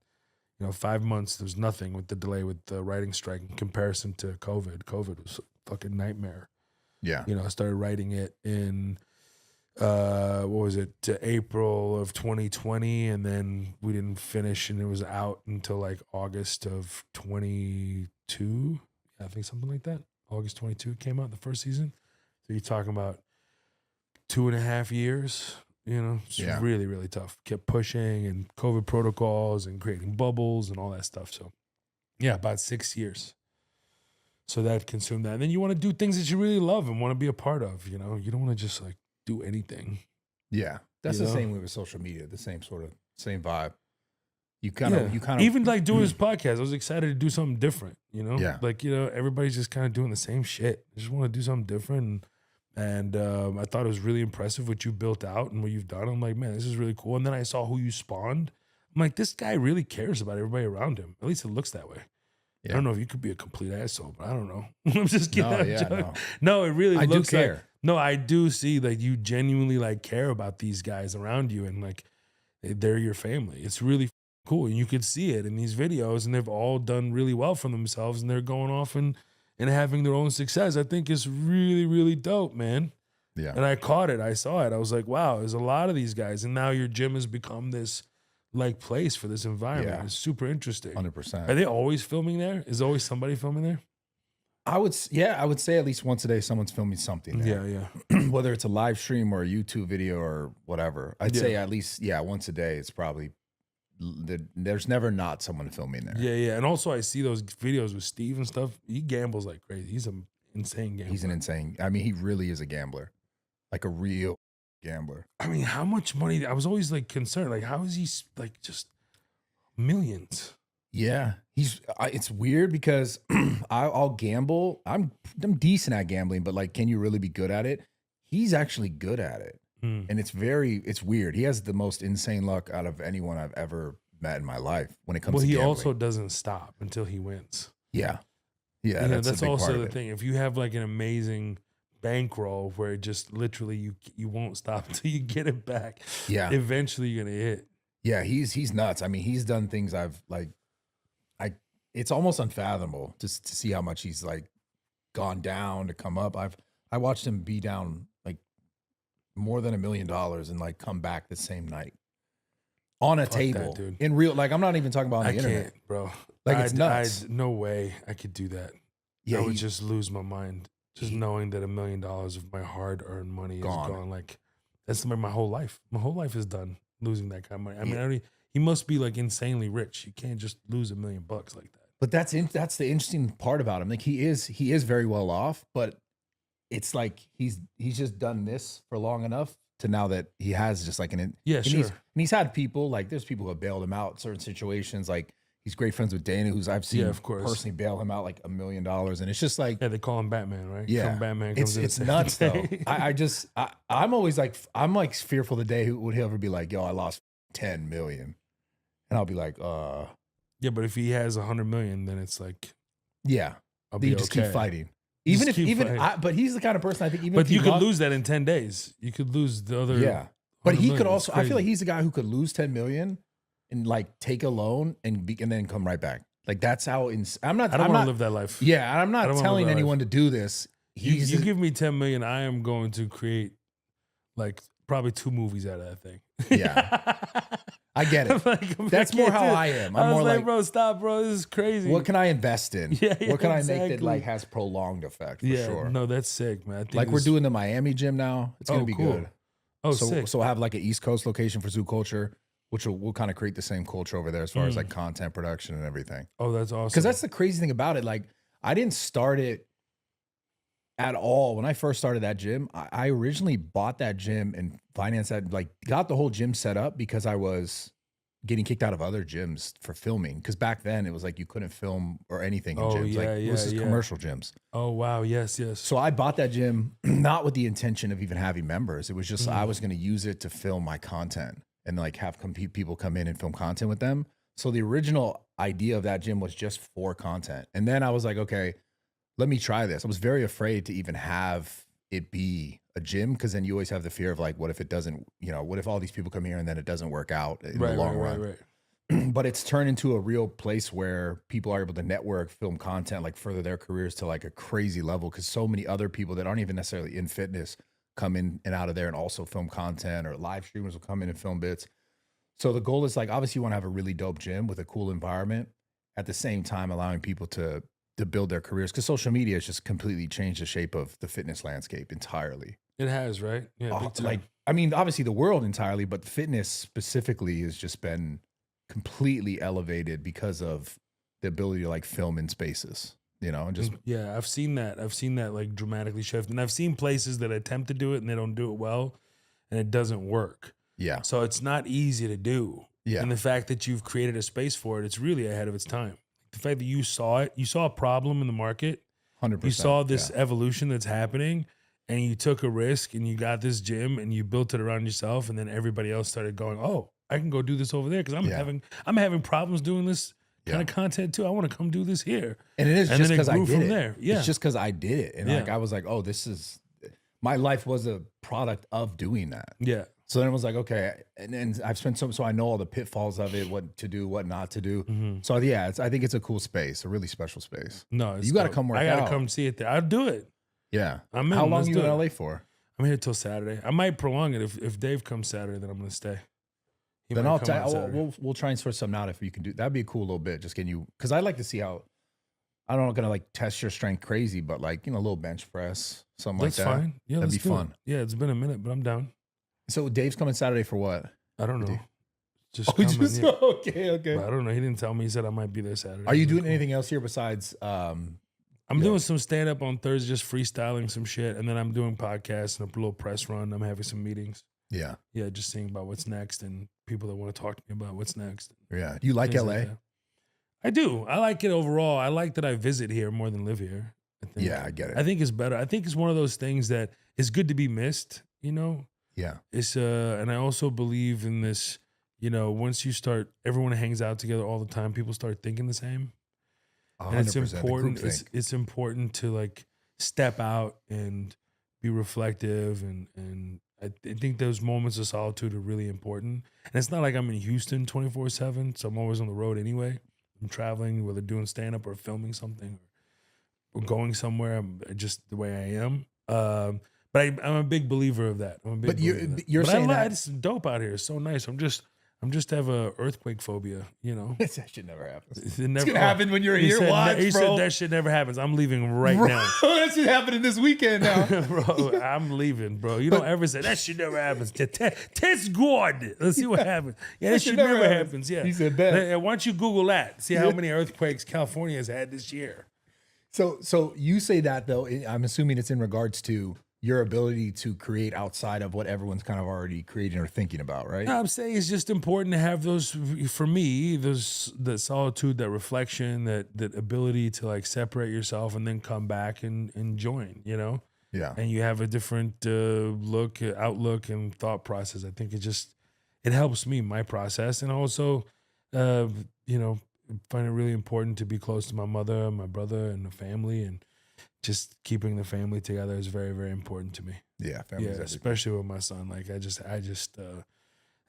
5 months, there was nothing with the delay with the writing strike in comparison to COVID. COVID was a fucking nightmare. Yeah. I started writing it in, what was it, to April of 2020, and then we didn't finish, and it was out until like August of 22. I think something like that. August 22 came out, the first season. So you're talking about 2.5 years. It's Yeah. really, really tough. Kept pushing and COVID protocols and creating bubbles and all that stuff. So, yeah, about 6 years. So that consumed that. And then you want to do things that you really love and want to be a part of. You don't want to just like do anything. Yeah. That's You the know? same way with social media. The same vibe. You kind of. Even like doing this podcast, I was excited to do something different. Yeah. Like everybody's just kind of doing the same shit. I just want to do something different. And I thought it was really impressive what you built out and what you've done. I'm like, man, this is really cool. And then I saw who you spawned. I'm like, this guy really cares about everybody around him. At least it looks that way. Yeah. I don't know if you could be a complete asshole, but I don't know. I'm just kidding. No, I'm yeah, joking. No, it really I do looks like. care. No, I do see like you genuinely like care about these guys around you, and like they're your family. It's really cool, and you could see it in these videos, and they've all done really well for themselves, and they're going off and having their own success. I think it's really, really dope, man. Yeah. And I caught it. I saw it. I was like, wow, there's a lot of these guys, and now your gym has become this like place for this environment. Yeah. It's super interesting. 100%. Are they always filming there? Is always somebody filming there? I would say at least once a day someone's filming something there. Yeah. Whether it's a live stream or a YouTube video or whatever. I'd Yeah. say at least once a day it's probably there's never not someone filming there. Yeah. And also I see those videos with Steve and stuff. He gambles like crazy. He's an insane gambler. He's an insane. I mean, he really is a gambler. Like a real gambler. I mean, how much money? I was always like concerned. Like, how is he like just millions? Yeah, it's weird because I'll gamble. I'm decent at gambling, but like, can you really be good at it? He's actually good at it, Mm. and it's weird. He has the most insane luck out of anyone I've ever met in my life when it comes Well, to he gambling. also doesn't stop until he wins. Yeah, You know, that's a that's big part also of the it. thing. If you have like an amazing bankroll where it just literally you won't stop until you get it back, Yeah, eventually you're gonna hit. yeah, he's nuts. I mean, he's done things I've like, I it's almost unfathomable just to see how much he's like gone down to come up. I watched him be down like more than $1 million and like come back the same night on a Fuck that, table dude. in real. Like, I'm not even talking about on I the internet. can't, bro. Like, it's nuts. No way I could do that. Yeah, I would just lose my mind just he- knowing that $1 million of my hard-earned money is Gone. gone. Like that's my whole life. My whole life is done losing that kind of money. I mean, he must be like insanely rich. You can't just lose $1 million like that. But that's the interesting part about him. Like, he is very well off, but it's like he's just done this for long enough to now that he has just like Yeah, and sure. he's had people like, there's people who have bailed him out in certain situations. Like, he's great friends with Dana, who's I've seen of course. personally bail him out like $1 million, and it's just like, Yeah, they call him Batman, right? yeah, Come Batman comes in it's and nuts though. saves- I'm always like, I'm like fearful the day would he ever be like, yo, I lost 10 million, and I'll be like, Yeah, but if he has 100 million, then it's like yeah, I'll you be just okay. keep fighting. Just Even if keep fighting. but he's the kind of person I think even But if he you could lost- lose that in 10 days. You could lose the other. yeah. But 100 he could million. It's also, I feel like crazy. he's the guy who could lose 10 million and like take a loan and then come right back. Like, that's how I'm not I don't I'm want not to live that life. Yeah, I'm I not don't wanna telling live that anyone to do this. You give me 10 million, I am going to create like probably 2 movies out of that thing. Yeah. I get it. That's more how I am. I'm I was more like, like, bro, stop, bro. This is crazy. what can I invest in? Yeah, what can I make that exactly. like has prolonged effect for yeah, sure? no, that's sick, man. I think Like, we're this- doing the Miami gym now. It's gonna Oh, be cool. good. Oh, so sick. so I have like an East Coast location for Zoo Culture, which we'll kind of create the same culture over there as far as like content production and everything. Oh, that's awesome. Because that's the crazy thing about it. Like, I didn't start it at all. When I first started that gym, I originally bought that gym and financed that, like, got the whole gym set up because I was getting kicked out of other gyms for filming. Because back then it was like you couldn't film or anything in Oh, gyms. Like, yeah, it was just yeah. commercial gyms. Oh, wow. Yes, yes. So I bought that gym not with the intention of even having members. It was just I was going to use it to film my content and like have people come in and film content with them. So the original idea of that gym was just for content. And then I was like, okay, let me try this. I was very afraid to even have it be a gym, because then you always have the fear of like, what if it doesn't, what if all these people come here and then it doesn't work out in the long run? Right. But it's turned into a real place where people are able to network, film content, like further their careers to like a crazy level, because so many other people that aren't even necessarily in fitness come in and out of there and also film content, or live streamers will come in and film bits. So the goal is like, obviously you want to have a really dope gym with a cool environment, at the same time allowing people to build their careers, because social media has just completely changed the shape of the fitness landscape entirely. It has, right? Yeah. Big time. Like, I mean, obviously the world entirely, but fitness specifically has just been completely elevated because of the ability to like film in spaces, and just yeah, I've seen that. I've seen that like dramatically shift, and I've seen places that attempt to do it and they don't do it well, and it doesn't work. yeah, So it's not easy to do. yeah, And the fact that you've created a space for it, it's really ahead of its time. The fact that you saw it, you saw a problem in the market, 100%. you saw this evolution that's happening, and you took a risk and you got this gym and you built it around yourself, and then everybody else started going, oh, I can go do this over there because I'm having problems doing this kind of content too. I want to come do this here. And it is And just then it because I grew did from it. there. Yeah. It's just because I did it, and like Yeah. I was like, oh, this is my life was a product of doing that. Yeah. So then it was like, okay, and then I've spent so I know all the pitfalls of it, what to do, what not to do. So yeah, I think it's a cool space, a really special space. No, it's You got to dope. come work I gotta out. come see it there. I'll do it. Yeah. I'm in. How long Let's are you do in it. LA for? I'm here till Saturday. I might prolong it if Dave comes Saturday. Then I'm gonna stay. He Then might I'll come tell out you, Saturday. we'll try and sort something out if you can do. That'd be a cool little bit. Just getting you, because I like to see how. I'm not gonna like test your strength crazy, but like a little bench press, something That's like that. fine. Yeah, That'd let's be do it. fun. Yeah, it's been a minute, but I'm down. So Dave's coming Saturday for what? I don't know. Dave- Just Oh, coming. just, Yeah. okay. But I don't know. He didn't tell me. He said I might be there Saturday. Are you I'm doing cool. anything else here besides? I'm Yeah. doing some stand up on Thursday, just freestyling some shit, and then I'm doing podcasts and a little press run. I'm having some meetings. Yeah, Yeah, just seeing about what's next and people that want to talk to me about what's next. yeah. You like Things LA? that. I do. I like it overall. I like that I visit here more than live here. I think. Yeah, I get it. I think it's better. I think it's one of those things that is good to be missed, you know? Yeah. It's and I also believe in this, you know, once you start, everyone hangs out together all the time, people start thinking the same. 100%. And it's important. The groupthink. It's important to like step out and be reflective, and I think those moments of solitude are really important. And it's not like I'm in Houston 24/7, so I'm always on the road anyway. I'm traveling, whether doing stand up or filming something or going somewhere. I'm just the way I am. But I'm a big believer of that. I'm a big But believer of that. you're saying that it's dope out here. It's so nice. I'm just have a earthquake phobia, you know. that shit never happens. It's It's gonna happen when you're He here. said, Watch, he bro. said that shit never happens. I'm leaving right Bro, now. that shit happening this weekend now. Bro, I'm leaving, bro. You don't ever say that shit never happens. Test God. Let's see what happens. Yeah, that shit never happens. Yeah. He said bet. Why don't you Google that? See how many earthquakes California has had this year. So you say that though. I'm assuming it's in regards to your ability to create outside of what everyone's kind of already creating or thinking about, right? No, I'm saying it's just important to have those, for me, that solitude, that reflection, that ability to like separate yourself and then come back and join, you know? Yeah. And you have a different outlook and thought process. I think it helps me, my process. And also, you know, find it really important to be close to my mother, my brother, and the family, and just keeping the family together is very, very important to me. Yeah, family's everything. Especially with my son. Like I just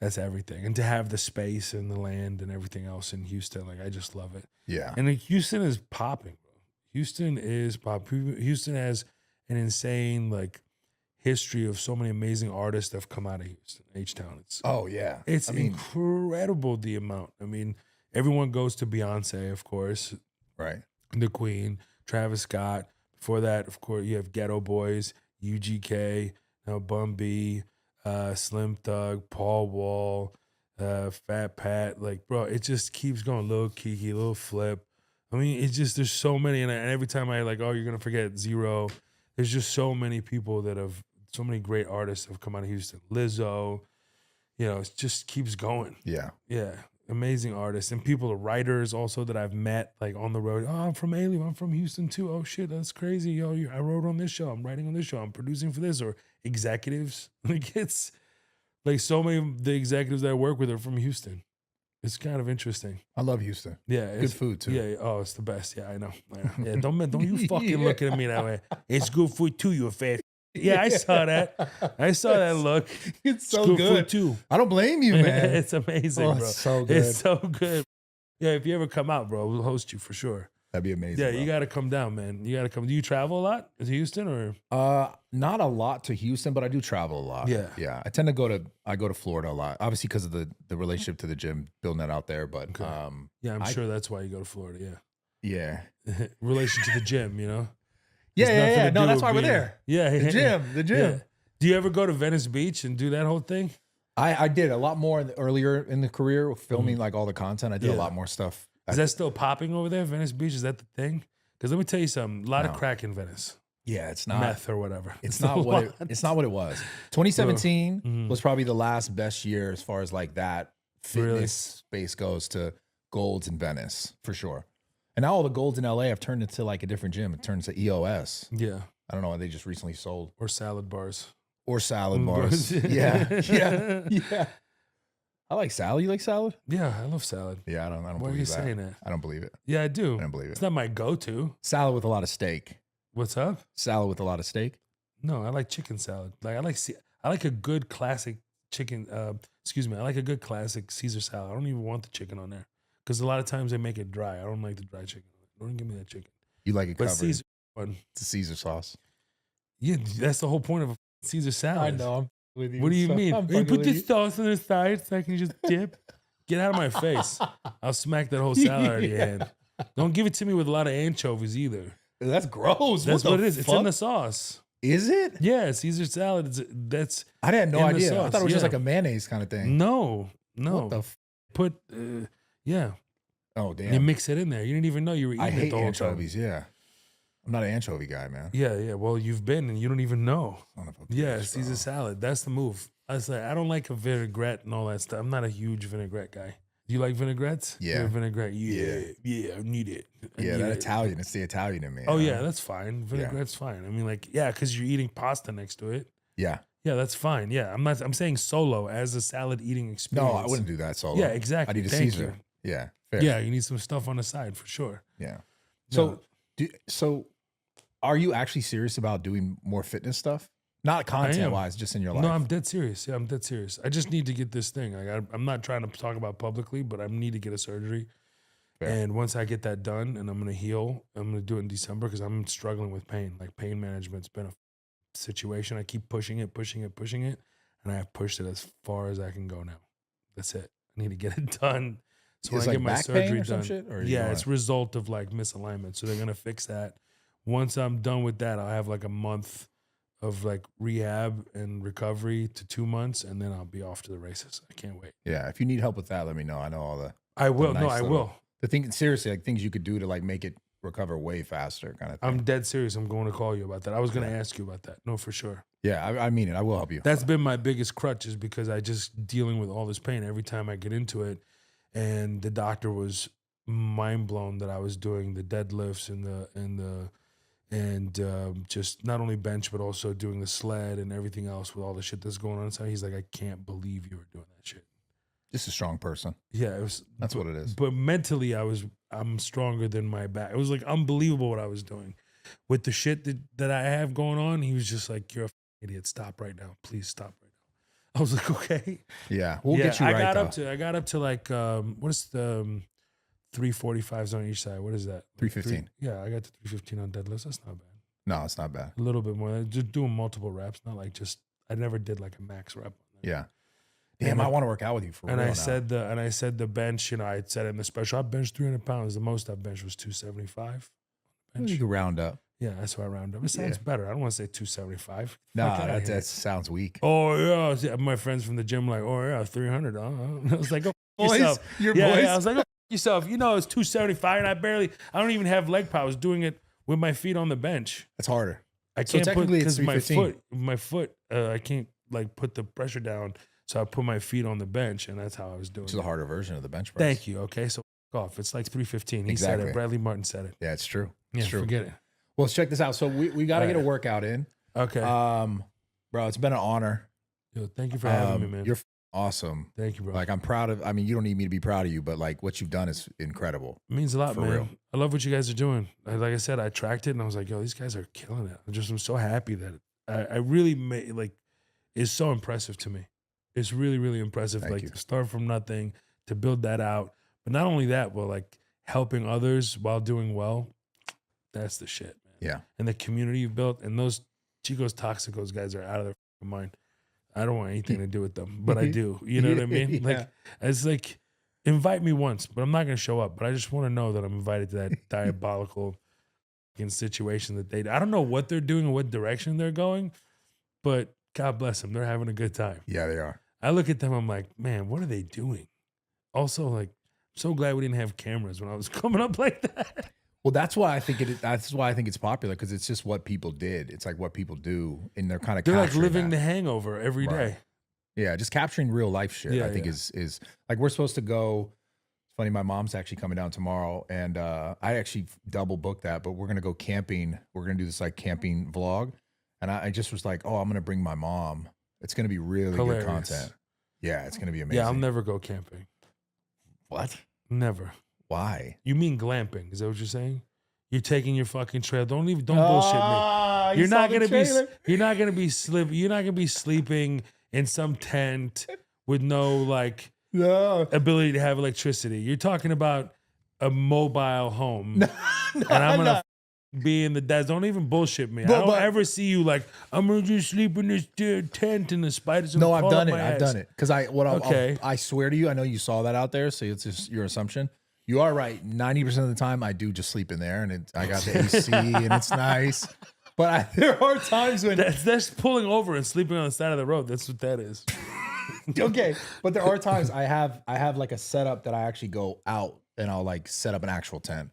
that's everything. And to have the space and the land and everything else in Houston, like I just love it. Yeah. And Houston is popping, bro. Houston is popping. Houston has an insane like history of so many amazing artists that have come out of Houston, H-Town. Oh yeah. It's incredible the amount. I mean, everyone goes to Beyonce, of course. Right. The Queen, Travis Scott. Before that, of course, you have Ghetto Boys, UGK, Bun B, Slim Thug, Paul Wall, Fat Pat. Like, bro, it just keeps going. Lil Kiki, Lil Flip. I mean, it's just, there's so many. And every time I like, oh, you're going to forget Zero. There's just so many people so many great artists have come out of Houston. Lizzo, you know, it just keeps going. Yeah. Yeah. Amazing artists and people, writers also that I've met like on the road. Oh, I'm from Alien. I'm from Houston too. Oh shit, that's crazy. Yo, I wrote on this show. I'm writing on this show. I'm producing for this. Or executives. Like it's like so many of the executives that I work with are from Houston. It's kind of interesting. I love Houston. Yeah, Good food too. Yeah. Oh, it's the best. Yeah, I know. Yeah, don't you fucking look at me that way. It's good food too, you fat. Yeah, I saw that. I saw that look. It's so good good food too. I don't blame you, man. It's amazing, Oh, bro. it's so good. It's so good. Yeah, if you ever come out, bro, we'll host you for sure. That'd be amazing. Yeah, bro. you got to come down, man. You got to come. Do you travel a lot to Houston or? Not a lot to Houston, but I do travel a lot. Yeah. Yeah. I tend to go to Florida a lot, obviously because of the relationship to the gym, building that out there. But Yeah, I'm sure that's why you go to Florida. yeah. Relation to the gym, you know. Yeah. No, that's why we're being- there. Yeah, The gym. Yeah. Do you ever go to Venice Beach and do that whole thing? I did a lot more earlier in the career, filming like all the content. I did a Yeah. lot more stuff. Is that still popping over there, Venice Beach? Is that the thing? Because let me tell you something. A lot of No. crack in Venice, Yeah, it's not. meth or whatever. It's not what it's not what it was. 2017 Mhm. was probably the last best year as far as like that fitness Really? space goes to golds in Venice for sure. And now all the golds in LA have turned into like a different gym. It turns to EOS. Yeah, I don't know. They just recently sold or salad bars. or salad bars. Yeah. I like salad. You like salad? Yeah, I love salad. Yeah, I don't Why are believe you that. saying that? I don't believe it. Yeah, I do. I don't believe it. It's not my go-to. Salad with a lot of steak. What's up? Salad with a lot of steak. No, I like chicken salad. Like I like a good classic chicken. I like a good classic Caesar salad. I don't even want the chicken on there because a lot of times they make it dry. I don't like the dry chicken. Don't give me that chicken. You like it But covered. Caesar one. It's a Caesar sauce. Yeah, that's the whole point of a Caesar salad. I'm with you. What do you So- mean? I'm You fucking put with the you. sauce on the side so I can just dip. Get out of my face. I'll smack that whole salad out of your hand. Don't give it to me with a lot of anchovies either. That's gross. That's what it is. It's in fuck? the sauce. Is it? Yeah, Caesar salad. That's I had no in the idea. I sauce, thought it was just yeah. like a mayonnaise kind of thing. no. What the? Put yeah. Oh You damn! mix it in there. You didn't even know you were eating I it hate the whole time. anchovies. Yeah, I'm not an anchovy guy, man. Yeah. Well, you've been and you don't even know. Son of a Yeah, bitch, Caesar bro. salad. That's the move. I was like, I don't like a vinaigrette and all that stuff. I'm not a huge vinaigrette guy. You like vinaigrettes? Yeah. You're a vinaigrette. Yeah, I need it. I Yeah, need that it. Italian. It's the Italian in me. Oh you yeah, know? that's fine. Vinaigrette's fine. I mean, like, yeah, because you're eating pasta next to it. Yeah. Yeah, that's fine. Yeah, I'm saying solo as a salad eating No, experience. I wouldn't do that solo. Yeah, exactly. I need a Thank Caesar. you. Yeah. Fair. Yeah, you need some stuff on the side for sure. Yeah. No. So are you actually serious about doing more fitness stuff? Not content wise, just in your life. No, I'm dead serious. Yeah, I'm dead serious. I just need to get this thing. Like, I'm not trying to talk about publicly, but I need to get a surgery. Fair. And once I get that done and I'm going to heal, I'm going to do it in December because I'm struggling with pain. Like pain management's been a situation. I keep pushing it. And I have pushed it as far as I can go now. That's it. I need to get it done. So It's when I like get my back pain surgery or some done, shit, or yeah, it's a result of like misalignment. So they're going to fix that. Once I'm done with that, I'll have like a month of like rehab and recovery to 2 months, and then I'll be off to the races. I can't wait. Yeah. If you need help with that, let me know. I know all the. I will. nice No, I little- will. The thing, seriously, like things you could do to like make it recover way faster, kind of thing. I'm dead serious. I'm going to call you about that. I was going to ask you about that. No, for sure. Yeah, I mean it. I will help you. That's been my biggest crutch is because I just dealing with all this pain every time I get into it. And the doctor was mind blown that I was doing the deadlifts and just not only bench, but also doing the sled and everything else with all the shit that's going on inside. He's like, I can't believe you were doing that shit. Just a strong person. Yeah, it was. That's what it is. But mentally, I'm stronger than my back. It was like unbelievable what I was doing with the shit that I have going on. He was just like, "You're a idiot. Stop right now. Please stop right now." I was like, "Okay." Yeah, we'll get you right. I got up to like what is the 345s on each side? What is that? 315. Yeah, I got to 315 on deadlifts. That's not bad. No, it's not bad. A little bit more. Just doing multiple reps, not like just. I never did like a max rep. Yeah. Damn, I want to work out with you for real now. I said the bench, you know, I said in the special, I benched 300 pounds. The most I benched was 275. You can round up. Yeah, that's what I round up. It sounds better. I don't want to say 275. Nah, that sounds weak. Oh yeah, my friends from the gym like, oh yeah, 300. I was like, go boys, yourself. Your yeah, boys. Yeah, I was like, go yourself. You know, it's 275, and I don't even have leg power. I was doing it with my feet on the bench. That's harder. I So can't technically it's because 315. my foot, I can't like put the pressure down. So I put my feet on the bench, and that's how I was doing Which is it. a harder version of the bench press. Thank you. Okay, so off. It's like 315. He said Exactly. it. Bradley Martyn said it. Yeah, it's true. Yeah, It's true. forget it. Well, let's check this out. So we got to get a workout in. Okay. Bro, it's been an honor. Yo, thank you for having me, man. You're awesome. Thank you, bro. Like, I'm proud of, I mean, you don't need me to be proud of you, but like what you've done is incredible. It means a lot, For man. real. I love what you guys are doing. Like I said, I tracked it and I was like, yo, these guys are killing it. I'm so happy that I really made, like, it's so impressive to me. It's really, really impressive. Thank like you. to start from nothing, to build that out. But not only that, but like helping others while doing well. That's the shit, man. Yeah. And the community you've built, and those Chicos Toxicos guys are out of their mind. I don't want anything to do with them, but I do. You know what I mean? Yeah. Like, it's like, invite me once, but I'm not going to show up. But I just want to know that I'm invited to that diabolical situation that I don't know what they're doing and what direction they're going, but God bless them. They're having a good time. Yeah, they are. I look at them, I'm like, man, what are they doing? Also, like, I'm so glad we didn't have cameras when I was coming up like that. Well, that's why I think that's why I think it's popular, because it's just what people did. It's like what people do, and they're kind of They're like living the hangover every day. Yeah, just capturing real life shit. Yeah, I think is like, we're supposed to go. It's funny, my mom's actually coming down tomorrow, and I actually double booked that, but we're gonna go camping. We're gonna do this like camping vlog, and I just was like, oh, I'm gonna bring my mom. It's gonna be really Hilarious. good content. Yeah, it's gonna be amazing. Yeah, I'll never go camping. What? Never. Why? You mean glamping? Is that what you're saying? You're taking your fucking trail. Don't bullshit me. You're not gonna be sleeping in some tent with no like ability to have electricity. You're talking about a mobile home. And I'm gonna be in the desert. Don't even bullshit me. I don't ever see you like, I'm gonna just sleep in this tent and the spiders. No, I've done it. I've done it. Because Okay. I swear to you, I know you saw that out there, so it's just your assumption. You are right. 90% of the time, I do just sleep in there, and I got the AC, and it's nice. But there are times when that's pulling over and sleeping on the side of the road. That's what that is. Okay, but there are times I have like a setup that I actually go out and I'll like set up an actual tent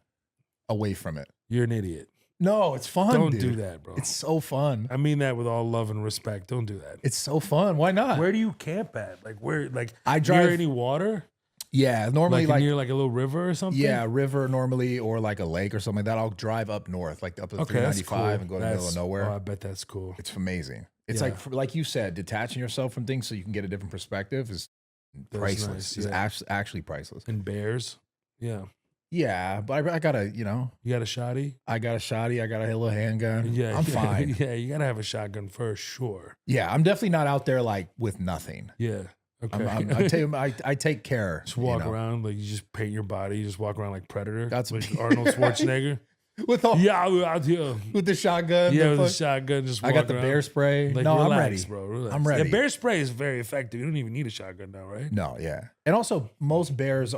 away from it. You're an idiot. No, it's fun. Don't dude. do that, bro. It's so fun. I mean that with all love and respect. Don't do that. It's so fun. Why not? Where do you camp at? Like where? Like I drive near any water? Yeah, normally like near like a little river or something. yeah, river normally, or like a lake or something like that. I'll drive up north, like up to Okay, that's 395 cool. and go to the middle of nowhere. Oh, I bet that's cool. It's amazing. It's Yeah. like you said, detaching yourself from things so you can get a different perspective is priceless. nice, Is yeah. actually priceless. And bears. Yeah. Yeah, but I gotta, You got a shotty? I got a shotty, I got a little handgun. Yeah. I'm fine. Yeah, you gotta have a shotgun for sure. Yeah, I'm definitely not out there like with nothing. Yeah. Okay. I take care. Just walk around like you just paint your body. You just walk around like Predator. That's like Arnold Schwarzenegger. with all, Yeah, we're out here. with the shotgun. Yeah, the with a fuck- shotgun. Just walk I got the around. bear spray. Like, No, relax, I'm ready, bro. Relax. I'm ready. Yeah, bear spray is very effective. You don't even need a shotgun now, right? No, yeah, and also most bears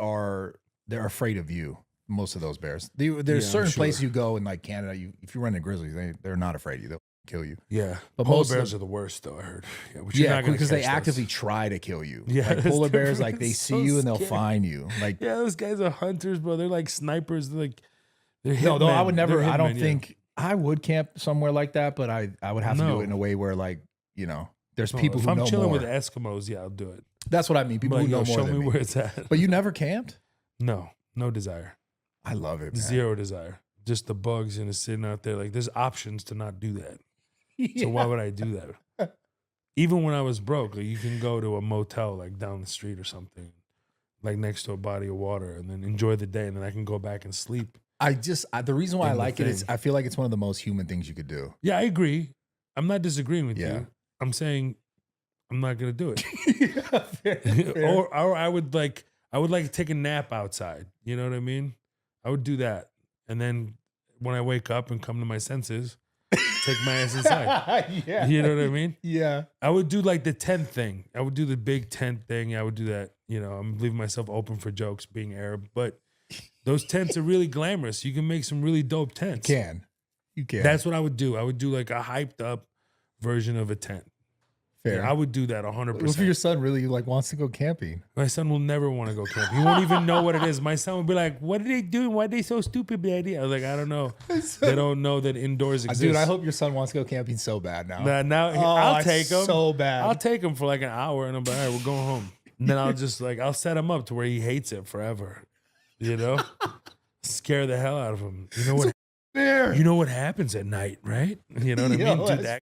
they're afraid of you. Most of those bears. There's Yeah, I'm certain sure. places you go in like Canada. If you run into grizzlies, they're not afraid of you. They'll kill you. Yeah, But polar most of bears them- are the worst, though. I heard. Yeah, but you're Yeah, not gonna because they catch those. actively try to kill you. Yeah, like that's polar bears, different. like they It's see so you and they'll scary. find you. Like Yeah, those guys are hunters, bro. They're like snipers. They're I no, I would never. I don't yeah. think I would camp somewhere like that. But I would have to do No. it in a way where like there's No, people if who I'm know chilling more. with Eskimos, yeah, I'll do it. That's what I mean. People Like, who know yo, more show than me me. where it's at. But you never camped? No desire. I love it, man. Zero desire. Just the bugs and it's sitting out there. Like there's options to not do that. Yeah. So why would I do that? Even when I was broke, like you can go to a motel like down the street or something, like next to a body of water, and then enjoy the day, and then I can go back and sleep. The reason why I In the like it is thing. I feel like it's one of the most human things you could do. Yeah, I agree. I'm not disagreeing with Yeah. you. I'm saying I'm not gonna do it. Yeah, fair. or I would like to take a nap outside. You know what I mean? I would do that, and then when I wake up and come to my senses, take my ass inside. Yeah. You know what I mean? Yeah. I would do like the tent thing. I would do the big tent thing. I would do that. I'm leaving myself open for jokes being Arab, but those tents are really glamorous. You can make some really dope tents. You can. That's what I would do. I would do like a hyped up version of a tent. fair. Yeah, I would do that 100%. What if your son really like wants to go camping? My son will never want to go camping. He won't even know what it is. My son will be like, "What are they doing? Why are they so stupid, daddy?" I was like, "I don't know. They don't know that indoors exist." Dude, I hope your son wants to go camping so bad now. Now Oh, I'll take him. so bad. I'll take him for like an hour, and I'm like, "All right, we're going home." And then I'll just I'll set him up to where he hates it forever. Scare the hell out of him. You know what? Fair. You know what happens at night, right? You know what I Yo, mean? Do that's- that,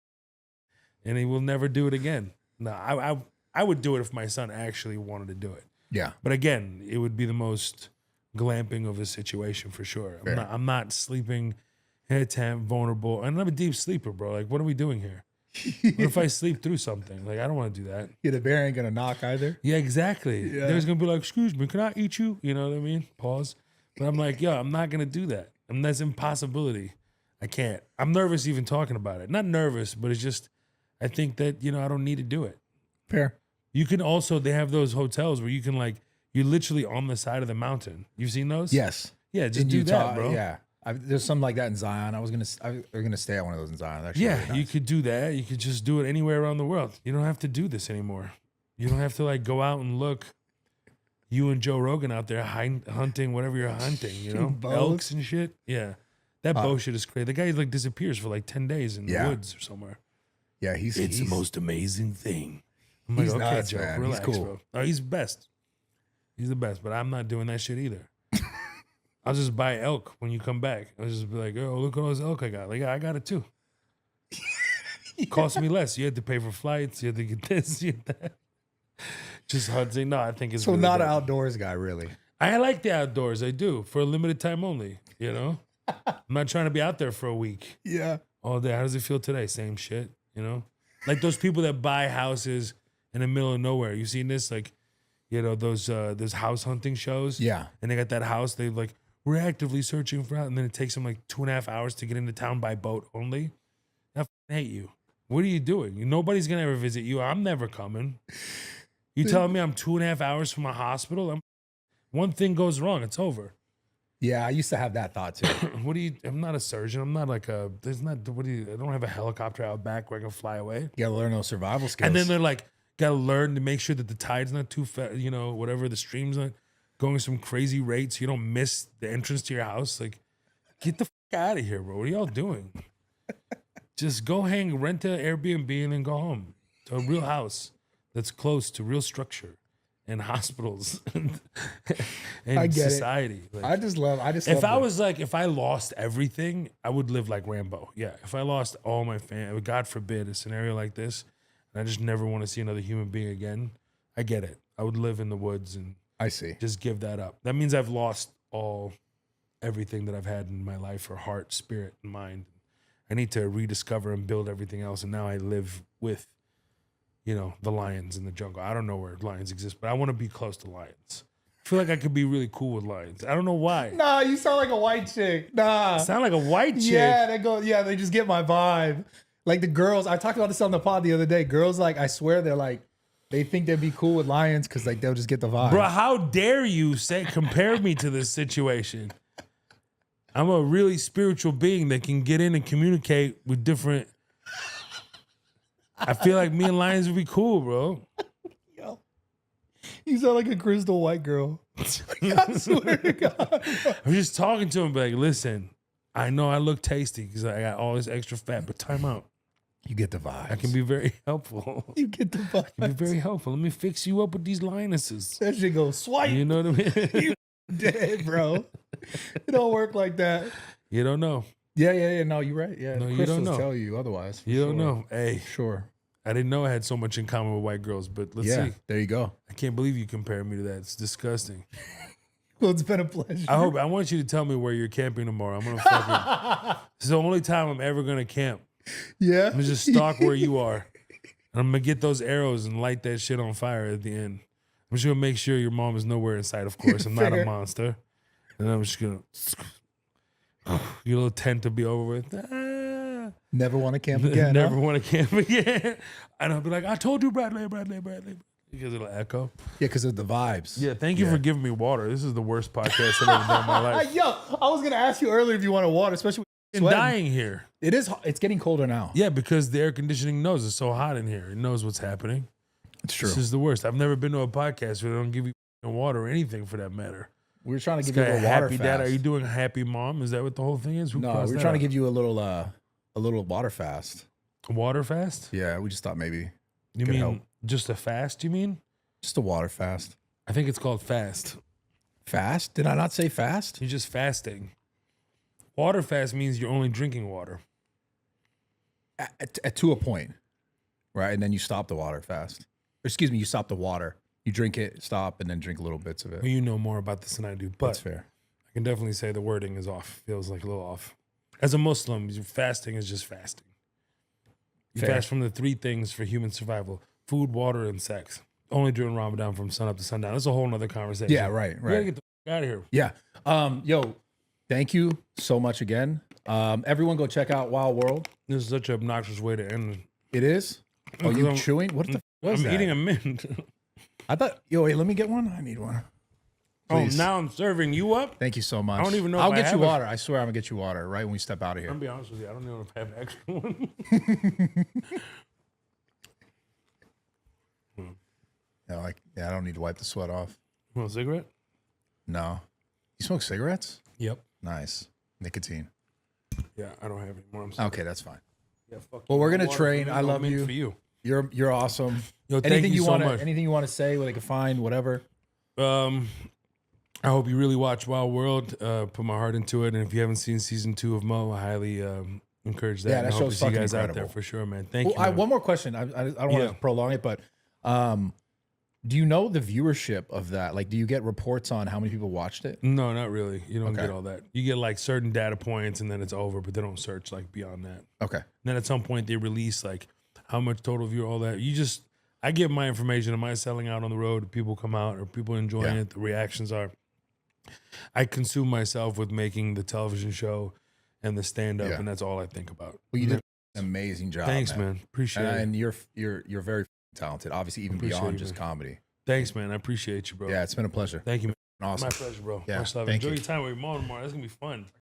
and he will never do it again. No, I would do it if my son actually wanted to do it. Yeah. But again, it would be the most glamping of a situation for sure. Fair. I'm not sleeping in a tent, vulnerable. And I'm a deep sleeper, bro. Like, what are we doing here? What if I sleep through something? Like, I don't want to do that. Yeah, the bear ain't gonna knock either. Yeah, exactly. Yeah. There's gonna be like, "Excuse me, can I eat you?" You know what I mean? Pause. But I'm like, yo, I'm not gonna do that. And that's impossibility. I can't. I'm nervous even talking about it. Not nervous, but it's just, I think that, I don't need to do it. Fair. You can also, they have those hotels where you can you're literally on the side of the mountain. You've seen those? Yes. Yeah, just In do Utah, that, bro. Yeah. There's something like that in Zion. We're gonna stay at one of those in Zion. That's Yeah, really nice. you could do that. You could just do it anywhere around the world. You don't have to do this anymore. You don't have to go out and look. You and Joe Rogan out there hunting whatever you're hunting, Shooting bows. elks and shit. Yeah, that bow shit is crazy. The guy disappears for 10 days in the Yeah. woods or somewhere. Yeah, he's It's the most amazing thing. I'm like, He's okay, nuts, Joe, man. He's relax, cool. bro. Oh, he's best. He's the best, but I'm not doing that shit either. I'll just buy elk when you come back. I'll just be like, oh, look at all those elk I got. Like, I got it too. Cost me less. You had to pay for flights. You had to get this, you had that. Just hunting. No, I think it's so really not dope. an outdoors guy, really. I like the outdoors. I do for a limited time only. I'm not trying to be out there for a week Yeah. all day. How does it feel today? Same shit. Like those people that buy houses in the middle of nowhere. You seen this? Those house hunting shows. Yeah. And they got that house. They we're actively searching for out, and then it takes them 2.5 hours to get into town by boat only. I hate you. What are you doing? Nobody's gonna ever visit you. I'm never coming. You telling me I'm 2.5 hours from a hospital? One thing goes wrong, it's over. Yeah, I used to have that thought too. I'm not a surgeon. I'm not I don't have a helicopter out back where I can fly away. You gotta learn those survival skills. And then they're gotta learn to make sure that the tide's not too fast, whatever, the stream's not going some crazy rates so you don't miss the entrance to your house. Get the fuck out of here, bro. What are y'all doing? Just go rent an Airbnb and then go home to a real house that's close to real structure and hospitals I and get it. society. Like, I just love if I that. was like, if I lost everything, I would live like Rambo. Yeah. If I lost all my family, God forbid, a scenario like this, and I just never want to see another human being again, I get it. I would live in the woods and I see. just give that up. That means I've lost everything that I've had in my life, or heart, spirit, and mind. I need to rediscover and build everything else. And now I live with, the lions in the jungle. I don't know where lions exist, but I want to be close to lions. I feel like I could be really cool with lions. I don't know why. Nah, you sound like a white chick. Nah. I sound like a white chick. Yeah, they just get my vibe. Like the girls, I talked about this on the pod the other day. Girls, like, I swear they're like, they think they'd be cool with lions because like they'll just get the vibe. Bro, how dare you compare me to this situation? I'm a really spiritual being that can get in and communicate with different. I feel like me and lions would be cool, bro. Yo, you sound like a crystal white girl. I swear to God. I'm just talking to him, like, listen, I know I look tasty because I got all this extra fat, but time out. You get the vibe. I can be very helpful. You get the vibe. I can be very helpful. Let me fix you up with these lionesses. That shit goes swipe. You know what I mean? You dead, bro. It don't work like that. You don't know. Yeah. No, you're right. Yeah, No, you crystals don't know. tell you otherwise. You don't know. Hey, Sure. I didn't know I had so much in common with white girls, but let's see. There you go. I can't believe you compare me to that. It's disgusting. Well, it's been a pleasure. I want you to tell me where you're camping tomorrow. I'm gonna fucking. This is the only time I'm ever gonna camp. Yeah. I'm gonna just stalk where you are. And I'm gonna get those arrows and light that shit on fire at the end. I'm just gonna make sure your mom is nowhere in sight. Of course, I'm not a Fair. monster. And I'm just gonna. Your little tent to be over with. Never want to camp again. Never Huh? want to camp again. And I'll be like, I told you, Bradley. Because it'll echo. Yeah, because of the vibes. Yeah, thank you for giving me water. This is the worst podcast I've ever done in my life. Yo, I was gonna ask you earlier if you wanted water, especially I'm with dying here. It is. It's getting colder now. Yeah, because the air conditioning knows it's so hot in here. It knows what's happening. It's true. This is the worst. I've never been to a podcast where they don't give you water or anything for that matter. We were trying to This give you a guy, little water happy fast. dad. Are you doing happy mom? Is that what the whole thing is? Who No, crossed we were that trying to out? give you a little water fast. Water fast? Yeah, we just thought maybe You could mean help. just a fast, you mean? Just a water fast. I think it's called fast. Fast? Did I not say fast? You're just fasting. Water fast means you're only drinking water. To a point, right? And then you stop the water fast. Or excuse me, you stop the water. You drink it, stop, and then drink little bits of it. Well, you know more about this than I do, but That's fair. I can definitely say the wording is off. Feels like a little off. As a Muslim, fasting is just fasting. You Fair. fast from the three things for human survival: food, water, and sex. Only during Ramadan from sun up to sundown. That's a whole nother conversation. Yeah, right. We gotta get the fuck out of here. Yeah. Yo, thank you so much again. Everyone go check out Wild World. This is such an obnoxious way to end. It is. Oh, you I'm- chewing? What the f was I'm that? eating a mint. I thought, yo, wait, let me get one. I need one. Oh, Please. now I'm serving you up? Thank you so much. I don't even know if I'll I get you have a- water. I swear I'm gonna get you water right when we step out of here. I'm gonna be honest with you. I don't know if I have an extra one. No, I don't need to wipe the sweat off. You want a cigarette? No. You smoke cigarettes? Yep. Nice. Nicotine. Yeah, I don't have any more. I'm sorry. Okay, that's fine. Yeah, fuck Well, you. we're gonna Water train. for me, I no love mint you. For you. You're awesome. Yo, thank you so much. Anything you want to say where they can find whatever? I hope you really watch Wild World. Put my heart into it, and if you haven't seen season 2 of Mo, I highly encourage that. Yeah, and that I hope show's to see you fucking guys out there incredible. for sure, man. Thank Well, you. Man. one more question. I don't want Yeah. to prolong it, but do you know the viewership of that? Like, do you get reports on how many people watched it? No, not really. You don't Okay. get all that. You get like certain data points, and then it's over. But they don't search like beyond that. Okay. And then at some point they release like how much total view, all that. I give my information. Am I selling out on the road? People come out, or people enjoying Yeah. it? The reactions are. I consume myself with making the television show and the stand up, Yeah. and that's all I think about. Well, you did an amazing job. Thanks, man. Appreciate it. And you're very talented. Obviously, even Appreciate beyond you, just man. comedy. Thanks, man. I appreciate you, bro. Yeah, it's been a pleasure. Thank you, man. Awesome. My pleasure, bro. Yeah, Much love. thank Enjoy you. your time with your mom tomorrow. That's gonna be fun.